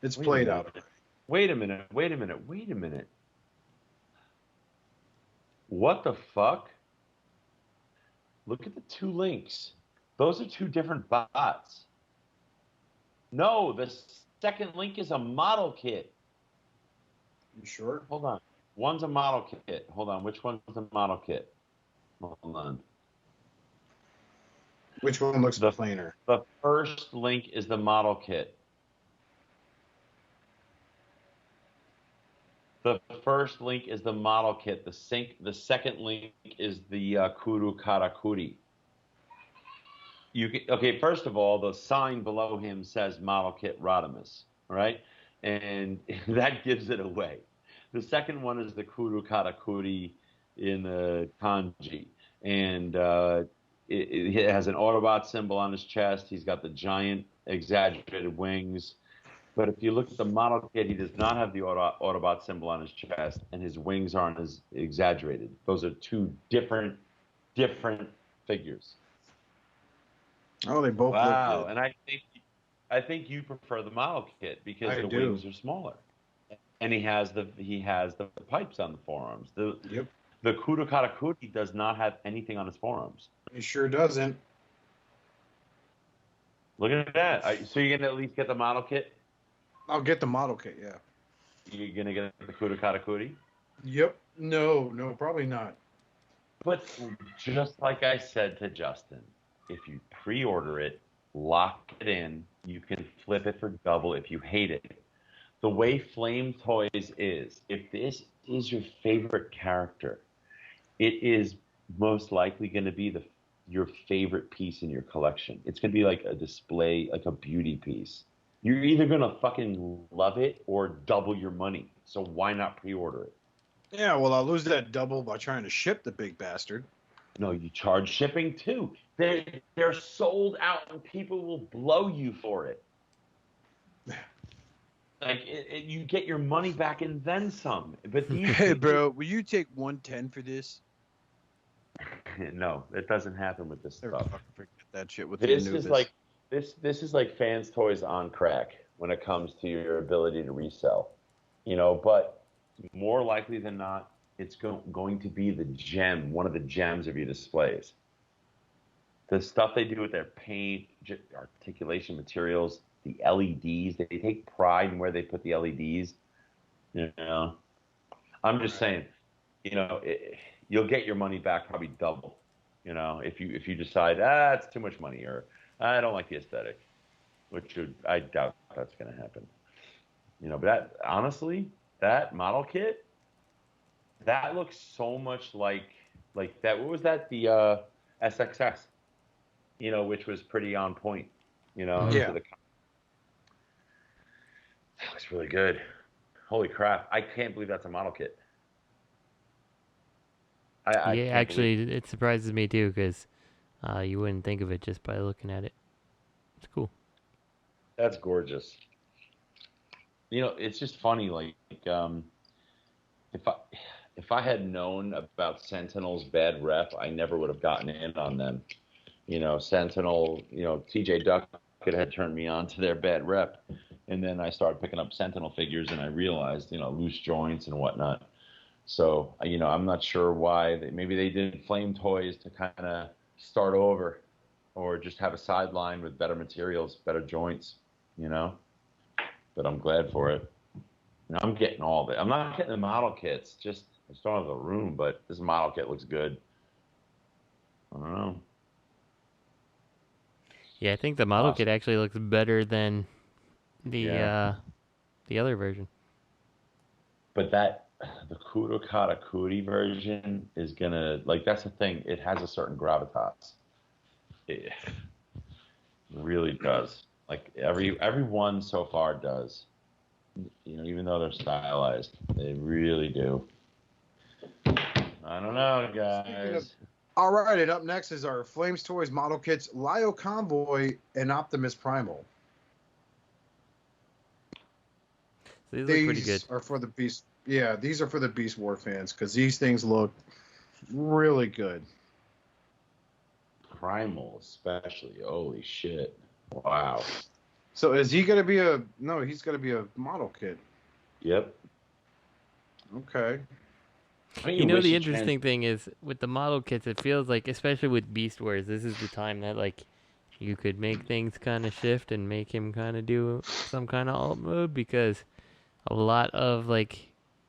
It's played out. Wait a minute. What the fuck? Look at the two links. Those are two different bots. No, the second link is a model kit. You sure? Hold on. One's a model kit. Hold on. Which one's the model kit? Hold on. Which one looks plainer? The first link is the model kit. The first link is the model kit. The second link is the Kuru Karakuri. Okay, first of all, the sign below him says model kit Rodimus, right? And that gives it away. The second one is the Kuru Karakuri in the kanji. And it has an Autobot symbol on his chest. He's got the giant exaggerated wings. But if you look at the model kit, he does not have the Autobot symbol on his chest, and his wings aren't as exaggerated. Those are two different figures. Oh, they both look good. And I think you prefer the model kit because the wings are smaller, and he has the pipes on the forearms. The Kuru Karakuri does not have anything on his forearms. He sure doesn't. Look at that. So you're gonna at least get the model kit? I'll get the model kit. Yeah. You're gonna get the Kuru Karakuri? Yep. No, probably not. But just like I said to Justin, if you pre-order it, lock it in, you can flip it for double if you hate it. The way Flame Toys is, if this is your favorite character, it is most likely going to be your favorite piece in your collection. It's going to be like a display, like a beauty piece. You're either going to fucking love it or double your money. So why not pre-order it? Yeah, well, I'll lose that double by trying to ship the big bastard. No, you charge shipping too. They're sold out and people will blow you for it. Like you get your money back and then some. But hey, bro, will you take $110 for this? No, it doesn't happen with this stuff. Forget that shit with this is like this is like fans' toys on crack when it comes to your ability to resell. But more likely than not, it's going to be the gem, one of the gems of your displays. The stuff they do with their paint, articulation materials, the LEDs, they take pride in where they put the LEDs. I'm just saying, you'll get your money back probably double. If you decide it's too much money or I don't like the aesthetic, which I doubt that's going to happen. But honestly, that model kit, that looks so much like that. What was that? The SXS, which was pretty on point. Yeah. That looks really good. Holy crap! I can't believe that's a model kit. Actually, it surprises me too because you wouldn't think of it just by looking at it. It's cool. That's gorgeous. It's just funny. Like, if I had known about Sentinel's bad rep, I never would have gotten in on them. Sentinel. TJ Duckett had turned me on to their bad rep, and then I started picking up Sentinel figures, and I realized, loose joints and whatnot. So, I'm not sure why. Maybe they did Flame Toys to kind of start over or just have a sideline with better materials, better joints, But I'm glad for it. I'm getting all of it. I'm not getting the model kits. I just don't have the room, but this model kit looks good. I don't know. Yeah, I think the model kit actually looks better than the other version. But the Kuru Karakuri version is gonna, that's the thing. It has a certain gravitas. It really does. Every one so far does. Even though they're stylized, they really do. I don't know, guys. All right, and up next is our Flames Toys model kits, Lio Convoy and Optimus Primal. These look pretty good. Are for the Beast. Yeah, these are for the Beast War fans because these things look really good. Primal, especially. Holy shit! Wow. So is he going to be No, he's going to be a model kit. Yep. Okay. The interesting thing is with the model kits, it feels like, especially with Beast Wars, this is the time that you could make things kind of shift and make him kind of do some kind of alt mode, because a lot of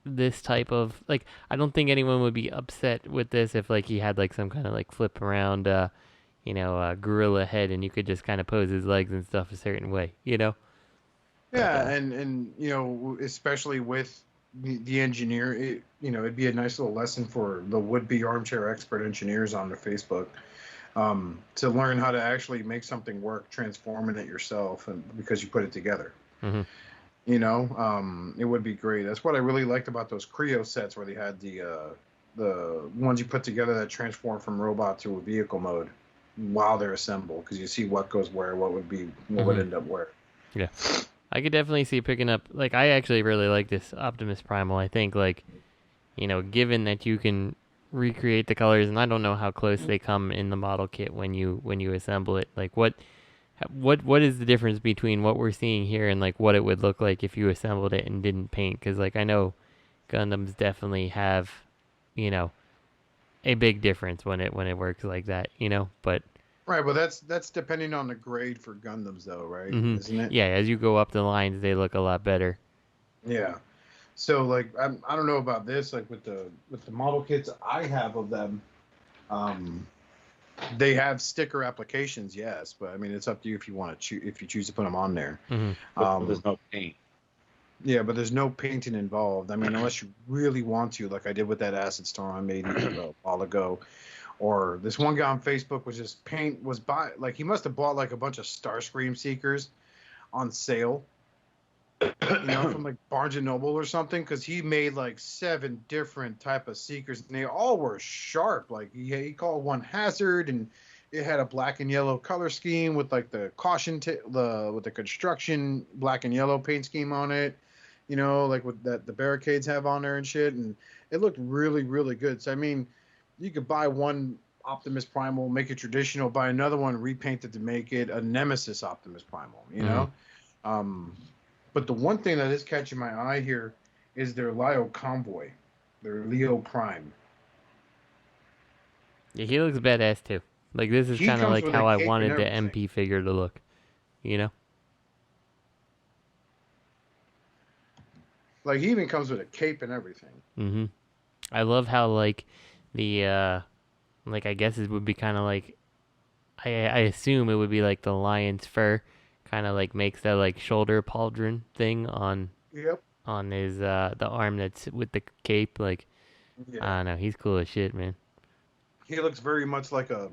this type of I don't think anyone would be upset with this if he had some kind of flip around gorilla head and you could just kind of pose his legs and stuff a certain way, Yeah, and especially with the engineer, it'd be a nice little lesson for the would-be armchair expert engineers on their Facebook, to learn how to actually make something work, transforming it yourself, and because you put it together. Mm-hmm. It would be great. That's what I really liked about those Creo sets, where they had the ones you put together that transform from robot to a vehicle mode while they're assembled, because you see what goes where, what would end up where. Yeah. I could definitely see picking up, like, I actually really like this Optimus Primal. I think, like, given that you can recreate the colors, and I don't know how close they come in the model kit when you assemble it. Like, what is the difference between what we're seeing here and, like, what it would look like if you assembled it and didn't paint? Because, like, I know Gundams definitely have, a big difference when it works like that, but... Right, but that's depending on the grade for Gundams, though, right? Mm-hmm. Isn't it? Yeah, as you go up the lines, they look a lot better. Yeah. So, like, I don't know about this, like, with the model kits I have of them, they have sticker applications, yes, but I mean, it's up to you if you want to if you choose to put them on there. Mm-hmm. But there's no paint. Yeah, but there's no painting involved. I mean, unless you really want to, like I did with that Acid Storm I made a while ago. Or this one guy on Facebook he must have bought like a bunch of Starscream Seekers on sale, from like Barnes and Noble or something, because he made like 7 different type of Seekers, and they all were sharp. Like he called one Hazard, and it had a black and yellow color scheme with like the caution with the construction black and yellow paint scheme on it, like with that the barricades have on there and shit, and it looked really, really good. So I mean, you could buy one Optimus Primal, make it traditional, buy another one, repaint it to make it a Nemesis Optimus Primal, But the one thing that is catching my eye here is their Leo Convoy, their Leo Prime. Yeah, he looks badass too. Like, this is kind of like how I wanted the MP figure to look, Like, he even comes with a cape and everything. Mm-hmm. I love how, like, the, I guess it would be kind of like, I assume it would be like the lion's fur kind of like makes that like shoulder pauldron thing on his, the arm that's with the cape. Like, I don't know, he's cool as shit, man. He looks very much like a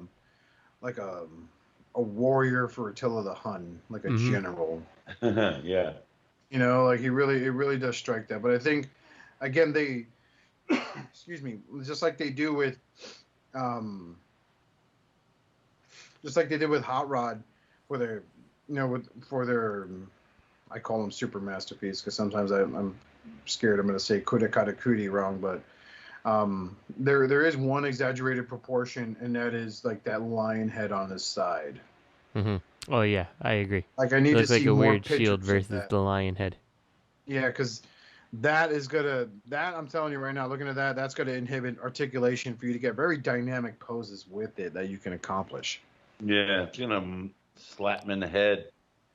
warrior for Attila the Hun, like a general. Yeah. It really does strike that. But I think, again, they, excuse me, just like they do with, just like they did with Hotrod, for their, I call them super masterpiece, because sometimes I'm scared I'm going to say Kuri wrong, but there is one exaggerated proportion, and that is like that lion head on his side. Mm-hmm. Oh yeah, I agree. Like, I need to see like a more weird shield pictures versus the lion head. Yeah, because I'm telling you right now, looking at that's gonna inhibit articulation for you to get very dynamic poses with it that you can accomplish. Yeah, it's gonna slap him in the head.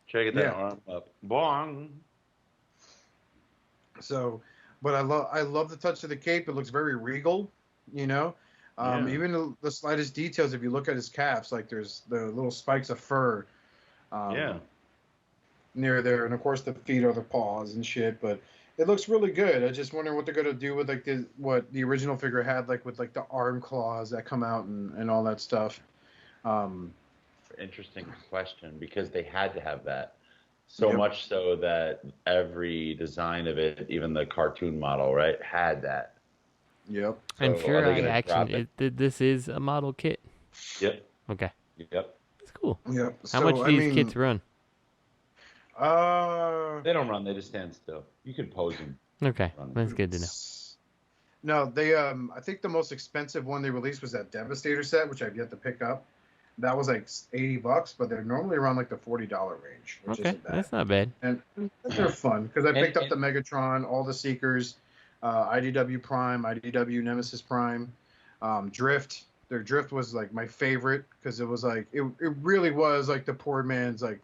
Check that arm up. Bong. So, but I love the touch of the cape. It looks very regal, Even the slightest details. If you look at his calves, like there's the little spikes of fur. Near there, and of course the feet are the paws and shit. But it looks really good. I just wonder what they're gonna do with like what the original figure had, like with like the arm claws that come out and all that stuff. Interesting question, because they had to have that. So much so that every design of it, even the cartoon model, right, had that. Yep. I'm sure this is a model kit. Yep. Okay. Yep. That's cool. Yep. How much do these kits run? They don't run. They just stand still. You can pose them. Okay, that's good to know. No, they I think the most expensive one they released was that Devastator set, which I've yet to pick up. That was like $80, but they're normally around like the $40 range, which isn't bad. That's not bad. And they're fun, because I picked up the Megatron, all the Seekers, IDW Prime, IDW Nemesis Prime, Drift. Their Drift was like my favorite, because it was like it really was like the poor man's like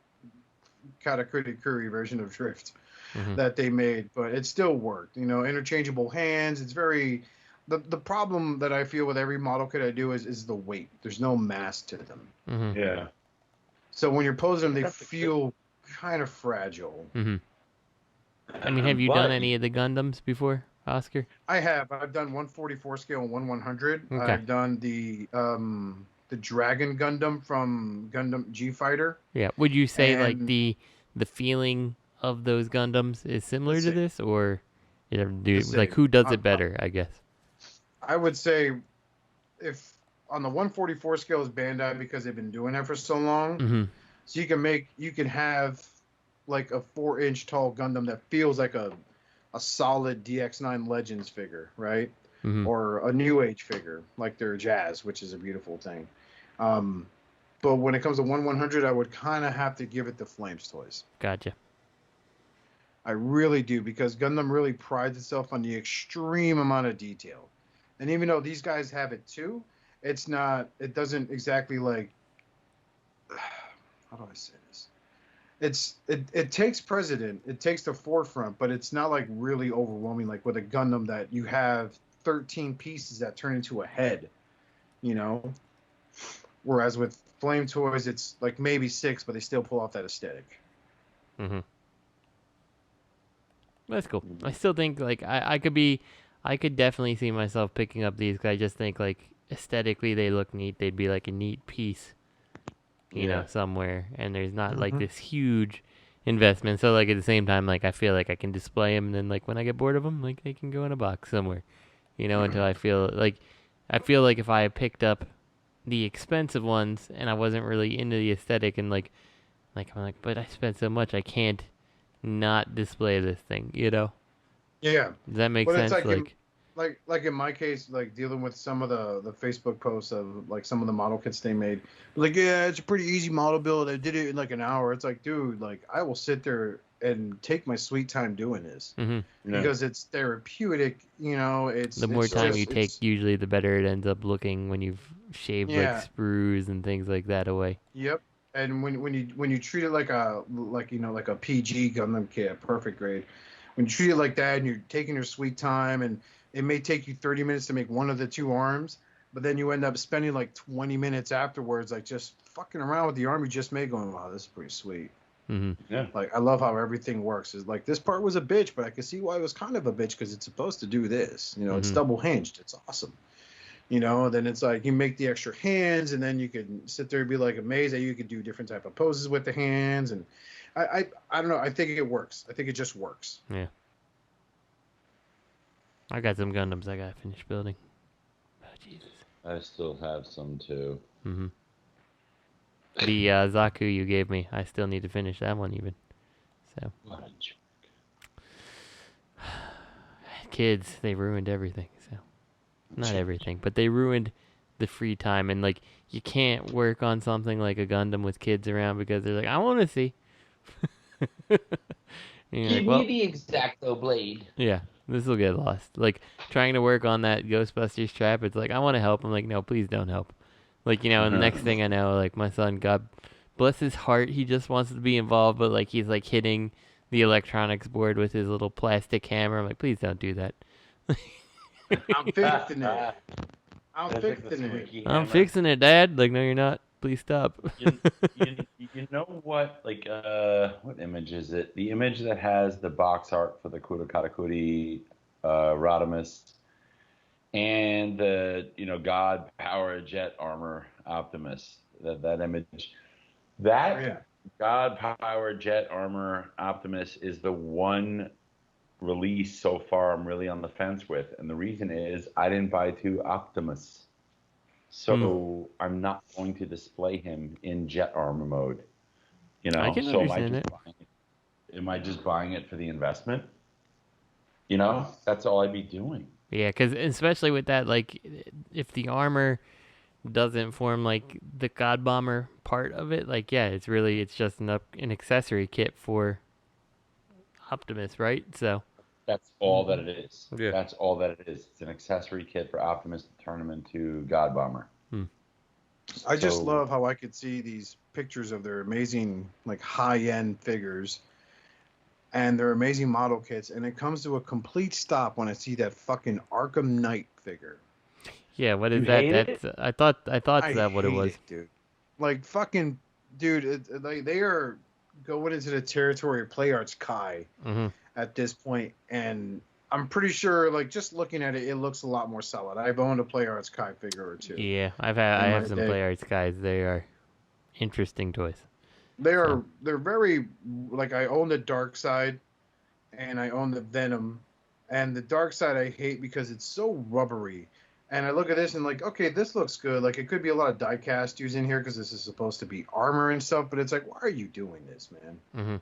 Katakuri Kuri version of Drift that they made, but it still worked. Interchangeable hands. It's very the problem that I feel with every model kit I do is the weight. There's no mass to them. Mm-hmm. Yeah. So when you're posing them, they feel kind of fragile. Mm-hmm. I mean, have you done any of the Gundams before, Oscar? I have. I've done 144 scale and 1/100. Okay. I've done the Dragon Gundam from Gundam G Fighter. Yeah. Would you say like the feeling of those Gundams is similar to this, or like who does it better? I guess. I would say, if on the 144 scale is Bandai because they've been doing that for so long. Mm-hmm. So you can have like a 4-inch tall Gundam that feels like a solid DX9 Legends figure, right? Mm-hmm. Or a New Age figure like their Jazz, which is a beautiful thing. But when it comes to 1/100, I would kind of have to give it to Flames Toys. Gotcha. I really do, because Gundam really prides itself on the extreme amount of detail. And even though these guys have it too, it doesn't exactly like, how do I say this? It takes precedent, it takes the forefront, but it's not like really overwhelming like with a Gundam that you have 13 pieces that turn into a head, you know? Whereas with Flame Toys, it's like maybe 6, but they still pull off that aesthetic. Mm-hmm. That's cool. I still think like I could definitely see myself picking up these. I just think like aesthetically they look neat. They'd be like a neat piece, you know, somewhere. And there's not like this huge investment. So like at the same time, like I feel like I can display them, and then like when I get bored of them, like they can go in a box somewhere, you know. Until I feel like if I picked up the expensive ones and I wasn't really into the aesthetic, and like I'm like, but I spent so much, I can't not display this thing, you know? Yeah. Does that make sense? Like in my case, like dealing with some of the Facebook posts of like some of the model kits they made, like, yeah, it's a pretty easy model build. I did it in like an hour. It's like, dude, like I will sit there and take my sweet time doing this because it's therapeutic, you know. The more time you take, usually the better it ends up looking when you've shaved like sprues and things like that away. Yep. And when you treat it like a PG Gundam kit, perfect grade, when you treat it like that and you're taking your sweet time, and it may take you 30 minutes to make one of the 2 arms, but then you end up spending like 20 minutes afterwards, like just fucking around with the arm you just made, going, wow, this is pretty sweet. Mm-hmm. Yeah. Like I love how everything works. Is like this part was a bitch, but I can see why it was kind of a bitch because it's supposed to do this. You know, it's double hinged. It's awesome. You know, then it's like you make the extra hands, and then you can sit there and be like amazed that you could do different type of poses with the hands. And I don't know. I think it works. I think it just works. Yeah. I got some Gundams I gotta finish building. Oh Jesus. I still have some too. Mm-hmm. The Zaku you gave me, I still need to finish that one even. So. What a jerk. Kids, they ruined everything. So. Not everything, but they ruined the free time. And like, you can't work on something like a Gundam with kids around because they're like, I want to see. Give me the Exacto blade. Yeah, this will get lost. Like, trying to work on that Ghostbusters trap, it's like, I want to help. I'm like, no, please don't help. Like, you know, and the next thing I know, like, my son, God bless his heart, he just wants to be involved, but like, he's like hitting the electronics board with his little plastic hammer. I'm like, please don't do that. I'm fixing it. I'm fixing it, Dad. Like, no, you're not. Please stop. you know what? Like, what image is it? The image that has the box art for the Kura Katakuri, Rodimus, and the God Power Jet Armor Optimus. That image. God Power Jet Armor Optimus is the one release so far I'm really on the fence with, and the reason is I didn't buy 2 Optimus. So I'm not going to display him in jet armor mode. You know, I can understand it. Am I just buying it for the investment? You know, that's all I'd be doing. Yeah, because especially with that, like, if the armor doesn't form like the God Bomber part of it, like, yeah, it's just an accessory kit for Optimus, right? So that's all that it is. Yeah. That's all that it is. It's an accessory kit for Optimus to turn him into God Bomber. I just love how I could see these pictures of their amazing, like, high-end figures and their amazing model kits, and it comes to a complete stop when I see that fucking Arkham Knight figure. Yeah, what is that? I thought that what it was, dude. Like, fucking, dude, like, they are going into the territory of Play Arts Kai. Mm-hmm. at this point, and I'm pretty sure, like, just looking at it, it looks a lot more solid. I've owned a Play Arts Kai figure or two. Yeah, I have some Play Arts Kais. They are interesting toys. They're very, like, I own the Dark Side, and I own the Venom, and the Dark Side I hate because it's so rubbery. And I look at this and like, okay, this looks good. Like, it could be a lot of die-cast used in here because this is supposed to be armor and stuff, but it's like, why are you doing this, man? Mm-hmm.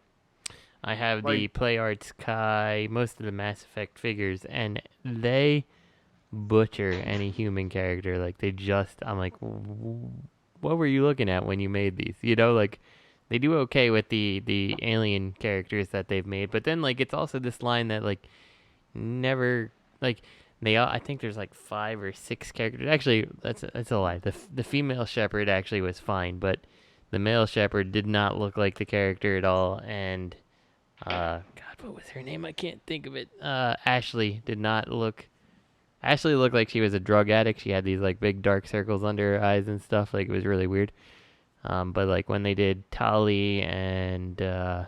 I have the Play Arts Kai, most of the Mass Effect figures, and they butcher any human character. Like, I'm like, what were you looking at when you made these? You know, like, they do okay with the alien characters that they've made, but then, like, it's also this line that, like, never, like, I think there's like 5 or 6 characters. Actually, that's a lie. The female shepherd actually was fine, but the male shepherd did not look like the character at all. And God, what was her name? I can't think of it. Ashley looked like she was a drug addict. She had these like big dark circles under her eyes and stuff. Like, it was really weird. But like when they did Tali and God,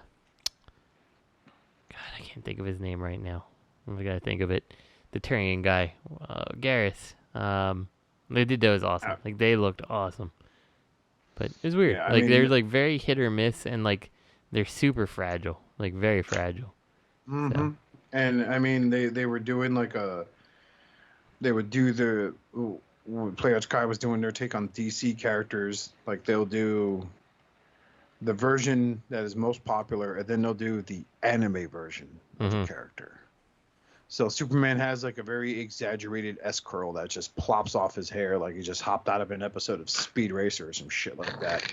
I can't think of his name right now. I gotta think of it. The Turian guy, Garrus. They did those awesome. Like, they looked awesome. But it was weird. Yeah, they're like very hit or miss, and like they're super fragile, like very fragile. Mm-hmm. So. And I mean, they were doing like they would do Play Arts Kai was doing their take on DC characters. Like, they'll do the version that is most popular, and then they'll do the anime version of the character. So Superman has like a very exaggerated S-curl that just plops off his hair like he just hopped out of an episode of Speed Racer or some shit like that,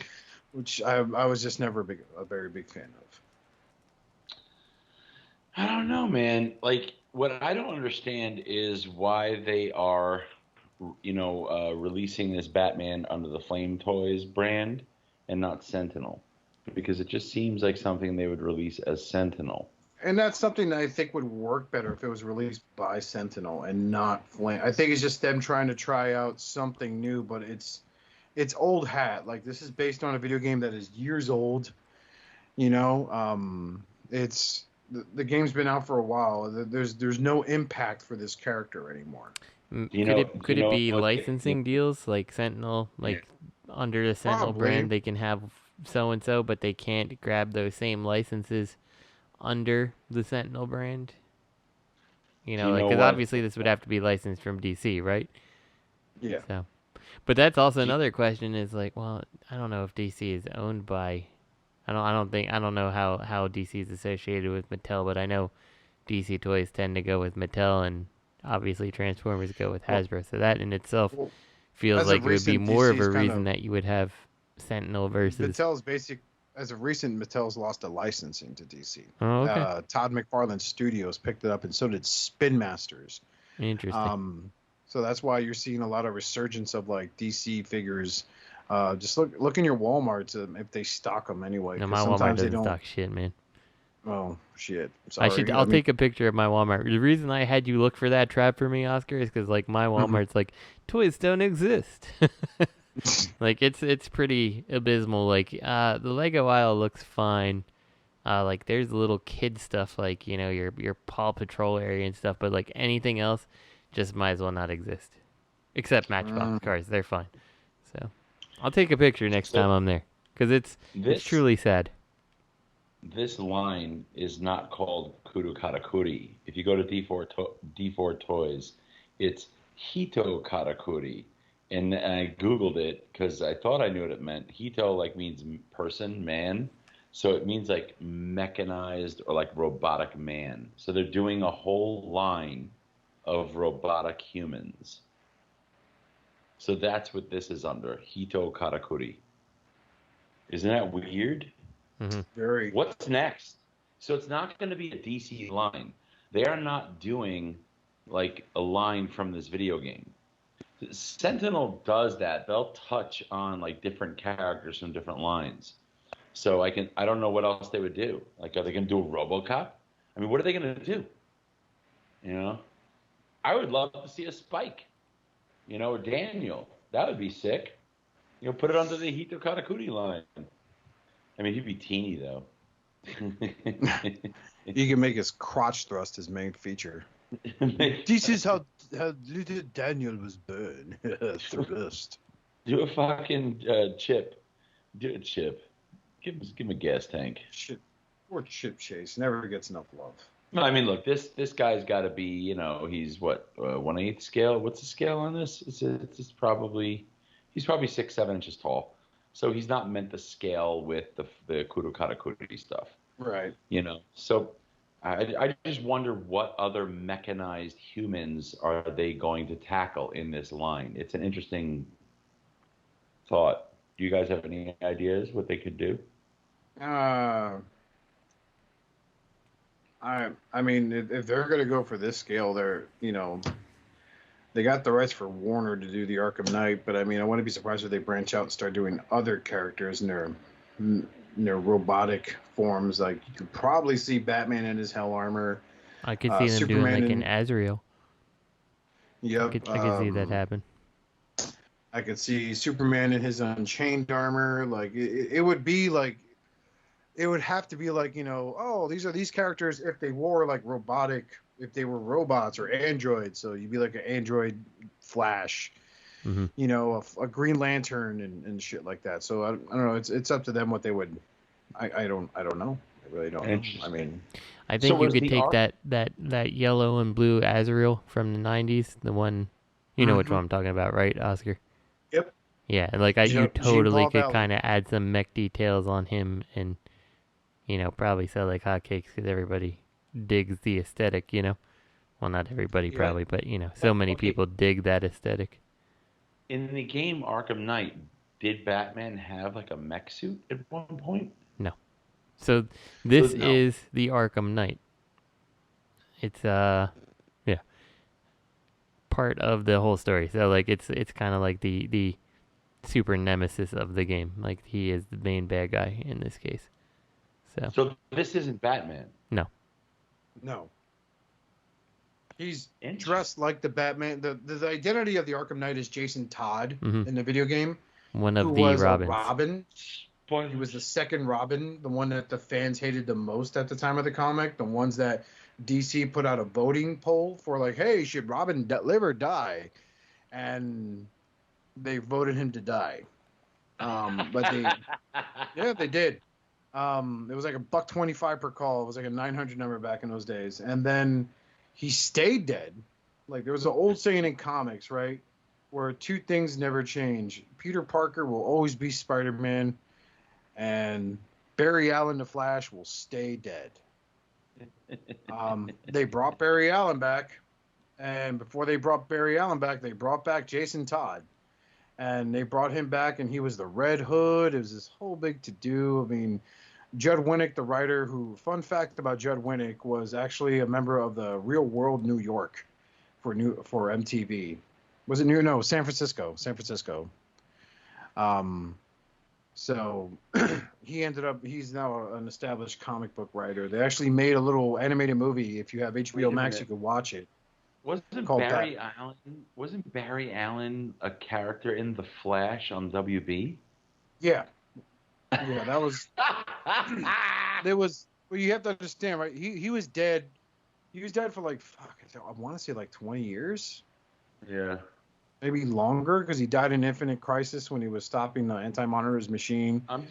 which I was just never a very big fan of. I don't know, man. Like, what I don't understand is why they are, releasing this Batman under the Flame Toys brand and not Sentinel, because it just seems like something they would release as Sentinel. And that's something that I think would work better if it was released by Sentinel and not Flame. I think it's just them trying to try out something new, but it's old hat. Like, this is based on a video game that is years old. You know, it's the game's been out for a while. There's no impact for this character anymore. Could it be licensing deals like Sentinel, like under the Sentinel brand, they can have so and so, but they can't grab those same licenses under the Sentinel brand? Because obviously this would have to be licensed from DC, right? Yeah. So, but that's also another question. Is like, well, I don't know if DC is owned by. I don't know how DC is associated with Mattel, but I know DC toys tend to go with Mattel, and obviously Transformers go with Hasbro. So that in itself feels like it would be more of a reason that you would have Sentinel versus Mattel's basic. As of recent, Mattel's lost a licensing to DC. Oh, okay. Todd McFarlane Studios picked it up, and so did Spin Masters. Interesting. So that's why you're seeing a lot of resurgence of like DC figures. Just look in your Walmarts if they stock them anyway. No, my Walmart doesn't stock shit, man. Oh shit! Sorry. I'll take a picture of my Walmart. The reason I had you look for that trap for me, Oscar, is because like my Walmart's like toys don't exist. Like it's pretty abysmal. Like the Lego aisle looks fine. Like there's little kid stuff like your Paw Patrol area and stuff, but like anything else just might as well not exist. Except Matchbox cars, they're fine. So I'll take a picture next time I'm there because it's truly sad. This line is not called Kuru Karakuri. If you go to D4 Toys, it's Hito Karakuri. And I Googled it because I thought I knew what it meant. Hito means person, man. So it means like mechanized or like robotic man. So they're doing a whole line of robotic humans. So that's what this is under, Hito Karakuri. Isn't that weird? Mm-hmm. Very. What's next? So it's not going to be a DC line. They are not doing like a line from this video game. Sentinel does that. They'll touch on like different characters from different lines. So I don't know what else they would do. Like, are they going to do a RoboCop? I mean, what are they going to do? I would love to see a Spike, or Daniel. That would be sick. Put it under the Hito Karakuri line. I mean, he'd be teeny though. You can make his crotch thrust his main feature. This is how little Daniel was born. Thrust. Do a fucking chip. Do a chip. Give him a gas tank. Shit. Poor Chip Chase never gets enough love. No, I mean, look, this guy's got to be, he's what 1/8 scale. What's the scale on this? It's probably he's probably 6-7 inches tall, so he's not meant to scale with the Kuru Katakuri stuff. Right. So I just wonder what other mechanized humans are they going to tackle in this line. It's an interesting thought. Do you guys have any ideas what they could do? I mean, if they're going to go for this scale, they're, they got the rights for Warner to do the Arkham Knight, but I mean, I wouldn't be surprised if they branch out and start doing other characters in their robotic forms. Like, you could probably see Batman in his hell armor. I could see them Superman doing like an Azrael. Yep. I could see that happen. I could see Superman in his Unchained armor. Like, it would be like, it would have to be like, these are these characters if they wore like if they were robots or androids. So you'd be like an android Flash, a Green Lantern and shit like that. So I don't know. It's up to them what they would. I don't know. I really don't know. I mean, I think you could take that yellow and blue Azrael from the 90s, the one, you know which one I'm talking about, right, Oscar? Yep. Yeah, like you totally could kind of add some mech details on him and, probably sell like hotcakes because everybody digs the aesthetic, Well, not everybody probably, but, so many people dig that aesthetic. In the game Arkham Knight, did Batman have like a mech suit at one point? No. So this is the Arkham Knight. It's part of the whole story. So like it's kind of like the super nemesis of the game. Like he is the main bad guy in this case. So this isn't Batman. No. He's dressed like the Batman. The identity of the Arkham Knight is Jason Todd in the video game. One of the Robins. Robin. He was the second Robin, the one that the fans hated the most at the time of the comic. The ones that DC put out a voting poll for, like, hey, should Robin live or die? And they voted him to die. But they did. It was like $1.25 per call. It was like a 900 number back in those days. And then he stayed dead. Like, there was an old saying in comics, right? Where two things never change. Peter Parker will always be Spider-Man, and Barry Allen, the Flash, will stay dead. They brought Barry Allen back, and before they brought Barry Allen back, they brought back Jason Todd. And they brought him back, and he was the Red Hood. It was this whole big to-do. I mean, Judd Winnick, the writer, fun fact about Judd Winnick, was actually a member of the Real World New York for MTV. Was it No, San Francisco. So he's now an established comic book writer. They actually made a little animated movie. If you have HBO Max, you can watch it. Wasn't Barry Allen a character in The Flash on WB? Yeah, that was. Well, you have to understand, right? He was dead. He was dead for like I want to say like 20 years. Yeah. Maybe longer, because he died in Infinite Crisis when he was stopping the Anti-Monitor's machine. I'm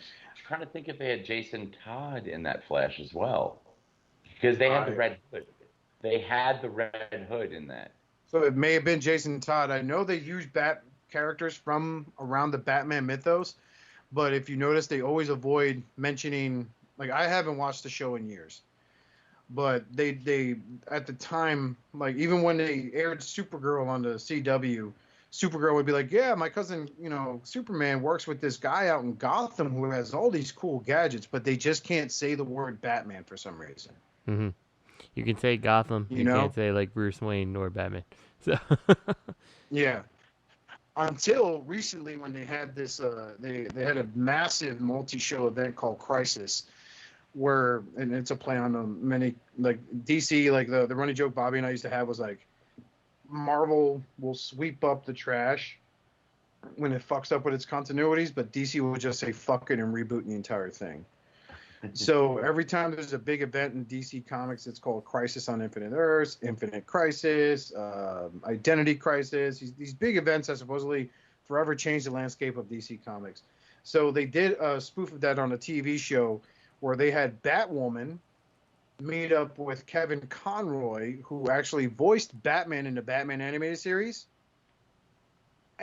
trying to think if they had Jason Todd in that Flash as well, because they had the Red Hood. They had the Red Hood in that. So it may have been Jason Todd. I know they used Bat characters from around the Batman mythos, but if you notice, they always avoid mentioning. Like, I haven't watched the show in years, but they at the time, like, even when they aired Supergirl on the CW, Supergirl would be like, yeah, my cousin, Superman works with this guy out in Gotham who has all these cool gadgets, but they just can't say the word Batman for some reason. Mm-hmm. You can say Gotham. You can't say, like, Bruce Wayne or Batman. So yeah. Until recently, when they had this, they had a massive multi-show event called Crisis, and it's a play on many, like, DC, like the running joke Bobby and I used to have was like, Marvel will sweep up the trash when it fucks up with its continuities, but DC will just say fuck it and reboot the entire thing. So every time there's a big event in DC Comics, it's called Crisis on Infinite Earths, Infinite Crisis, Identity Crisis. These big events that supposedly forever changed the landscape of DC Comics. So they did a spoof of that on a TV show where they had Batwoman meet up with Kevin Conroy, who actually voiced Batman in the Batman animated series.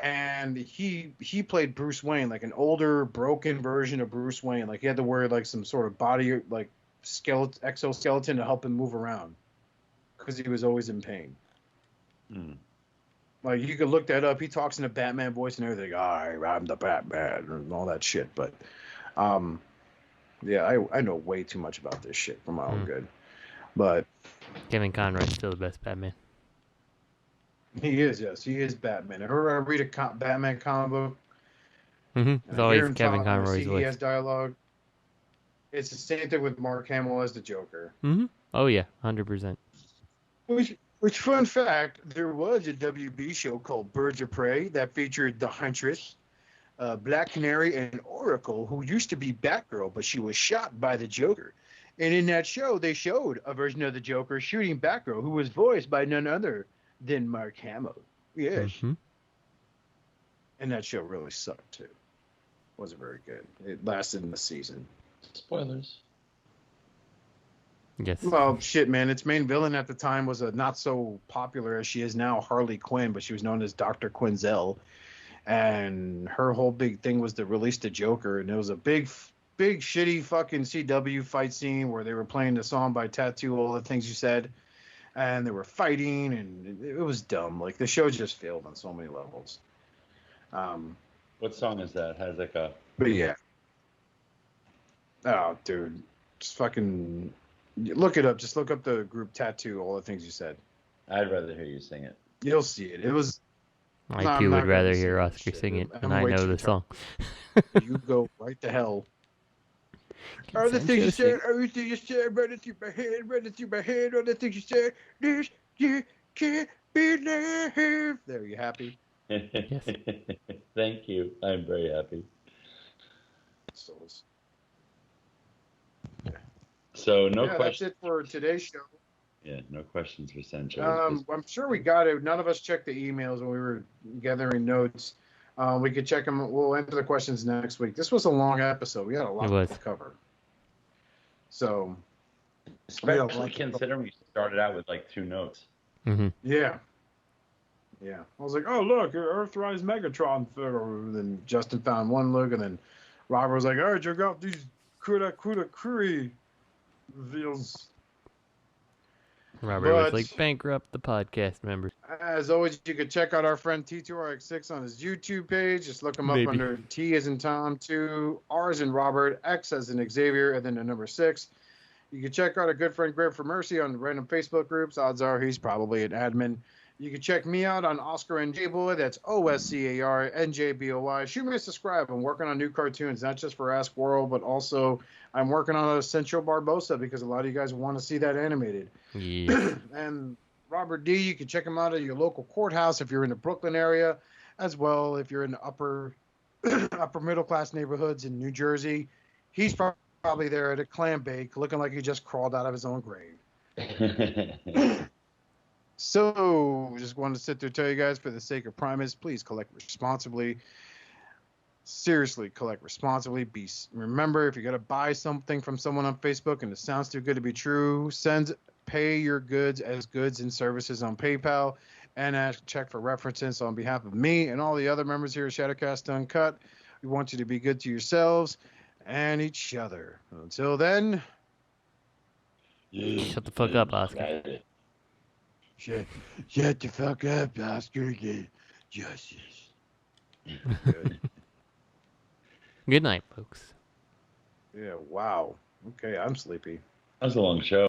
And he played Bruce Wayne, like an older, broken version of Bruce Wayne. Like he had to wear like some sort of body, like exoskeleton to help him move around because he was always in pain. Like you could look that up. He talks in a Batman voice and everything. I'm the Batman and all that shit. But yeah, I know way too much about this shit for my own good. But Kevin Conroy's still the best Batman. He is, yes. He is Batman. I read a Batman comic book. It's always Kevin Conroy's He voice. has dialogue. It's the same thing with Mark Hamill as the Joker. Oh, yeah, 100%. Which, fun fact, there was a WB show called Birds of Prey that featured the Huntress, Black Canary, and Oracle, who used to be Batgirl, but she was shot by the Joker. And in that show, they showed a version of the Joker shooting Batgirl, who was voiced by none other than Mark Hamill. Yes. And that show really sucked, too. Wasn't very good. It lasted in the season. Spoilers. Yes. Well, shit, man. Its main villain at the time was a not so popular as she is now, Harley Quinn, but she was known as Dr. Quinzel. And her whole big thing was to release the Joker. And it was a big, shitty fucking CW fight scene where they were playing the song by Tattoo, All the Things You Said. And they were fighting, and it was dumb. Like, the show just failed on so many levels. What song is that? Has like a... But yeah. Oh, dude. Just fucking... Look it up. Just look up the group Tattoo, All the Things You Said. I'd rather hear you sing it. You'll see it. It was... I too would rather hear Oscar sing it, and I know the song. You go right to hell. All the things you said, everything you said, running through my head, all the things you said, this you can't believe. There, you happy? Yes. Thank you. I'm very happy. So no questions. That's it for today's show. Yeah, no questions for Centro. I'm sure we got it. None of us checked the emails when we were gathering notes. We could check them. We'll answer the questions next week. This was a long episode. We had a lot to cover. So, especially considering we started out with like 2 notes. Yeah. Yeah. I was like, oh, look, Earthrise Megatron figure. And then Justin found one look, and then Robert was like, all right, check out these Kuri reveals. Robert was like, bankrupt the podcast members. As always, you can check out our friend T2RX6 on his YouTube page. Just look him up under T as in Tom 2, R as in Robert, X as in Xavier, and then the number 6. You can check out our good friend Greg for Mercy on random Facebook groups. Odds are he's probably an admin. You can check me out on Oscar NJ Boy. That's OSCARNJBOY. Shoot me a subscribe. I'm working on new cartoons, not just for Ask World, but also I'm working on Essential Barbosa because a lot of you guys want to see that animated. Yeah. And Robert D, you can check him out at your local courthouse if you're in the Brooklyn area, as well if you're in the upper middle class neighborhoods in New Jersey. He's probably there at a clam bake looking like he just crawled out of his own grave. So, just wanted to sit there and tell you guys, for the sake of Primus, please collect responsibly. Seriously, collect responsibly. Remember, if you're going to buy something from someone on Facebook and it sounds too good to be true, pay your goods as goods and services on PayPal and check for references on behalf of me and all the other members here at Shattercast Uncut. We want you to be good to yourselves and each other. Until then... Shut the fuck up, Oscar. Shut the fuck up, Oscar. Justice. Good night, folks. Yeah, wow. Okay, I'm sleepy. That was a long show.